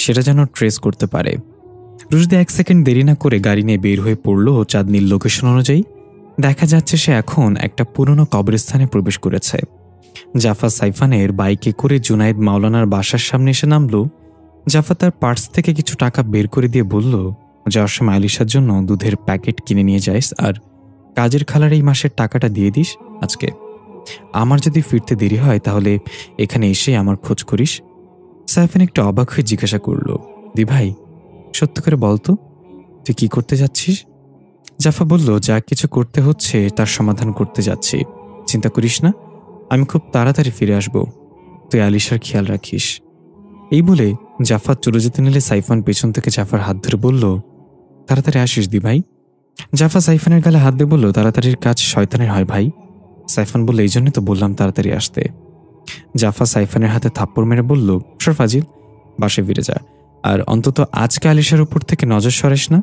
সেটা যেন ট্রেস করতে পারে। রুশদি 1 সেকেন্ড দেরি না করে গাড়ি নিয়ে বের হয়ে পড়ল চাঁদনির লোকেশন অনুযায়ী। দেখা যাচ্ছে সে এখন একটা পুরনো কবরস্থানে প্রবেশ করেছে। জাফা সাইফানের বাইকে করে জুনায়েদ মাওলানার বাসার সামনে এসে নামল। জাফা তার পার্স থেকে কিছু টাকা বের করে দিয়ে বলল, যাওয়ার সময় আলিশার জন্য দুধের প্যাকেট কিনে নিয়ে যাইস, আর কাজের খালার এই মাসের টাকাটা দিয়ে দিস আজকে। আমার যদি ফিরতে দেরি হয় তাহলে এখানে এসে আমার খোঁজ করিস। সাইফান একটু অবাক হয়ে জিজ্ঞাসা করল, দি ভাই সত্য করে বলতো তুই কি করতে যাচ্ছিস? জাফা বলল, যা কিছু করতে হচ্ছে তার সমাধান করতে যাচ্ছি, চিন্তা করিস না, আমি খুব তাড়াতাড়ি ফিরে আসব, তুই আলিশার খেয়াল রাখিস। এই বলে জাফা চলে যেতে নিলে সাইফান পেছন থেকে জাফার হাত ধরে বলল, তাড়াতাড়ি আসিস দি ভাই। জাফা সাইফানের গালে হাত দিয়ে বলল, তাড়াতাড়ির কাজ শয়তানের হয় ভাই। সাইফান বলল, এই জন্যই তো বললাম তাড়াতাড়ি আসতে। জাফা সাইফানের হাতে থাপ্পড় মেরে বলল, সর ফাজিল, বাসে ফিরে যা, আর অন্তত আজকে আলিশার উপর থেকে নজর সরাস না।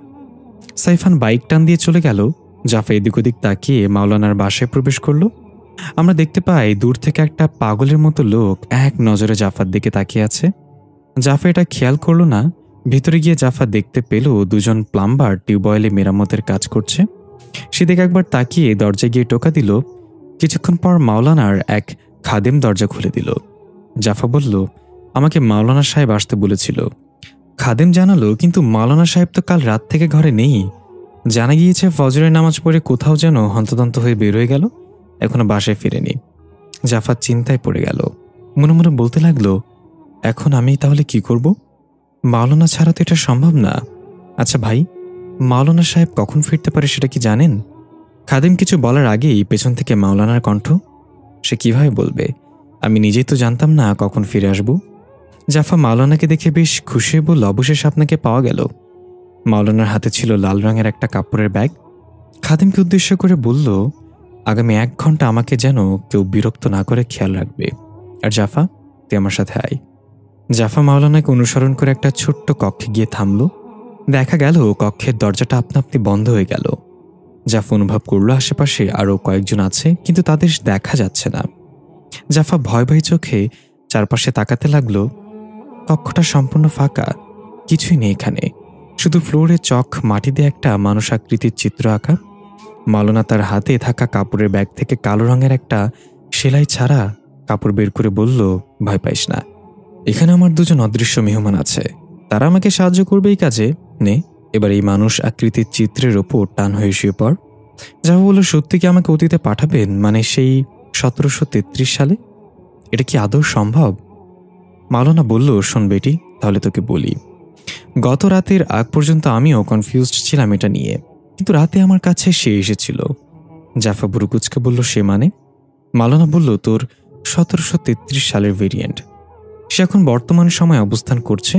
সাইফান বাইক টান দিয়ে চলে গেল। জাফা এদিক ওদিক তাকিয়ে মাওলানার বাসায় প্রবেশ করল। আমরা দেখতে পাই দূর থেকে একটা পাগলের মতো লোক এক নজরে জাফার দিকে তাকিয়ে আছে। জাফা এটা খেয়াল করল না। ভিতরে গিয়ে জাফা দেখতে পেল দুজন প্লাম্বার টিউবওয়েলে মেরামতের কাজ করছে। সেদিকে একবার তাকিয়ে দরজায় গিয়ে টোকা দিল। কিছুক্ষণ পর মাওলানার এক খাদেম দরজা খুলে দিল। জাফা বলল, আমাকে মাওলানা সাহেব আসতে বলেছিল। খাদেম জানালো, কিন্তু মাওলানা সাহেব তো কাল রাত থেকে ঘরে নেই। জানা গিয়েছে ফজরের নামাজ পড়ে কোথাও যেন হন্তদন্ত হয়ে বের হয়ে গেল, এখনো বাসায় ফিরেনি। জাফা চিন্তায় পড়ে গেল। মনে মনে বলতে লাগলো, এখন আমি তাহলে কি করব? মাওলানা ছাড়া তো এটা সম্ভব না। আচ্ছা ভাই, মাওলানা সাহেব কখন ফিরতে পারে সেটা কি জানেন? খাদেম কিছু বলার আগেই পেছন থেকে মাওলানার কণ্ঠ, সে কিভাবে বলবে? আমি নিজেই তো জানতাম না কখন ফিরে আসব। জাফা মাওলানাকে দেখে বেশ খুশি বলল, অবশেষে আপনাকে পাওয়া গেল। মাওলানার হাতে ছিল লাল রঙের একটা কাপড়ের ব্যাগ। খাদেমকে উদ্দেশ্য করে বলল, আগামী 1 ঘন্টা আমাকে যেন কেউ বিরক্ত না করে খেয়াল রাখবে। আর জাফা, তুই আমার সাথে আয়। জাফা মাওলানাকে অনুসরণ করে একটা ছোট্ট কক্ষে গিয়ে থামল। দেখা গেল কক্ষের দরজাটা আপনা আপনি বন্ধ হয়ে গেল। জাফা অনুভব করলো আশেপাশে আরও কয়েকজন আছে, কিন্তু তাদের দেখা যাচ্ছে না। জাফা ভয় ভয় চোখে চারপাশে তাকাতে লাগলো। কক্ষটা সম্পূর্ণ ফাঁকা, কিছুই নেই এখানে, শুধু ফ্লোরে চক মাটি দিয়ে একটা মানুষ আকৃতির চিত্র আঁকা। মাওলানা তার হাতে থাকা কাপড়ের ব্যাগ থেকে কালো রঙের একটা সেলাই ছাড়া কাপড় বের করে বলল, ভয় পাইস না, এখানে আমার দুজন অদৃশ্য মেহমান আছে, তারা আমাকে সাহায্য করবে এই কাজে। নে, এবার এই মানুষ আকৃতির চিত্রের ওপর টান হয়ে শুয়ে পড়। জাফা বলল, সত্যি কি আমাকে অতীতে পাঠাবেন, মানে সেই 1733 সালে? এটা কি আদৌ সম্ভব? মাওলানা বলল, শোন বেটি, তাহলে তোকে বলি। গত রাতের আগ পর্যন্ত আমিও কনফিউজড ছিলাম এটা নিয়ে, কিন্তু রাতে আমার কাছে সে এসেছিল। জাফা বুরুকুচকে বলল, সে মানে? মাওলানা বলল, তোর 1733 সালের ভেরিয়েন্ট। সে এখন বর্তমান সময়ে অবস্থান করছে,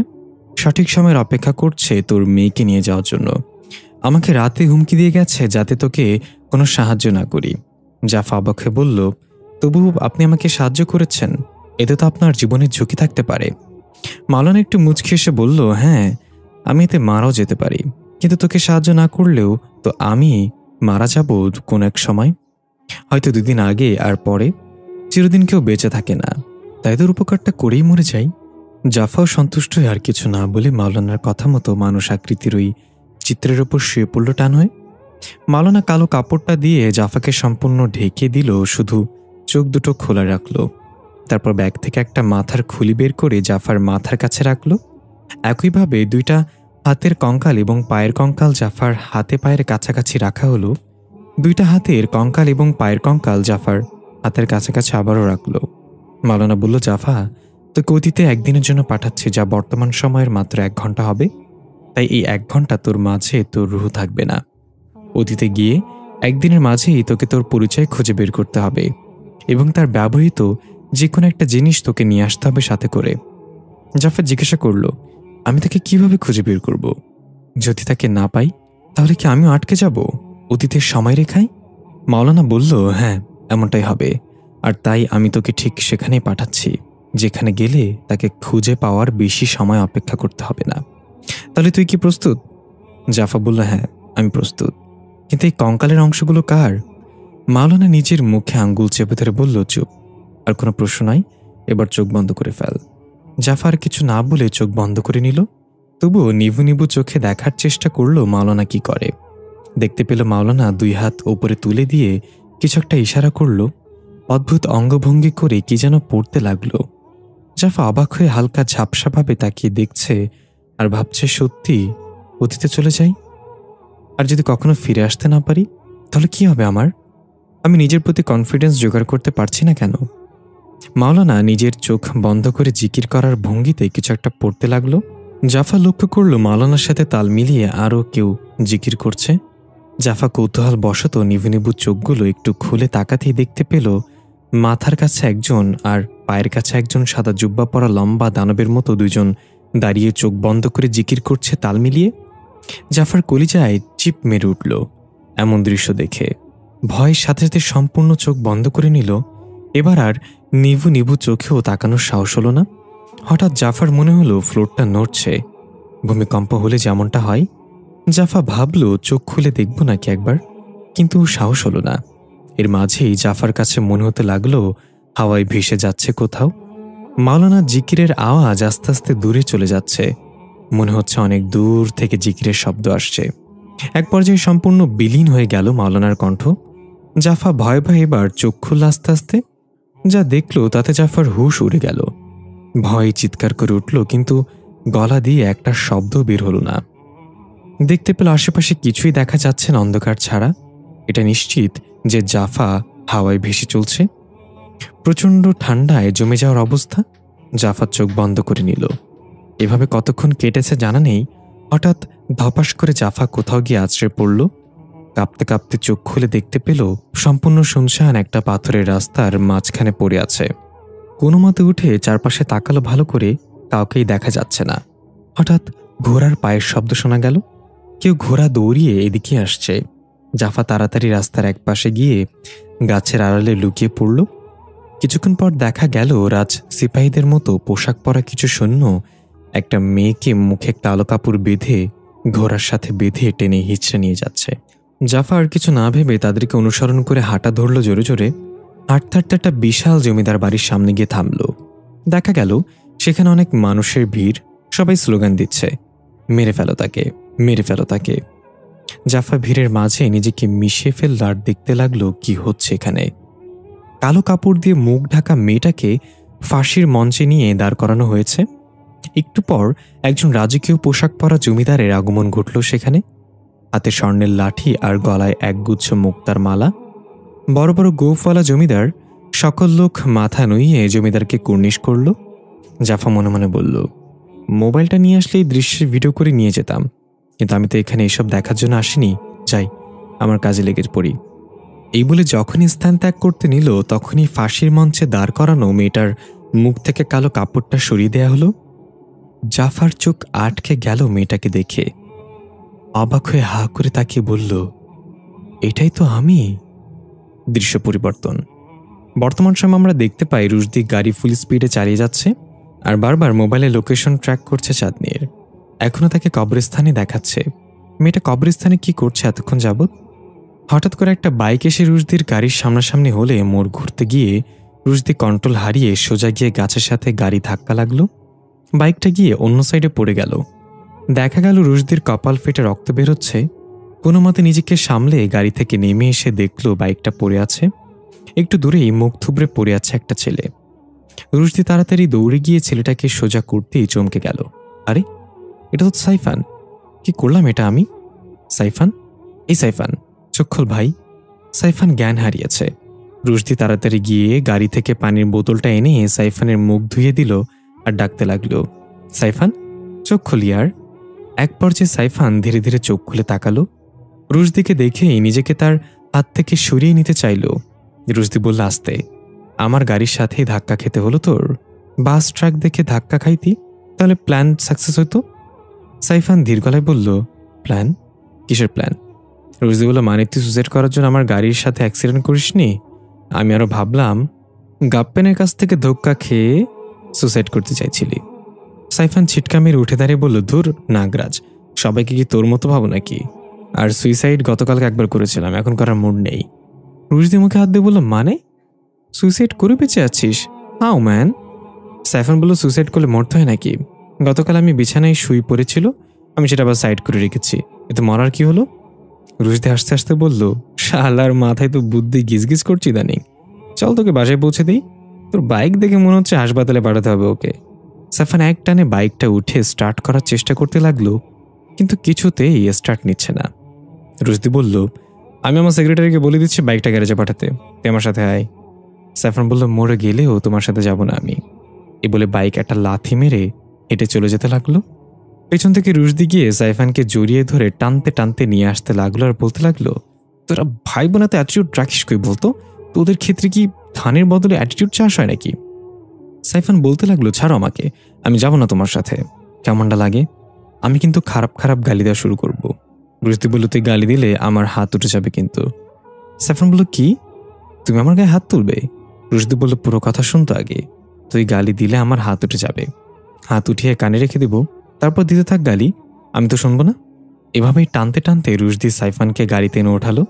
সঠিক সময়ের অপেক্ষা করছে তোর মেয়েকে নিয়ে যাওয়ার জন্য। আমাকে রাতে হুমকি দিয়ে গেছে যাতে তোকে কোনো সাহায্য না করি। জাফা অবাক হয়ে বলল, তবু আপনি আমাকে সাহায্য করেছেন, এতে তো আপনার জীবনের ঝুঁকি থাকতে পারে। মাওলানা একটু মুচকি এসে বলল, হ্যাঁ, আমি এতে মারাও যেতে পারি, কিন্তু তোকে সাহায্য না করলেও তো আমি মারা যাব কোন এক সময়, হয়তো 2 দিন আগে আর পরে। চিরদিন কেউ বেঁচে থাকে না, তাই তোর উপকারটা করেই মরে যাই। জাফাও সন্তুষ্ট হয়ে আর কিছু না বলে মাওলানার কথা মতো মানুষ আকৃতির ওই চিত্রের ওপর শুয়ে পড়ল টান হয়ে। মাওলানা কালো কাপড়টা দিয়ে জাফাকে সম্পূর্ণ ঢেকে দিল, শুধু চোখ দুটো খোলা রাখলো। তারপর ব্যাগ থেকে একটা মাথার খুলি বের করে জাফার মাথার কাছে রাখলো। একইভাবে 2টা হাতের কঙ্কাল এবং পায়ের কঙ্কাল জাফার হাতে পায়ের কাছাকাছি রাখা হলো। 2টা হাতের কঙ্কাল এবং পায়ের কঙ্কাল জাফার হাতের কাছাকাছি আবারও রাখলো। মাওলানা বলল, জাফা, তোকে অতীতে 1 দিনের জন্য পাঠাচ্ছি, যা বর্তমান সময়ের মাত্র 1 ঘন্টা হবে। তাই এই 1 ঘন্টা তোর মাঝে তোর রুহ থাকবে না। অতীতে গিয়ে 1 দিনের মাঝেই তোকে তোর পরিচয় খুঁজে বের করতে হবে এবং তার ব্যবহৃত যে কোনো একটা জিনিস তোকে নিয়ে আসতে হবে সাথে করে। জাফর জিজ্ঞাসা করল, আমি তাকে কিভাবে খুঁজে বের করব? যদি তাকে না পাই তাহলে কি আমিও আটকে যাব অতীতের সময় রেখায়? মাওলানা বলল, হ্যাঁ, এমনটাই হবে, আর তাই আমি তোকে ঠিক সেখানেই পাঠাচ্ছি। যেখানে গেলে তাকে খুঁজে পাওয়ার বেশি সময় অপেক্ষা করতে হবে না। তাহলে তুই কি প্রস্তুত? জাফা বলল, হ্যাঁ আমি প্রস্তুত, কিন্তু এই কঙ্কালের অংশগুলো কার? মাওলানা নিজের মুখে আঙ্গুল চেপে ধরে বলল, চুপ, আর কোনো প্রশ্ন নাই, এবার চোখ বন্ধ করে ফেল। জাফা আর কিছু না বলে চোখ বন্ধ করে নিল। তবুও নিভু নিভু চোখে দেখার চেষ্টা করলো মাওলানা কি করে। দেখতে পেল মাওলানা 2 হাত ওপরে তুলে দিয়ে কিছু একটা ইশারা করল। অদ্ভুত অঙ্গভঙ্গি করে কি যেন পড়তে লাগলো। জাফা অবাক হয়ে হালকা ঝাপসাভাবে তাকিয়ে দেখছে আর ভাবছে, সত্যি অতীতে চলে যাই? আর যদি কখনো ফিরে আসতে না পারি তাহলে কি হবে আমার? আমি নিজের প্রতি কনফিডেন্স জোগাড় করতে পারছি না কেন? মাওলানা নিজের চোখ বন্ধ করে জিকির করার ভঙ্গিতে কিছু একটা পড়তে লাগলো। জাফা লক্ষ্য করল মাওলানার সাথে তাল মিলিয়ে আরও কেউ জিকির করছে। জাফা কৌতূহল বশত নিভু নিভু চোখগুলো একটু খুলে তাকাতেই দেখতে পেল মাথার কাছে একজন আর পায়ের কাছে একজন সাদা জুব্বা পরা লম্বা দানবের মতো দুজন দাঁড়িয়ে চোখ বন্ধ করে জিকির করছে তাল মিলিয়ে। জাফার কলিজায় চিপ মেরে উঠল এমন দৃশ্য দেখে। ভয়ের সাথে সাথে সম্পূর্ণ চোখ বন্ধ করে নিল। এবার আর নিভু নিভু চোখেও তাকানোর সাহস হলো না। হঠাৎ জাফার মনে হলো ফ্লোরটা নড়ছে, ভূমিকম্প হলে যেমনটা হয়। জাফা ভাবল চোখ খুলে দেখব নাকি একবার, কিন্তু সাহস হলো না। এর মাঝেই জাফার কাছে মনে হতে লাগলো হাওয়ায় ভেসে যাচ্ছে কোথাও। মাওলানা জিকিরের আওয়াজ আস্তে আস্তে দূরে চলে যাচ্ছে। মনে হচ্ছে অনেক দূর থেকে জিকিরের শব্দ আসছে। এক পর্যায়ে সম্পূর্ণ বিলীন হয়ে গেল মাওলানার কণ্ঠ। জাফা ভয়ে ভয়ে এবার চোখ খুলল আস্তে আস্তে। যা দেখল তাতে জাফার হুঁশ উড়ে গেল। ভয়ে চিৎকার করে উঠল, কিন্তু গলা দিয়ে একটা শব্দ বের হলো না। দেখতে পেল আশেপাশে কিছুই দেখা যাচ্ছে না অন্ধকার ছাড়া। এটা নিশ্চিত যে জাফা হাওয়ায় ভেসে চলছে। প্রচণ্ড ঠান্ডায় জমে যাওয়ার অবস্থা। জাফা চোখ বন্ধ করে নিল। এভাবে কতক্ষণ কেটেছে জানা নেই। হঠাৎ ধপাস করে জাফা কোথাও গিয়ে আছড়ে পড়ল। কাঁপতে কাঁপতে চোখ খুলে দেখতে পেল সম্পূর্ণ শুনশান একটা পাথরের রাস্তার মাঝখানে পড়ে আছে। কোনো মতে উঠে চারপাশে তাকালো ভালো করে, কাউকেই দেখা যাচ্ছে না। হঠাৎ ঘোড়ার পায়ের শব্দ শোনা গেল। কেউ ঘোড়া দৌড়িয়ে এদিকে আসছে। জাফা তাড়াতাড়ি রাস্তার এক পাশে গিয়ে গাছের আড়ালে লুকিয়ে পড়ল। কিছুক্ষণ পর দেখা গেল রাজ সিপাহীদের মতো পোশাক পরা কিছু সৈন্য একটা মেয়েকে মুখে কালো কাপড় বেঁধে ঘোড়ার সাথে বেঁধে টেনে হিঁচড়ে নিয়ে যাচ্ছে। জাফা আর কিছু না ভেবে তাদেরকে অনুসরণ করে হাঁটা ধরল জোরে জোরে। হাঁটতে হাঁটতে একটা বিশাল জমিদার বাড়ির সামনে গিয়ে থামল। দেখা গেল সেখানে অনেক মানুষের ভিড়, সবাই স্লোগান দিচ্ছে, মেরে ফেলো তাকে, মেরে ফেলো তাকে। জাফা ভিড়ের মাঝে নিজেকে মিশিয়ে ফেলল আর দেখতে লাগলো কি হচ্ছে এখানে। কালো কাপড় দিয়ে মুখ ঢাকা মেয়েটাকে ফাঁসির মঞ্চে নিয়ে দাঁড় করানো হয়েছে। একটু পর একজন রাজকীয় পোশাক পরা জমিদারের আগমন ঘটল সেখানে। হাতে স্বর্ণের লাঠি আর গলায় একগুচ্ছ মুক্তার মালা। বড় বড় গোফওয়ালা জমিদার। সকল লোক মাথা নুইয়ে জমিদারকে কুর্নিশ করল। জাফা মনে মনে বলল, মোবাইলটা নিয়ে আসলেই দৃশ্যের ভিডিও করে নিয়ে যেতাম, কিন্তু আমি তো এখানে এসব দেখার জন্য আসিনি। যাই, আমার কাজে লেগে পড়ি। এই বলে যখনই স্থান ত্যাগ করতে নিল তখনই ফাঁসির মঞ্চে দাঁড় করানো মেয়েটার মুখ থেকে কালো কাপড়টা সরিয়ে দেয়া হলো। জাফার চোখ আটকে গেল মেয়েটাকে দেখে। অবাক হয়ে হা করে তাকিয়ে বলল, এটাই তো আমি। দৃশ্য পরিবর্তন। বর্তমান সময় আমরা দেখতে পাই রুশদি গাড়ি ফুল স্পিডে চালিয়ে যাচ্ছে আর বারবার মোবাইলে লোকেশন ট্র্যাক করছে চাঁদনির। এখনও তাকে কবরস্থানে দেখাচ্ছে। মেয়েটা কবরস্থানে কি করছে এতক্ষণ যাবৎ? হঠাৎ করে একটা বাইক এসে রুশদির গাড়ির সামনাসামনি হলে মোড় ঘুরতে গিয়ে রুশদি কন্ট্রোল হারিয়ে সোজা গিয়ে গাছের সাথে গাড়ি ধাক্কা লাগলো। বাইকটা গিয়ে অন্য সাইডে পড়ে গেল। দেখা গেল রুশদির কপাল ফেটে রক্ত বেরোচ্ছে। কোনো মতে নিজেকে সামলে গাড়ি থেকে নেমে এসে দেখল বাইকটা পড়ে আছে। একটু দূরেই মুখ থুবড়ে পড়ে আছে একটা ছেলে। রুশদি তাড়াতাড়ি দৌড়ে গিয়ে ছেলেটাকে সোজা করতেই চমকে গেল। আরে, এটা তো সাইফান! কি করলাম এটা আমি? সাইফান, এই সাইফান, চোখ খোল ভাই। সাইফান জ্ঞান হারিয়েছে। রুশদি তাড়াতাড়ি গিয়ে গাড়ি থেকে পানির বোতলটা এনে সাইফানের মুখ ধুয়ে দিল আর ডাকতে লাগলো, সাইফান, চোখ খুলি। আর এক পর্যায়ে সাইফান ধীরে ধীরে চোখ খুলে তাকালো। রুশদিকে দেখেই নিজেকে তার হাত থেকে সরিয়ে নিতে চাইল। রুশদি বলল, আস্তে, আমার গাড়ির সাথেই ধাক্কা খেতে হলো তোর? বাস ট্রাক দেখে ধাক্কা খাইতি, তাহলে প্ল্যান সাকসেস হইতো। সাইফান ধীর গলায় বলল, প্ল্যান? কিসের প্ল্যান? রুশদি বলল, মানে তুই সুসাইড করার জন্য আমার গাড়ির সাথে অ্যাক্সিডেন্ট করিসনি? আমি আরো ভাবলাম গাপ্পেনের কাছ থেকে ধোক্কা খেয়ে সুসাইড করতে চাইছিলি। সাইফান ছিটকা মেরে উঠে দাঁড়িয়ে বলল, ধুর নাগরাজ, সবাইকে কি তোর মতো ভাবো নাকি? আর সুইসাইড গতকালকে একবার করেছিলাম, এখন করার মুড নেই। রুশদি মুখে হাত দিয়ে বলল, মানে সুইসাইড করে বেঁচে আছিস? How man? সাইফান বলল, সুইসাইড করলে মরতে হয় নাকি? গতকাল আমি বিছানায় শুই পড়েছিল, আমি সেটা আবার সাইড করে রেখেছি, এতে মরার কি হলো? রুশদি হাসতে হাসতে বলল, শালার মাথায় তো বুদ্ধি গিজগিজ করছি দানি। চল তোকে বাসায় পৌঁছে দিই, তোর বাইক দেখে মনে হচ্ছে হাসপাতালে পাঠাতে হবে ওকে। সাইফান এক টানে বাইকটা উঠে স্টার্ট করার চেষ্টা করতে লাগলো, কিন্তু কিছুতেই স্টার্ট নিচ্ছে না। রুশদি বলল, আমি আমার সেক্রেটারিকে বলে দিচ্ছি বাইকটা গ্যারেজে পাঠাতে, তুই আমার সাথে আয়। সাইফান বলল, মরে গেলেও তোমার সাথে যাব না আমি। এই বলে বাইক একটা লাথি মেরে হেঁটে চলে যেতে লাগলো। পেছন থেকে রুশদি গিয়ে সাইফানকে জড়িয়ে ধরে টানতে টানতে নিয়ে আসতে লাগলো আর বলতে লাগলো, তোরা ভাই বোনাতে অ্যাটিটিউড রাখিস কই বলতো? তোদের ক্ষেত্রে কি ধানের বদলে অ্যাটিটিউড চাষ হয় নাকি? সাইফান বলতে লাগলো, ছাড়ো আমাকে, আমি যাব না তোমার সাথে। কেমনটা লাগে? আমি কিন্তু খারাপ খারাপ গালি দেওয়া শুরু করব। রুশদি বলল, তুই গালি দিলে আমার হাত উঠে যাবে কিন্তু। সাইফান বলল, কি তুমি আমার গায়ে হাত তুলবে? রুশদি বলল, পুরো কথা শুনতো আগে, তুই গালি দিলে আমার হাত উঠে যাবে, হাত উঠিয়ে কানে রেখে দেব, তারপর দিতে থাক গালি, আমি তো শুনবো না। এভাবেই টানতে টানতে রুশদি সাইফানকে গাড়িতে এনে ওঠালো।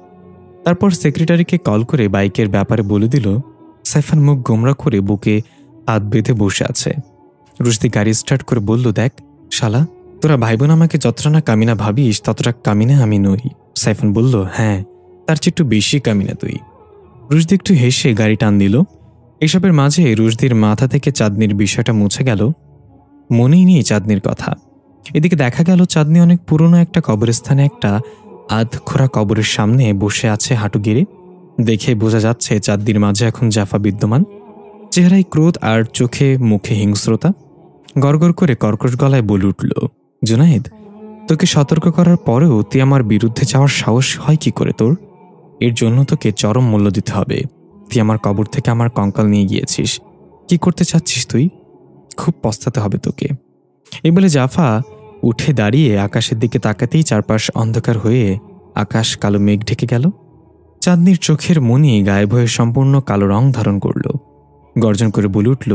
তারপর সেক্রেটারিকে কল করে বাইকের ব্যাপারে বলে দিল। সাইফান মুখ গোমরা করে বুকে হাত বেঁধে বসে আছে। রুশদি গাড়ি স্টার্ট করে বলল, দেখ শালা, তোরা ভাই বোন আমাকে যতটা না কামিনা ভাবিস ততটা কামিনা আমি নই। সাইফান বলল, হ্যাঁ, তার চেয়ে একটু বেশি কামিনা তুই। রুশদি একটু হেসে গাড়ি টান দিল। এসবের মাঝে রুশদির মাথা থেকে চাঁদনির বিষয়টা মুছে গেল, মনেই নেই চাঁদনির কথা। এদিকে দেখা গেল চাঁদনি অনেক পুরনো একটা কবরস্থানে একটা আধখোরা কবরের সামনে বসে আছে হাঁটু গেড়ে। দেখে বোঝা যাচ্ছে চাঁদনির মাঝে এখন জাফা বিদ্যমান। চেহারায় ক্রোধ আর চোখে মুখে হিংস্রতা। গড়গড় করে কর্কশ গলায় বলে উঠল, জুনায়েদ, তোকে সতর্ক করার পরেও তুই আমার বিরুদ্ধে যাওয়ার সাহস হয় কি করে তোর? এর জন্য তোকে চরম মূল্য দিতে হবে। তুই আমার কবর থেকে আমার কঙ্কাল নিয়ে গিয়েছিস, কি করতে চাচ্ছিস তুই? খুব পস্তাতে হবে তোকে। এই বলে জাফা উঠে দাঁড়িয়ে আকাশের দিকে তাকাতেই চারপাশ অন্ধকার হয়ে আকাশ কালো মেঘ ঢেকে গেল। চাঁদনির চোখের মনি গায়েব হয়ে সম্পূর্ণ কালো রং ধারণ করল। গর্জন করে বলে উঠল,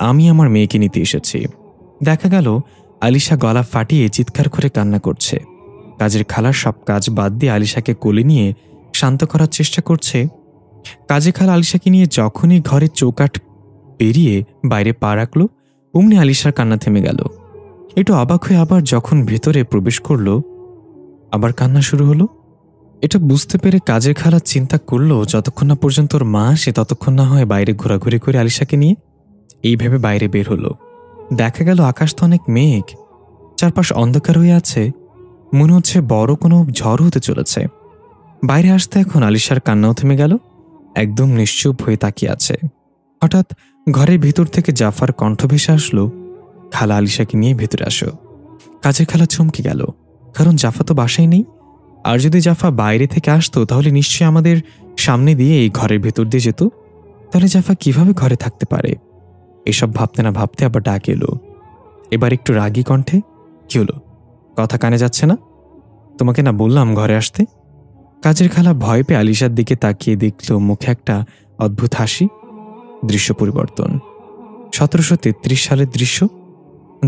আমি আমার মেয়েকে নিতে এসেছি। দেখা গেল আলিশা গলা ফাটিয়ে চিৎকার করে কান্না করছে। কাজের খালার সব কাজ বাদ দিয়ে আলিশাকে কোলে নিয়ে শান্ত করার চেষ্টা করছে। কাজে খালা আলিশাকে নিয়ে যখনই ঘরে চৌকাঠ পেরিয়ে বাইরে পা রাখল, অমনি আলিশার কান্না থেমে গেল। একটু অবাক হয়ে আবার যখন ভেতরে প্রবেশ করল, আবার কান্না শুরু হলো। এটা বুঝতে পেরে কাজের খালা চিন্তা করলো, যতক্ষণ না পর্যন্ত ওর মা আসে ততক্ষণ না হয় বাইরে ঘোরাঘুরি করে আলিশাকে নিয়ে। এই ভেবে বাইরে বের হলো। দেখা গেল আকাশ তো অনেক মেঘ, চারপাশ অন্ধকার হয়ে আছে, মনে হচ্ছে বড় কোনো ঝড় হতে চলেছে। বাইরে আসতে এখন আলিশার কান্নাও থেমে গেল, একদম নিশ্চুপ হয়ে তাকিয়ে আছে। হঠাৎ ঘরের ভিতর থেকে জাফার কণ্ঠ ভেসে আসলো, খালা আলিশাকে নিয়ে ভেতরে আসো। কাজের খালা চমকে গেল, কারণ জাফা তো বাসায় নেই। আর যদি জাফা বাইরে থেকে আসতো তাহলে নিশ্চয়ই আমাদের সামনে দিয়ে এই ঘরের ভেতর দিয়ে যেত। তাহলে জাফা কিভাবে ঘরে থাকতে পারে? এসব ভাবতে না ভাবতে আবার ডাক এলো, এবার একটু রাগী কণ্ঠে, কি হলো, কথা কানে যাচ্ছে না? তোমাকে না বললাম ঘরে আসতে? কাজের খালা ভয় পেয়ে আলিশার দিকে তাকিয়ে দেখল মুখে একটা অদ্ভুত হাসি। দৃশ্য পরিবর্তন। 1733 সালের দৃশ্য।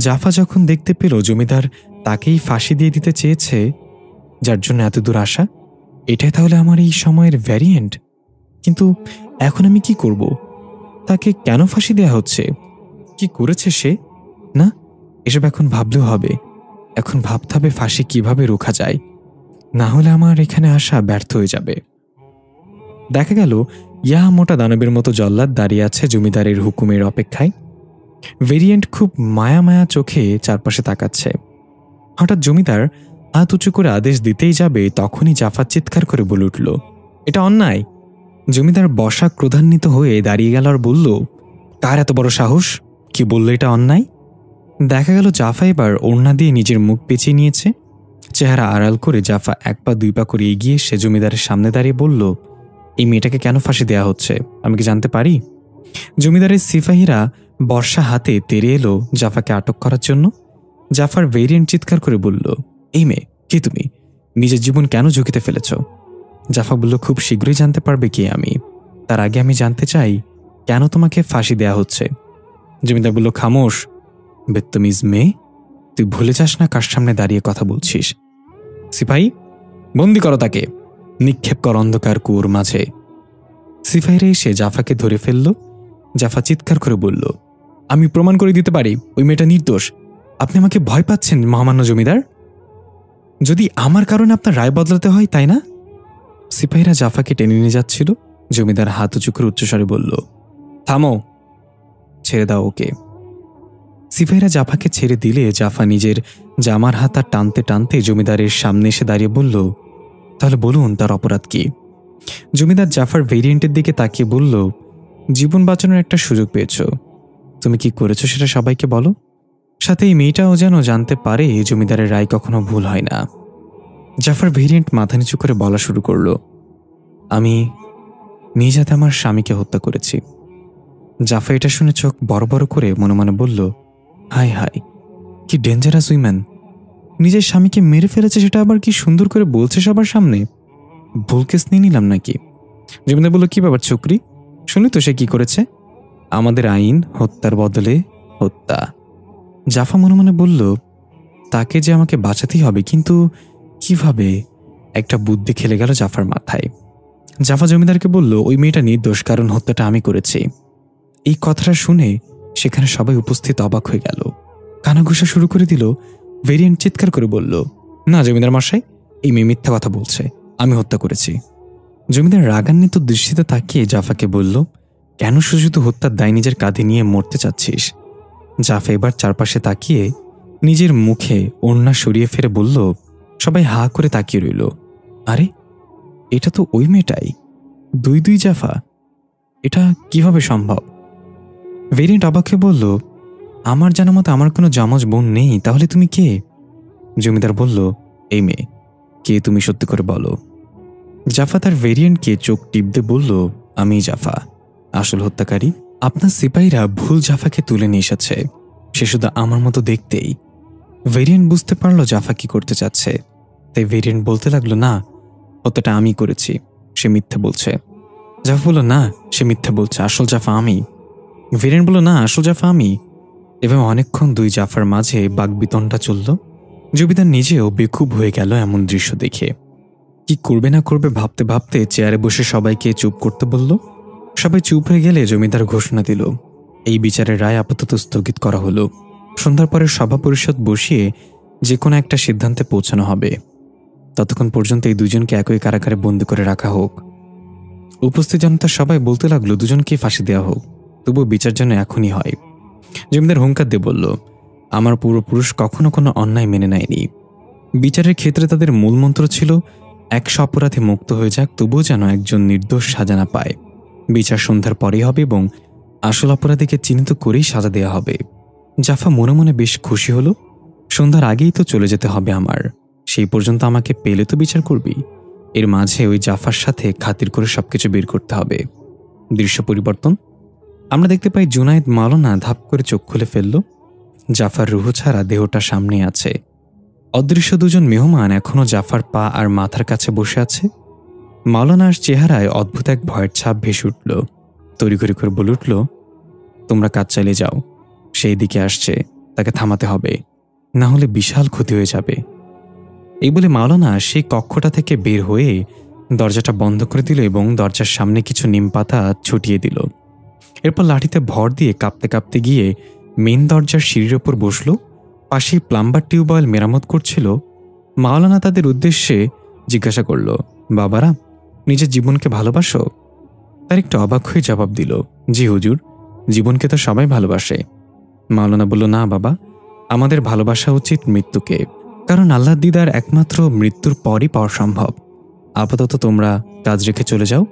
জাফা যখন দেখতে পেল জমিদার তাকেই ফাঁসি দিয়ে দিতে চেয়েছে, যার জন্য এত দূর আসা, এটাই তাহলে আমার এই সময়ের ভ্যারিয়েন্ট। কিন্তু এখন আমি কি করব? তাকে কেন ফাঁসি দেয়া হচ্ছে? কি করেছে সে? না, এসব এখন ভাবলেও হবে। এখন ভাবতে হবে ফাঁসি কিভাবে রোখা যায়, না হলে আমার এখানে আসা ব্যর্থ হয়ে যাবে। দেখা গেল ইয়া মোটা দানবের মতো জল্লাদ দাঁড়িয়ে আছে জমিদারের হুকুমের অপেক্ষায়। ভেরিয়েন্ট খুব মায়া মায়া চোখে চারপাশে তাকাচ্ছে। হঠাৎ জমিদার হাত উঁচু করে আদেশ দিতেই যাবে, তখনই জাফা চিৎকার করে বলে উঠল, এটা অন্যায়। জমিদার বসা ক্রোধান্বিত হয়ে দাঁড়িয়ে গেল আর বলল, কার এত বড় সাহস, কি বলল এটা অন্যায়? দেখা গেল জাফা এবার ওড়না দিয়ে নিজের মুখ পেঁচিয়ে নিয়েছে। চেহারা আড়াল করে জাফা এক পা দুই পা করে এগিয়ে সে জমিদারের সামনে দাঁড়িয়ে বলল, এই মেয়েটাকে কেন ফাঁসি দেয়া হচ্ছে আমি কি জানতে পারি? জমিদারের সিপাহীরা বর্ষা হাতে তেড়ে এলো জাফাকে আটক করার জন্য। জাফার ভেরিয়েন্ট চিৎকার করে বলল, এই মেয়ে, কে তুমি? নিজের জীবন কেন ঝুঁকিতে ফেলেছ? জাফা বলল, খুব শীঘ্রই জানতে পারবে কে আমি। তার আগে আমি জানতে চাই কেন তোমাকে ফাঁসি দেয়া হচ্ছে। জমিদার বলল, খামোশ বেত্তমিজ মেয়ে, তুই ভুলে যাস না কার সামনে দাঁড়িয়ে কথা বলছিস। সিপাহী, বন্দি করো তাকে, নিক্ষেপ কর অন্ধকার কুয়োর মাঝে। সিপাহীরা এসে জাফাকে ধরে ফেলল। জাফা চিৎকার করে বলল, আমি প্রমাণ করে দিতে পারি ওই মেয়েটা নির্দোষ। আপনি আমাকে ভয় পাচ্ছেন মহামান্য জমিদার? যদি আমার কারণে আপনার রায় বদলাতে হয়, তাই না? সিপাহীরা জাফাকে টেনে নিয়ে যাচ্ছিল। জমিদার হাত উঁচু করে উচ্চস্বরে বলল, থামো, ছেড়ে দাও ওকে। সিপাহীরা জাফাকে ছেড়ে দিলে জাফা নিজের জামার হাতা টানতে টানতে জমিদারের সামনে এসে দাঁড়িয়ে বলল, তাহলে বলুন তার অপরাধ কি? জমিদার জাফার ভেরিয়েন্টের দিকে তাকিয়ে বলল, জীবন বাঁচানোর একটা সুযোগ পেয়েছ, তুমি কি করেছো সেটা সবাইকে বলো। সাথে এই মেয়েটাও যেন জানতে পারে জমিদারের রায় কখনো ভুল হয় না। জাফার ভেরিয়েন্ট মাথা নিচু করে বলা শুরু করল, আমি নিজ হাতে আমার স্বামীকে হত্যা করেছি। জাফা এটা শুনে চোখ বড় বড় করে মনে মনে বলল, হাই হাই, কি ডেঞ্জারাস উইম্যান! নিজের স্বামীকে মেরে ফেলেছে, সেটা আবার কি সুন্দর করে বলছে সবার সামনে। ভুল কেস নিয়ে নিলাম নাকি? জমিদার বলল, কি ব্যাপার চক্রি, শুনি তো সে কি করেছে। আমাদের আইন হত্যার বদলে হত্যা। জাফা মনে মনে বলল, তাকে যে আমাকে বাঁচাতেই হবে, কিন্তু কিভাবে? একটা বুদ্ধি খেলে গেল জাফার মাথায়। জাফা জমিদারকে বলল, ওই মেয়েটা নির্দোষ, কারণ হত্যাটা আমি করেছি। এই কথাটা শুনে সেখানে সবাই উপস্থিত অবাক হয়ে গেল, কানাঘুষা শুরু করে দিল। ভেরিয়েন্ট চিৎকার করে বলল, না জমিদার মশাই, এই মেয়ে মিথ্যা কথা বলছে, আমি হত্যা করেছি। জমিদার রাগান্বিত দৃষ্টিতে তাকিয়ে জাফাকে বলল, কেন শুধু হত্যার দায় নিজের কাঁধে নিয়ে মরতে চাচ্ছিস? জাফা এবার চারপাশে তাকিয়ে নিজের মুখে ওড়না সরিয়ে ফেলে বলল। সবাই হা করে তাকিয়ে রইল। আরে, এটা তো ওই মেয়েটাই। দুই দুই জাফা, এটা কিভাবে সম্ভব? ভেরিয়েন্ট অবাক হয়ে বলল, আমার জানা মতো আমার কোনো যমজ বোন নেই, তাহলে তুমি কে? জমিদার বলল, এই মেয়ে। কে তুমি, সত্যি করে বলো। জাফা তার ভেরিয়েন্টকে চোখ টিপতে বলল, আমি জাফা, আসল হত্যাকারী। আপনার সিপাহীরা ভুল জাফাকে তুলে নিয়ে এসেছে, সে শুধু আমার মতো দেখতেই। ভেরিয়েন্ট বুঝতে পারলো জাফা কি করতে চাচ্ছে, তাই ভেরিয়েন্ট বলতে লাগলো, না, হত্যাটা আমি করেছি, সে মিথ্যে বলছে। জাফা বলল, না, সে মিথ্যে বলছে, আসল জাফা আমি। ভেরিয়েন্ট বলল, না, আসল জাফা আমি। এভাবে অনেকক্ষণ দুই জাফার মাঝে বাকবিতণ্ডা চলল। জমিদার নিজেও বেখুব হয়ে গেল এমন দৃশ্য দেখে। কি করবে না করবে ভাবতে ভাবতে চেয়ারে বসে সবাইকে চুপ করতে বলল। সবাই চুপ হয়ে গেলে জমিদার ঘোষণা দিল, এই বিচারের রায় আপাতত স্থগিত করা হলো। সন্ধ্যার পরে সভা পরিষদ বসিয়ে যে কোনো একটা সিদ্ধান্তে পৌঁছানো হবে। ততক্ষণ পর্যন্ত এই দুজনকে একই কারাগারে বন্দি করে রাখা হোক। উপস্থিত জনতা সবাই বলতে লাগলো, দুজনকে ফাঁসি দেওয়া হোক, তবুও বিচার যেন এখনই হয়। জমিদার হুঙ্কার দিয়ে বলল, আমার পূর্বপুরুষ কখনো কোনো অন্যায় মেনে নেয়নি। বিচারের ক্ষেত্রে তাদের মূলমন্ত্র ছিল 100 অপরাধী মুক্ত হয়ে যাক, তবুও যেন একজন নির্দোষ সাজা না পায়। বিচার সন্ধ্যার পরেই হবে এবং আসল অপরাধীকে চিহ্নিত করেই সাজা দেওয়া হবে। জাফা মনে মনে বেশ খুশি হলো। সন্ধ্যার আগেই তো চলে যেতে হবে আমার, সেই পর্যন্ত আমাকে পেলে তো বিচার করবি। এর মাঝে ওই জাফার সাথে খাতির করে সবকিছু বের করতে হবে। দৃশ্য পরিবর্তন, আমরা দেখতে পাই জুনায়েদ মাওলানা ধাপ করে চোখ খুলে ফেলল। জাফার রুহ ছাড়া দেহটা সামনে আছে। অদৃশ্য দুজন মেহমান এখনো জাফার পা আর মাথার কাছে বসে আছে। মাওলানার চেহারায় অদ্ভুত এক ভয়ের ছাপ ভেসে উঠল। তড়িঘড়ি করে বলে উঠল, তোমরা কাজ চালিয়ে যাও, সেই দিকে আসছে, তাকে থামাতে হবে, না হলে বিশাল ক্ষতি হয়ে যাবে। এই বলে মাওলানা সেই কক্ষটা থেকে বের হয়ে দরজাটা বন্ধ করে দিল এবং দরজার সামনে কিছু নিমপাতা ছুটিয়ে দিল। এরপর লাঠিতে ভর দিয়ে কাঁপতে কাঁপতে গিয়ে মেন দরজার সিঁড়ির ওপর বসল। পাশেই প্লাম্বার টিউবওয়েল মেরামত করছিল। মাওলানা তাদের উদ্দেশ্যে জিজ্ঞাসা করল, বাবারা, নিজের জীবনকে ভালোবাসো? তার একটু অবাক হয়ে জবাব দিল, জি হুজুর, জীবনকে তো সবাই ভালোবাসে। মাওলানা বলল, না বাবা, আমাদের ভালোবাসা উচিত মৃত্যুকে, কারণ আল্লাহর দিদার একমাত্র মৃত্যুর পরই পাওয়া সম্ভব। আপাতত তোমরা কাজ রেখে চলে যাও,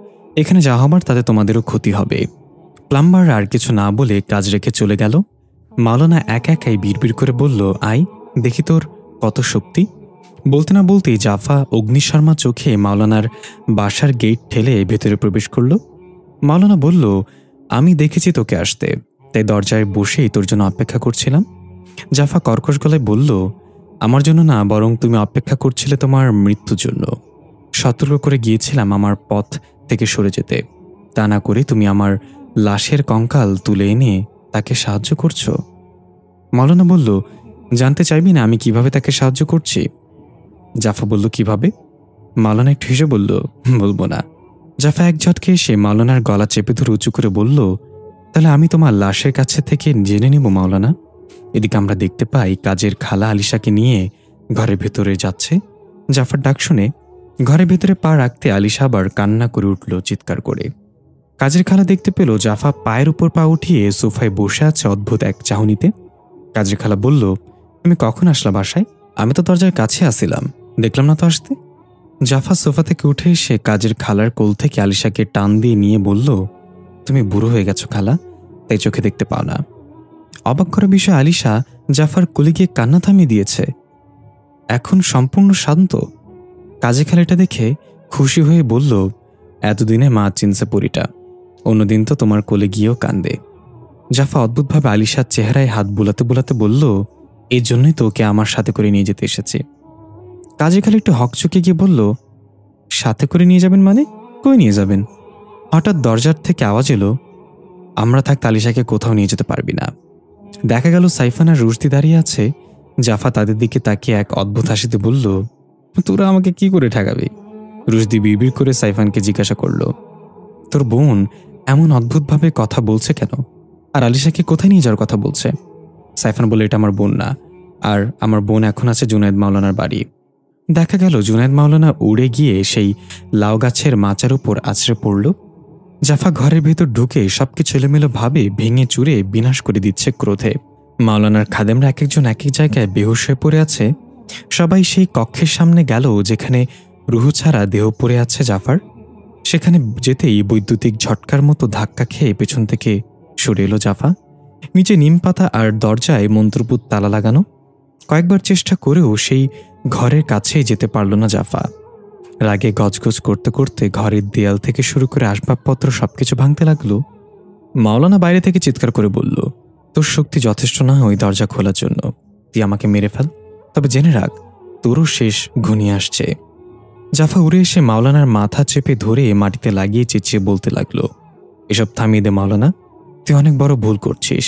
এখানে যা হবার তাতে তোমাদেরও ক্ষতি হবে। প্লাম্বার আর কিছু না বলে কাজ রেখে চলে গেল। মাওলানা একা একাই বিড়বিড় করে বলল, আই দেখি তোর কত শক্তি। বলতে না বলতেই জাফা অগ্নিশর্মা চোখে মাওলানার বাসার গেট ঠেলে ভেতরে প্রবেশ করল। মাওলানা বলল, আমি দেখেছি তোকে আসতে, তাই দরজায় বসেই তোর জন্য অপেক্ষা করছিলাম। জাফা কর্কশ গলায় বলল, আমার জন্য না, বরং তুমি অপেক্ষা করছিলে তোমার মৃত্যুর জন্য। সতর্ক করে গিয়েছিলাম আমার পথ থেকে সরে যেতে, তা না করে তুমি আমার লাশের কঙ্কাল তুলে এনে তাকে সাহায্য করছো? মাওলানা বলল, জানতে চাইবি না আমি কিভাবে তাকে সাহায্য করছি? জাফা বলল, কিভাবে? মাওলানা একটু হেসে বলল, বলবো না। জাফা এক ঝটকে এসে মাওলানার গলা চেপে ধরে উঁচু করে বলল, তাহলে আমি তোমার লাশের কাছে থেকে জেনে নিব মাওলানা। এদিকে আমরা দেখতে পাই কাজের খালা আলিশাকে নিয়ে ঘরের ভেতরে যাচ্ছে। জাফার ডাক শুনে ঘরের ভেতরে পা রাখতে আলিশা আবার কান্না করে উঠল চিৎকার করে। কাজের খালা দেখতে পেল জাফা পায়ের উপর পা উঠিয়ে সোফায় বসে আছে অদ্ভুত এক চাহনিতে। কাজের খালা বলল, তুমি কখন আসলা বাসায়? আমি তো দরজার কাছে আসিলাম, দেখলাম না তো আসতে। জাফা সোফা থেকে উঠে এসে কাজের খালার কোল থেকে আলিশাকে টান দিয়ে নিয়ে বলল, তুমি বুড়ো হয়ে গেছো খালা, তাই চোখে দেখতে পাও না। অবাক করা বিষয়, আলিশা জাফার কোলে গিয়ে কান্না থামিয়ে দিয়েছে, এখন সম্পূর্ণ শান্ত। কাজে খালাটা দেখে খুশি হয়ে বলল, এতদিনে মা চিনছে পরিটা, অন্যদিন তো তোমার কোলে গিয়েও কান্দে। জাফা অদ্ভুতভাবে আলিশার চেহারায় হাত বুলাতে বুলাতে বলল, এই জন্যই তো ওকে আমার সাথে করে নিয়ে যেতে এসেছি। কাজে খালা একটু হকচকে গিয়ে বলল, সাথে করে নিয়ে যাবেন মানে? কই নিয়ে যাবেন? হঠাৎ দরজার থেকে আওয়াজ এলো, আমরা থাকতে আলিশাকে কোথাও নিয়ে যেতে পারবি না। দেখা গেল সাইফান আর রুশদি দাঁড়িয়ে আছে। জাফা তাদের দিকে তাকিয়ে এক অদ্ভুত হাসিতে বলল, তোরা আমাকে কি করে ঠেকাবি? রুশদি বিড়বিড় করে সাইফানকে জিজ্ঞাসা করল, তোর বোন এমন অদ্ভুতভাবে কথা বলছে কেন, আর আলিশাকে কোথায় নিয়ে যাওয়ার কথা বলছে? সাইফান বলে, এটা আমার বোন না, আর আমার বোন এখন আছে জুনায়েদ মাওলানার বাড়ি। দেখা গেল জুনায়েদ মাওলানা উড়ে গিয়ে সেই লাউ গাছের মাচার উপর আছড়ে পড়ল। জাফা ঘরের ভেতর ঢুকে সবকিছু এলোমেলো ভাবে ভেঙে চুরে বিনাশ করে দিচ্ছে ক্রোধে। মাওলানার খাদেমরা এক একজন এক এক জায়গায় বেহুশ হয়ে পড়ে আছে। সবাই সেই কক্ষের সামনে গেল যেখানে রুহু ছাড়া দেহ পড়ে আছে জাফার। সেখানে যেতেই বৈদ্যুতিক ঝটকার মতো ধাক্কা খেয়ে পেছন থেকে সরে এলো জাফা। নিচে নিম পাতা আর দরজায় মন্ত্রপুত তালা লাগানো। কয়েকবার চেষ্টা করেও সেই ঘরের কাছে যেতে পারল না জাফা। রাগে গজগজ করতে করতে ঘরের দেয়াল থেকে শুরু করে আসবাবপত্র সবকিছু ভাঙতে লাগলো। মাওলানা বাইরে থেকে চিৎকার করে বলল, তোর শক্তি যথেষ্ট না ওই দরজা খোলার জন্য, তুই আমাকে মেরে ফেল, তবে জেনে রাখ তোরও শেষ ঘনিয়ে আসছে। জাফা উড়ে এসে মাওলানার মাথা চেপে ধরে মাটিতে লাগিয়ে চেঁচিয়ে বলতে লাগলো, এসব থামিয়ে দে মাওলানা, তুই অনেক বড় ভুল করছিস।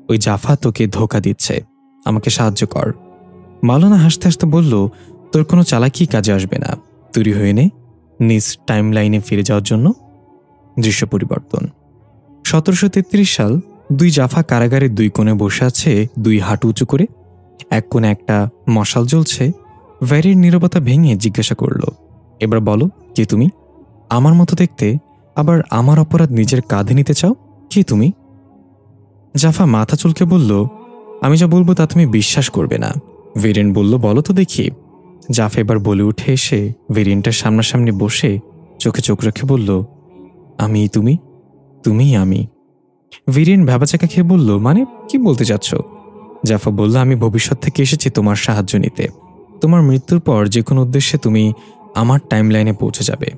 ওই জাফা তোকে ধোঁকা দিচ্ছে, আমাকে সাহায্য কর। মাওলানা হাসতে হাসতে বলল, তোর কোনো চালাকি কাজে আসবে না, তৈরি হয়ে নে নিজ টাইম লাইনে ফিরে যাওয়ার জন্য। দৃশ্য পরিবর্তন। 1733 সাল। দুই জাফা কারাগারের দুই কোণে বসে আছে, দুই হাঁটু উঁচু করে। এক কোণে একটা মশাল জ্বলছে। ভ্যারির নীরবতা ভেঙে জিজ্ঞাসা করল, এবার বলো, কে তুমি? আমার মতো দেখতে, আবার আমার অপরাধ নিজের কাঁধে নিতে চাও, কে তুমি? জাফা মাথা চুলকে বলল, আমি যা বলবো তা তুমি বিশ্বাস করবে না। ভেরিন বলল, বলো তো দেখি। জাফা এবার বলে উঠে এসে ভেরিনটার সামনাসামনি বসে চোখে চোখ রেখে বলল, আমি তুমি, তুমিই আমি। ভেরিন ভ্যাবাচাকা খেয়ে বলল, মানে কি বলতে চাচ্ছ? জাফা বলল, আমি ভবিষ্যৎ থেকে এসেছি তোমার সাহায্য নিতে। তোমার মৃত্যুর পর যে কোনো উদ্দেশ্যে তুমি আমার টাইম লাইনে পৌঁছে যাবে,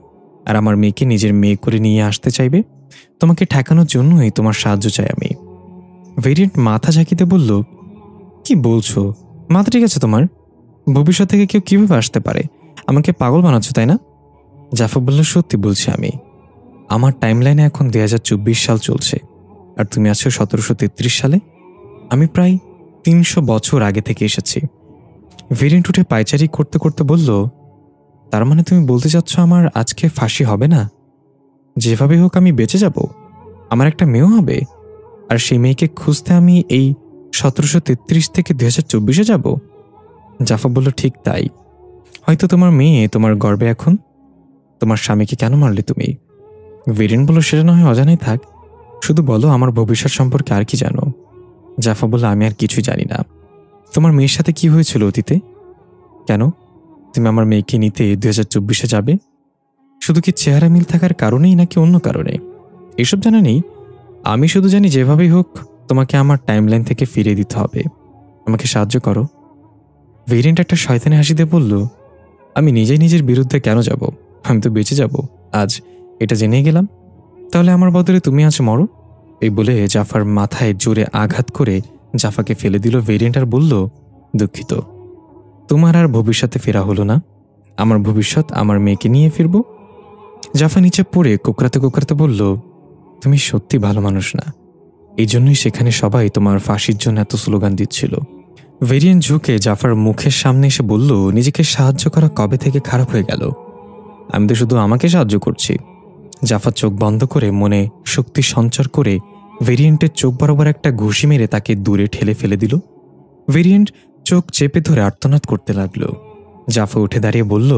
আর আমার মেয়েকে নিজের মেয়ে করে নিয়ে আসতে চাইবে। তোমাকে ঠেকানোর জন্যই তোমার সাহায্য চাই আমি। ভেরিয়েন্ট মাথা ঝাঁকিতে বলল, কি বলছো? মাথা ঠিক আছে তোমার? ভবিষ্যৎ থেকে কেউ কিভাবে আসতে পারে? আমাকে পাগল বানাচ্ছ তাই না? জাফা বলল, সত্যি বলছি আমি। আমার টাইম লাইনে এখন 2024 সাল চলছে, আর তুমি আছো 1733 সালে। আমি প্রায় 300 বছর আগে থেকে এসেছি। ভেরিয়েন্ট উঠে পায়চারি করতে করতে বলল, তার মানে তুমি বলতে চাচ্ছ আমার আজকে ফাঁসি হবে না? যেভাবে হোক আমি বেঁচে যাব, আমার একটা মেয়েও হবে, আর সেই মেয়েকে খুঁজতে আমি এই 1733 থেকে 2024-এ যাব? জাফা বলল, ঠিক তাই। হয়তো তোমার মেয়ে তোমার গর্বে এখন। তোমার স্বামীকে কেন মারলে তুমি? ভেরিয়েন্ট বলল, সেটা না হয় অজানাই থাক, শুধু বলো আমার ভবিষ্যৎ সম্পর্কে আর কি জানো? জাফা বলল, আমি আর কিছুই জানি না। তোমার মেয়ের সাথে কি হয়েছিল অতীতে? কেন তুমি আমার মেয়েকে নিতে 2024-এ যাবে? শুধু কি চেহারা মিল থাকার কারণেই নাকি অন্য কারণে? এসব জানা নেই। আমি শুধু জানি যেভাবেই হোক তোমাকে আমার টাইমলাইন থেকে ফিরিয়ে দিতে হবে। আমাকে সাহায্য করো। ভেরিয়েন্ট একটা শয়তানি হাসি দিয়ে বলল, আমি নিজেই নিজের বিরুদ্ধে কেন যাব? আমি তো বেঁচে যাব আজ, এটা জেনেই গেলাম। তাহলে আমার বদলে তুমি আজ মরো। এই বলে জাফার মাথায় জোরে আঘাত করে জাফাকে ফেলে দিল ভেরিয়েন্ট আর বলল, দুঃখিত, তোমার আর ভবিষ্যতে ফেরা হলো না। আমার ভবিষ্যৎ আমার মেয়েকে নিয়ে ফিরব। জাফা নিচে পড়ে কোকড়াতে কোকড়াতে বলল, তুমি সত্যি ভালো মানুষ না। এই জন্যই সেখানে সবাই তোমার ফাঁসির জন্য এত স্লোগান দিচ্ছিল। ভেরিয়েন্ট ঝুঁকে জাফার মুখের সামনে এসে বলল, নিজেকে সাহায্য করা কবে থেকে খারাপ হয়ে গেল? আমি তো শুধু আমাকে সাহায্য করছি। জাফা চোখ বন্ধ করে মনে শক্তি সঞ্চার করে ভেরিয়েন্টের চোখ বরাবর একটা ঘুষি মেরে তাকে দূরে ঠেলে ফেলে দিল। ভেরিয়েন্ট চোখ চেপে ধরে আর্তনাদ করতে লাগলো। জাফা উঠে দাঁড়িয়ে বলল,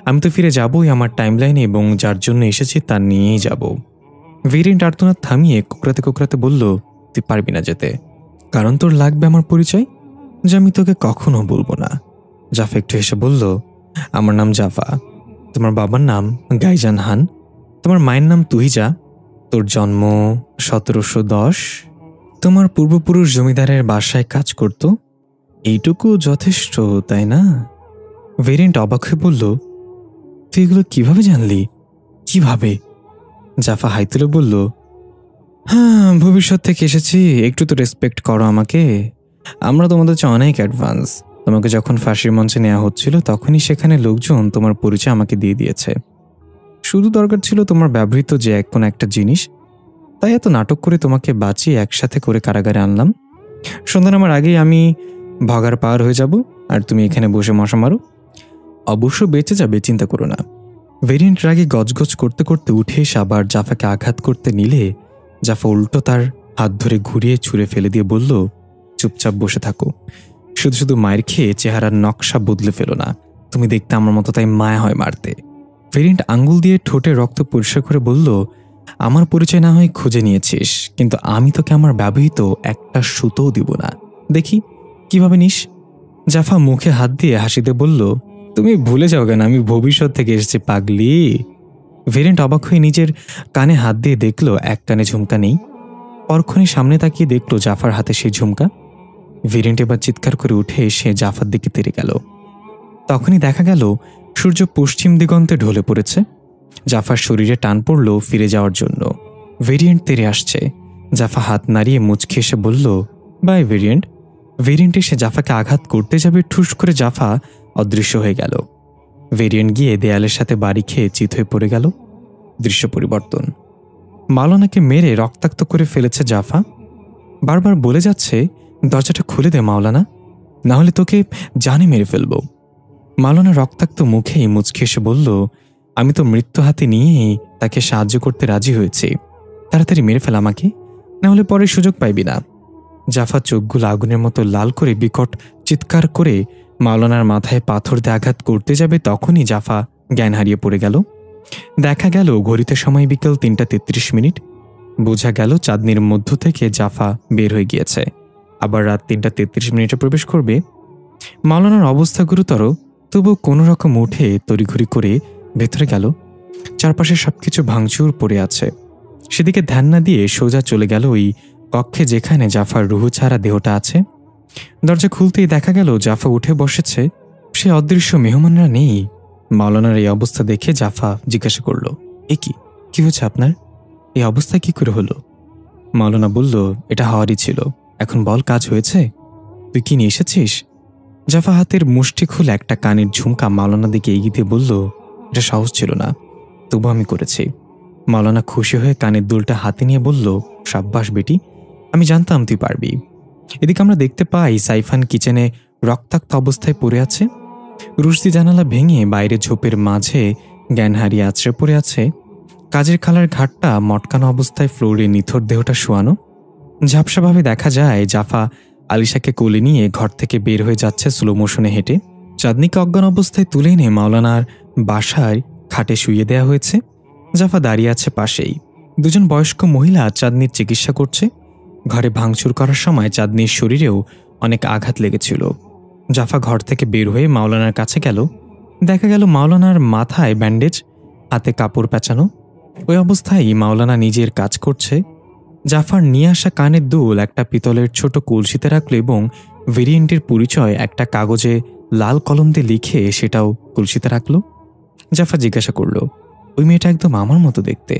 আমি তো ফিরে যাবই আমার টাইমলাইনে এবং যার জন্য এসেছি তার নিয়েই যাব। ভেরিয়েন্ট আর্তনাদ থামিয়ে কোকড়াতে কোকড়াতে বলল, তুই পারবি না যেতে, কারণ তোর লাগবে আমার পরিচয়, যা আমি তোকে কখনো বলবো না। জাফা একটু হেসে বলল, আমার নাম জাফা, তোমার বাবার নাম গাইজান হান, তোমার মায়ের নাম তুহিজা, তোর জন্ম 1710, তোমার পূর্বপুরুষ জমিদারের বাসায় কাজ করত, এইটুকু যথেষ্ট তাই না? ভেরিয়েন্ট অবাক হয়ে বলল, তুই এগুলো কিভাবে জানলি? কিভাবে? জাফা হাই তুলে বলল, হ্যাঁ, ভবিষ্যৎ থেকে এসেছি, একটু তো রেসপেক্ট করো আমাকে। আমরা তোমাদের চেয়ে অনেক অ্যাডভান্স। তোমাকে যখন ফাঁসির মঞ্চে নেওয়া হচ্ছিল তখনই সেখানে লোকজন তোমার পরিচয় আমাকে দিয়ে দিয়েছে। শুধু দরকার ছিল তোমার ব্যবহৃত যে কোনো একটা জিনিস, তাই এত নাটক করে তোমাকে বাঁচিয়ে একসাথে করে কারাগারে আনলাম। সন্ধ্যা নামার আগেই আমি ভাগার পার হয়ে যাব, আর তুমি এখানে বসে মশা মারো। অবশ্য বেঁচে যাবে, চিন্তা করো না। ভেরিয়েন্ট রাগে গজগজ করতে করতে উঠে এসে আবার জাফাকে আঘাত করতে নিলে জাফা উল্টো তার হাত ধরে ঘুরিয়ে ছুঁড়ে ফেলে দিয়ে বলল, চুপচাপ বসে থাকো, শুধু শুধু মায়ের খেয়ে চেহারার নকশা বদলে ফেলো না। তুমি দেখতে আমার মতো, তাই মায়া হয় মারতে। ভেরিয়েন্ট আঙ্গুল দিয়ে ঠোঁটে রক্ত পরিষ্কার করে বলল, আমার পরিচয় না হয় খুঁজে নিয়েছিস, কিন্তু আমি তোকে আমার ব্যবহৃত একটা সুতোও দিব না। দেখি কিভাবে নিস। জাফা মুখে হাত দিয়ে হাসিতে বলল, তুমি ভুলে যাও কেন আমি ভবিষ্যৎ থেকে এসেছি পাগলি। ভেরিয়েন্ট অবাক হয়ে নিজের কানে হাত দিয়ে দেখল এক কানে ঝুমকা নেই। পরক্ষণে সামনে তাকিয়ে দেখল জাফার হাতে সেই ঝুমকা। ভেরিয়েন্ট এবার চিৎকার করে উঠে এসে জাফার দিকে তেড়ে গেল। তখনই দেখা গেল সূর্য পশ্চিম দিগন্তে ঢলে পড়েছে। জাফার শরীরে টান পড়ল ফিরে যাওয়ার জন্য। ভেরিয়েন্ট তেড়ে আসছে। জাফা হাত নাড়িয়ে মুচকে এসে বলল, বাই ভেরিয়েন্ট। ভেরিয়েন্ট এসে জাফাকে আঘাত করতে যাবে, ঠুস করে জাফা অদৃশ্য হয়ে গেল। ভেরিয়েন্ট গিয়ে দেয়ালের সাথে বাড়ি খেয়ে চিত হয়ে পড়ে গেল। দৃশ্য পরিবর্তন। মাওলানাকে মেরে রক্তাক্ত করে ফেলেছে জাফা। বারবার বলে যাচ্ছে, দরজাটা খুলে দে মাওলানা, না হলে তোকে জানে মেরে ফেলব। মাওলানা রক্তাক্ত মুখেই মুচকি এসে বলল, আমি তো মৃত্যু হাতে নিয়েই তাকে সাহায্য করতে রাজি হয়েছি, তাড়াতাড়ি মেরে ফেল আমাকে, না হলে পরে সুযোগ পাইবি না। জাফা চোখগুলো আগুনের মতো লাল করে বিকট চিৎকার করে মাওলানার মাথায় পাথর দিয়ে আঘাত করতে যাবে, তখনই জাফা জ্ঞান হারিয়ে পড়ে গেল। দেখা গেল ঘড়িতে সময় বিকেল 3:33। বোঝা গেল চাঁদনির মধ্য থেকে জাফা বের হয়ে গিয়েছে, আবার রাত 3:33 প্রবেশ করবে। মাওলানার অবস্থা গুরুতর, তবুও কোনো রকম উঠে তড়িঘড়ি করে ভেতরে গেল। চারপাশে সবকিছু ভাঙচুর পড়ে আছে। সেদিকে ধ্যান না দিয়ে সোজা চলে গেল ওই কক্ষে যেখানে জাফার রুহু ছাড়া দেহটা আছে। দরজা খুলতেই দেখা গেল জাফা উঠে বসেছে। সে অদৃশ্য মেহমানরা নেই। মাওলানার এই অবস্থা দেখে জাফা জিজ্ঞাসা করল, এ কি হয়েছে আপনার? এই অবস্থা কি করে হলো? মাওলানা বলল, এটা হওয়ারই ছিল। এখন বল, কাজ হয়েছে? তুই কি নিয়ে এসেছিস? জাফা হাতের মুষ্টি খুলে একটা কানের ঝুমকা মাওলানা দিকে এগিয়ে দিয়ে বলল, এটা সহজ ছিল না, তবু আমি করেছি। মাওলানা খুশি হয়ে কানের দুলটা হাতে নিয়ে বলল, সাব্বাস বেটি, আমি জানতাম তুই পারবি। এদিকে আমরা দেখতে পাই সাইফান কিচেনে রক্তাক্ত অবস্থায় পড়ে আছে। রুশদি জানালা ভেঙে বাইরে ঝোপের মাঝে জ্ঞান হারিয়ে আছড়ে পড়ে আছে। কাজের খালার ঘাটটা মটকানো অবস্থায় ফ্লোরে নিথর দেহটা শোয়ানো। ঝাপসাভাবে দেখা যায় জাফা আলিশাকে কোলে নিয়ে ঘর থেকে বের হয়ে যাচ্ছে স্লো মোশনে হেঁটে। চাঁদনিকে অজ্ঞান অবস্থায় তুলে এনে মাওলানার বাসায় খাটে শুইয়ে দেয়া হয়েছে। জাফা দাঁড়িয়ে আছে পাশেই। দুজন বয়স্ক মহিলা চাঁদনির চিকিৎসা করছে। ঘরে ভাঙচুর করার সময় চাঁদনির শরীরেও অনেক আঘাত লেগেছিল। জাফা ঘর থেকে বের হয়ে মাওলানার কাছে গেল। দেখা গেল মাওলানার মাথায় ব্যান্ডেজ, হাতে কাপড় পেঁচানো। ওই অবস্থায় মাওলানা নিজের কাজ করছে। জাফার নিয়ে আসা কানের দুল একটা পিতলের ছোট কলসিতে রাখল এবং ভেরিয়েন্টের পরিচয় একটা কাগজে লাল কলম দিয়ে লিখে সেটাও কলসিতে রাখল। জাফা জিজ্ঞাসা করল, ওই মেয়েটা একদম আমার মতো দেখতে,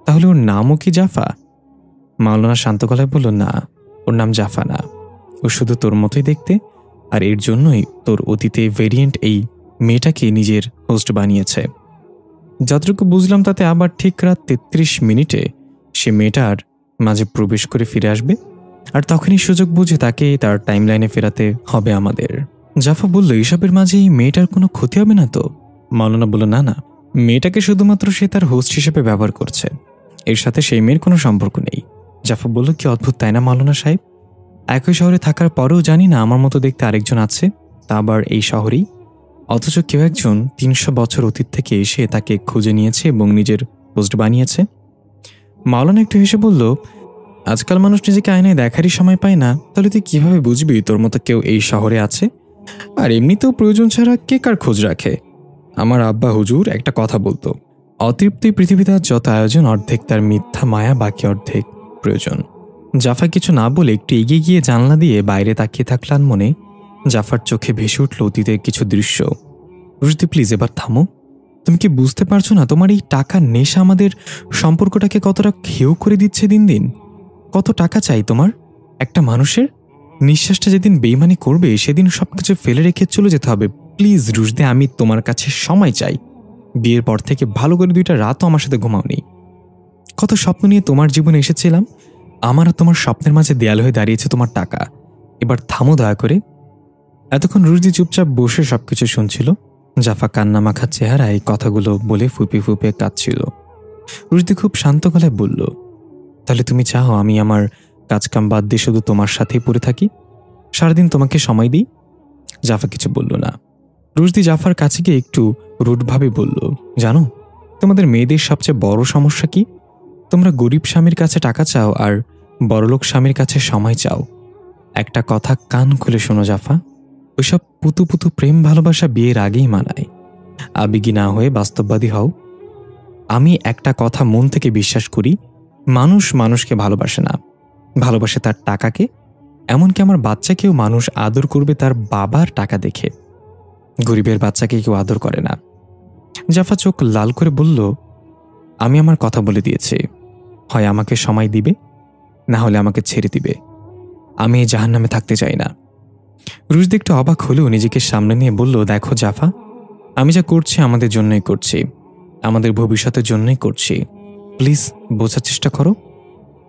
তাহলে ওর নামও কি জাফা? মাওলানা শান্ত গলায় বলল, না, ওর নাম জাফা না, ও শুধু তোর মতোই দেখতে, আর এর জন্যই তোর অতীতে ভেরিয়েন্ট এই মেয়েটাকে নিজের হোস্ট বানিয়েছে। যতটুকু বুঝলাম তাতে আবার ঠিক রাত 33 মিনিটে সে মেয়েটার মাঝে প্রবেশ করে ফিরে আসবে, আর তখনই সুযোগ বুঝে তাকে তার টাইমলাইনে ফেরাতে হবে আমাদের। জাফা বলল, এসবের মাঝে এই মেয়েটার কোনো ক্ষতি হবে না তো? মাওলানা বলল, না না, মেয়েটাকে শুধুমাত্র সে তার হোস্ট হিসেবে ব্যবহার করছে, এর সাথে সেই মেয়ের কোনো সম্পর্ক নেই। জাফা বলল, কি অদ্ভুত তাই না মাওলানা সাহেব? একই শহরে থাকার পরেও জানি না আমার মতো দেখতে আরেকজন আছে, তা আবার এই শহরেই। অথচ কেউ একজন ৩০০ বছর অতীত থেকে এসে তাকে খুঁজে নিয়েছে এবং নিজের হোস্ট বানিয়েছে। মাওলানা একটু হেসে বলল, আজকাল মানুষ নিজেকে আয়নায় দেখারই সময় পায় না, তাহলে তুই কিভাবে বুঝবি তোর মতো কেউ এই শহরে আছে? আর এমনিতেও প্রয়োজন ছাড়া কে কার খোঁজ রাখে? আমার আব্বা হুজুর একটা কথা বলতো, অতৃপ্তি পৃথিবীতে যত আয়োজন, অর্ধেক তার মিথ্যা মায়া, বাকি অর্ধেক প্রয়োজন। জাফা কিছু না বলে একটু এগিয়ে গিয়ে জানলা দিয়ে বাইরে তাকিয়ে থাকলাম মনে। জাফার চোখে ভেসে উঠল অতীতের কিছু দৃশ্য। রুশদি, প্লিজ এবার থামো। তুমি কি বুঝতে পারছো না তোমার এই টাকার নেশা আমাদের সম্পর্কটাকে কতটা ক্ষেয় করে দিচ্ছে দিন দিন? কত টাকা চাই তোমার একটা মানুষের? নিঃশ্বাসটা যেদিন বেইমানি করবে সেদিন সবকিছু ফেলে রেখে চলে যেতে হবে। প্লিজ রুশদি, আমি তোমার কাছে সময় চাই। বিয়ের পর থেকে ভালো করে 2টা রাতও আমার সাথে ঘুমাওনি। কত স্বপ্ন নিয়ে তোমার জীবনে এসেছিলাম, আমার আর তোমার স্বপ্নের মাঝে দেয়াল হয়ে দাঁড়িয়েছে তোমার টাকা। এবার থামো দয়া করে। এতক্ষণ রুশদি চুপচাপ বসে সবকিছু শুনছিল। জাফা কান্না মাখা চেহারায় কথাগুলো বলে ফুপিয়ে ফুপিয়ে কাঁদছিল। রুশদি খুব শান্ত গলায় বলল, তাহলে তুমি চাও আমি আমার কাজকাম বাদ দিয়ে শুধু তোমার সাথেই পড়ে থাকি, সারাদিন তোমাকে সময় দিই? জাফা কিছু বলল না। রুশদি জাফার কাছে গিয়ে একটু রুডভাবে বলল, জানো তোমাদের মেয়েদের সবচেয়ে বড় সমস্যা কি? তোমরা গরিব স্বামীর কাছে টাকা চাও আর বড়লোক স্বামীর কাছে সময় চাও। একটা কথা কান খুলে শোনো জাফা, ওইসব পুতু পুতু প্রেম ভালোবাসা বিয়ের আগেই মানায়। আবেগী না হয়ে বাস্তববাদী হও। আমি একটা কথা মন থেকে বিশ্বাস করি, মানুষ মানুষকে ভালোবাসে না, ভালোবাসে তার টাকাকে। এমনকি আমার বাচ্চাকেও মানুষ আদর করবে তার বাবার টাকা দেখে, গরিবের বাচ্চাকে কেউ আদর করে না। জাফা চোখ লাল করে বলল, আমি আমার কথা বলে দিয়েছি, হয় আমাকে সময় দিবে, না হলে আমাকে ছেড়ে দিবে। আমি এই জাহান্নামে থাকতে চাই না। রুশদি একটু অবাক হলেও নিজেকে সামনে নিয়ে বলল, দেখো জাফা, আমি যা করছি আমাদের জন্যই করছি, আমাদের ভবিষ্যতের জন্যই করছি। প্লিজ বোঝার চেষ্টা করো।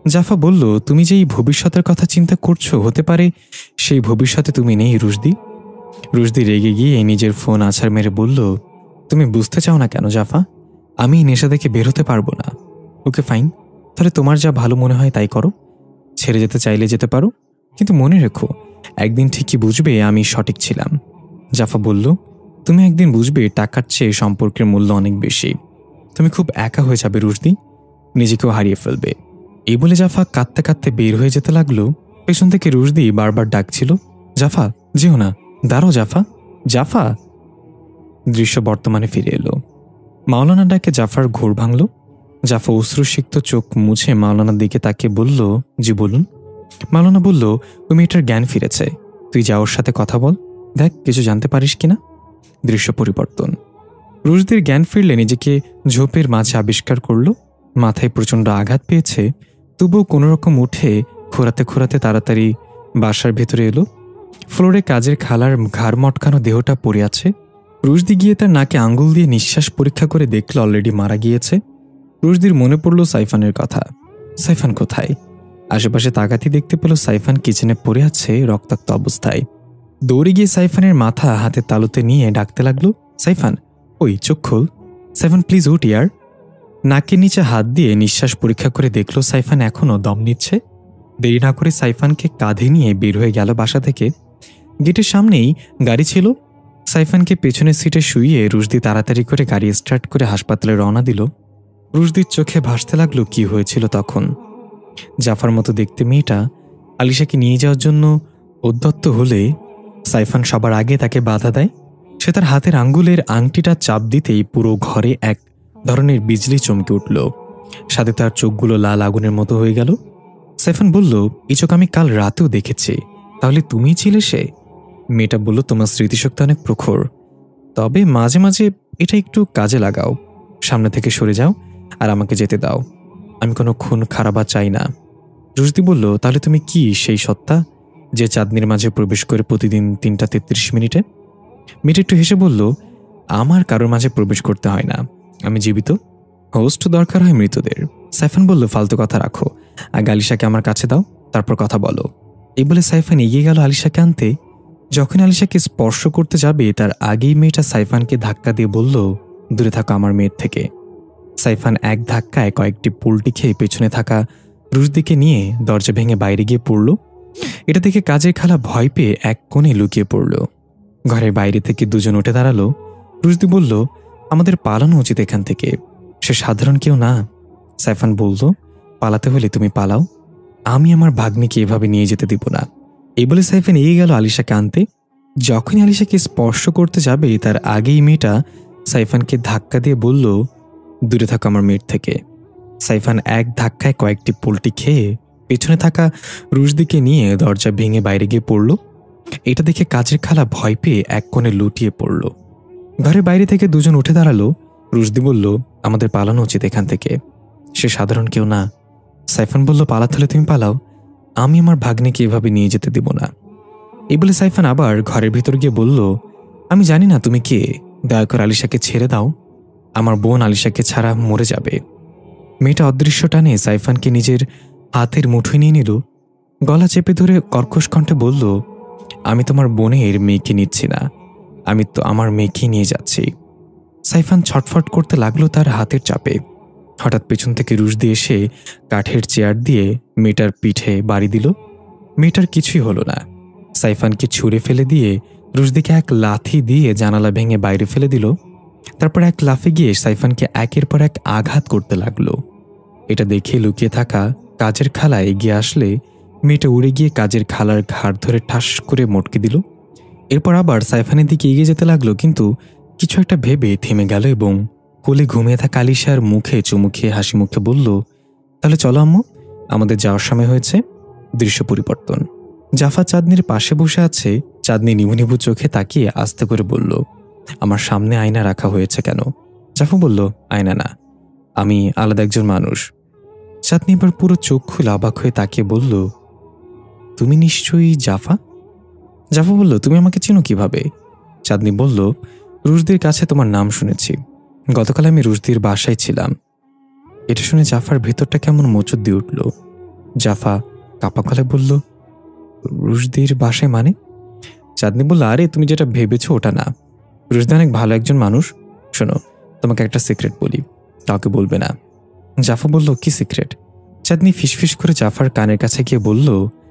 জাফা বলল, তুমি যে এই ভবিষ্যতের কথা চিন্তা করছো, হতে পারে সেই ভবিষ্যতে তুমি নেই রুশদি। রুশদি রেগে গিয়ে নিজের ফোন আছাড় মেরে বলল, তুমি বুঝতে চাও না কেন জাফা? আমি নেশা দেখে বের হতে পারবো না। ওকে ফাইন, তাহলে তোমার যা ভালো মনে হয় তাই করো। ছেড়ে যেতে চাইলে যেতে পারো, কিন্তু মনে রেখো একদিন ঠিকই বুঝবে আমি সঠিক ছিলাম। জাফা বলল, তুমি একদিন বুঝবে টাকার চেয়ে সম্পর্কের মূল্য অনেক বেশি। তুমি খুব একা হয়ে যাবে রুশদি, নিজেকেও হারিয়ে ফেলবে। এই বলে জাফা কাঁদতে কাঁদতে বের হয়ে যেতে লাগলো। পেছন থেকে রুশদি বারবার ডাকছিল, জাফা যেও না, দাঁড়ো জাফা, জাফা। দৃশ্য বর্তমানে ফিরে এলো। মাওলানা ডাকে জাফার ঘোর ভাঙল। জাফা অশ্রুসিক্ত চোখ মুছে মাওলানার দিকে তাকিয়ে বলল, জি বলুন। মাওলানা বলল, ওই মেয়েটার জ্ঞান ফিরেছে, তুই যা ওর সাথে কথা বল, দেখ কিছু জানতে পারিস কিনা। দৃশ্য পরিবর্তন। রুশদির জ্ঞান ফিরলে নিজেকে ঝোপের মাঝে আবিষ্কার করল। মাথায় প্রচণ্ড আঘাত পেয়েছে, তবুও কোনোরকম উঠে খোরাতে খোরাতে তাড়াতাড়ি বাসার ভেতরে এলো। ফ্লোরে কাজের খালার ঘাড় মটকানো দেহটা পড়ে আছে। রুশদি গিয়ে তার নাকে আঙ্গুল দিয়ে নিঃশ্বাস পরীক্ষা করে দেখল অলরেডি মারা গিয়েছে। রুশদির মনে পড়ল সাইফানের কথা। সাইফান কোথায়? আশেপাশে তাকাতি দেখতে পেল সাইফান কিচেনে পড়ে আছে রক্তাক্ত অবস্থায়। দৌড়ে গিয়ে সাইফানের মাথা হাতে তালুতে নিয়ে ডাকতে লাগলো, সাইফান, ওই চোখ খোল, সাইফান প্লিজ উঠ ইয়ার। নাকের নিচে হাত দিয়ে নিঃশ্বাস পরীক্ষা করে দেখল সাইফান এখনও দম নিচ্ছে। দেরি না করে সাইফানকে কাঁধে নিয়ে বের হয়ে গেল বাসা থেকে। গেটের সামনেই গাড়ি ছিল। সাইফানকে পেছনের সিটে শুইয়ে রুশদি তাড়াতাড়ি করে গাড়ি স্টার্ট করে হাসপাতালে রওনা দিল। রুশদির চোখে ভাসতে লাগলো কি হয়েছিল তখন। জাফার মতো দেখতে মেয়েটা আলিশাকে নিয়ে যাওয়ার জন্য উদ্যত্ত হলে সাইফান সবার আগে তাকে বাধা দেয়। সে তার হাতের আঙ্গুলের আংটিটা চাপ দিতেই পুরো ঘরে এক ধরনের বিজলি চমকে উঠল। সাথে তার চোখগুলো লাল আগুনের মতো হয়ে গেল। সাইফান বলল, এই চোখ আমি কাল রাতেও দেখেছি, তাহলে তুমিই ছিলে সে? মেয়েটা বলল, তোমার স্মৃতিশক্তি অনেক প্রখর, তবে মাঝে মাঝে এটা একটু কাজে লাগাও। সামনে থেকে সরে যাও আর আমাকে যেতে দাও, আমি কোনো খুন খারাপ চাই না। রুশদি বলল, তাহলে তুমি কি সেই সত্তা যে চাঁদনির মাঝে প্রবেশ করে প্রতিদিন 3টা 33 মেয়েটা একটু হেসে বলল, আমার কারোর মাঝে প্রবেশ করতে হয় না, আমি জীবিত, হোস্ট দরকার হয় মৃতদের। সাইফান বলল, ফালতু কথা রাখো, আগে আলিশাকে আমার কাছে দাও, তারপর কথা বলো। এই বলে সাইফান এগিয়ে গেল আলিশাকে আনতে। যখন আলিশাকে স্পর্শ করতে যাবে তার আগেই মেয়েটা সাইফানকে ধাক্কা দিয়ে বলল, দূরে থাকো আমার মেয়ের থেকে। সাইফান এক ধাক্কায় কয়েকটি পুলটি খেয়ে পেছনে থাকা রুশদিকে নিয়ে দরজা ভেঙে বাইরে গিয়ে পড়ল। এটা দেখে কাজের খালা ভয় পেয়ে এক কোণে লুকিয়ে পড়ল। ঘরের বাইরে থেকে দুজন উঠে দাঁড়ালো। রুশদি বলল, আমাদের পালানো উচিত এখান থেকে, সে সাধারণ কেউ না। সাইফান বলল, পালাতে হলে তুমি পালাও, আমি আমার ভাগ্নিকে এভাবে নিয়ে যেতে দিব না। এই বলে সাইফান এগিয়ে গেল আলিশাকে আনতে। যখনই আলিশাকে স্পর্শ করতে যাবে তার আগেই মেয়েটা সাইফানকে ধাক্কা দিয়ে বলল, দূরে থাকো আমার মেয়ের থেকে। সাইফান এক ধাক্কায় কয়েকটি পোল্টি খেয়ে পেছনে থাকা রুশদিকে নিয়ে দরজা ভেঙে বাইরে গিয়ে পড়ল। এটা দেখে কাজের খালা ভয় পেয়ে এক কোণে লুটিয়ে পড়ল। ঘরের বাইরে থেকে দুজন উঠে দাঁড়ালো। রুশদি বলল, আমাদের পালানো উচিত এখান থেকে, সে সাধারণ কেউ না। সাইফান বলল, পালাতে হলে তুমি পালাও, আমি আমার ভাগ্নিকে এভাবে নিয়ে যেতে দিব না। এই বলে সাইফান আবার ঘরের ভিতর গিয়ে বলল, আমি জানি না তুমি কে, দয়া করে আলিশাকে ছেড়ে দাও, আমার বোন আলিশাকে ছাড়া মরে যাবে। মেয়েটা অদৃশ্য টানে সাইফানকে নিজের হাতের মুঠোয় নিয়ে নিল। গলা চেপে ধরে কর্কশ কণ্ঠে বলল, আমি তোমার বোনের মেয়েকে নিচ্ছি না, আমি তো আমার মেয়েকে নিয়ে যাচ্ছি। সাইফান ছটফট করতে লাগলো তার হাতের চাপে। হঠাৎ পেছন থেকে রুশদি এসে কাঠের চেয়ার দিয়ে মেয়েটার পিঠে বাড়ি দিল। মেয়েটার কিছুই হলো না। সাইফানকে ছুঁড়ে ফেলে দিয়ে রুশদিকে এক লাথি দিয়ে জানালা ভেঙে বাইরে ফেলে দিল। তারপর এক লাফে গিয়ে সাইফানকে একের পর এক আঘাত করতে লাগলো। এটা দেখে লুকিয়ে থাকা কাজের খালা এগিয়ে আসলে মেয়েটা উড়ে গিয়ে কাজের খালার ঘাড় ধরে ঠাস করে মটকে দিল। এরপর আবার সাইফানের দিকে এগিয়ে যেতে লাগলো, কিন্তু কিছু একটা ভেবে থেমে গেল এবং কোলে ঘুমিয়ে থাকা আলিশার মুখে চুমু খেয়ে হাসি মুখে বলল, তাহলে চলো আম্মু, আমাদের যাওয়ার সময় হয়েছে। দৃশ্য পরিবর্তন। জাফা চাঁদনির পাশে বসে আছে। চাঁদনি নিভু নিভু চোখে তাকিয়ে আস্তে করে বলল, আমার সামনে আয়না রাখা হয়েছে কেন? জাফা বলল, আয়না না, আমি আলাদা একজন মানুষ। চাঁদনি এবার পুরো চোখ খুলে অবাক হয়ে তাকিয়ে বলল, তুমি নিশ্চয়ই জাফা? জাফা বলল, তুমি আমাকে চিনো কিভাবে? চাঁদনি বলল, রুশদির কাছে তোমার নাম শুনেছি, গতকাল আমি রুশদির বাসায় ছিলাম। এটা শুনে জাফার ভেতরটা কেমন মোচড় দিয়ে উঠল। জাফা কাপা গলায় বলল, রুশদির বাসায় মানে? চাঁদনি বলল, আরে তুমি যেটা ভেবেছো ওটা না, রুশদি অনেক ভালো একজন মানুষ। শোনো, তোমাকে একটা সিক্রেট বলি, কাউকে বলবে না। জাফা বলল, কি সিক্রেট? চাঁদনি ফিসফিস করে জাফার কানের কাছে গিয়ে বলল,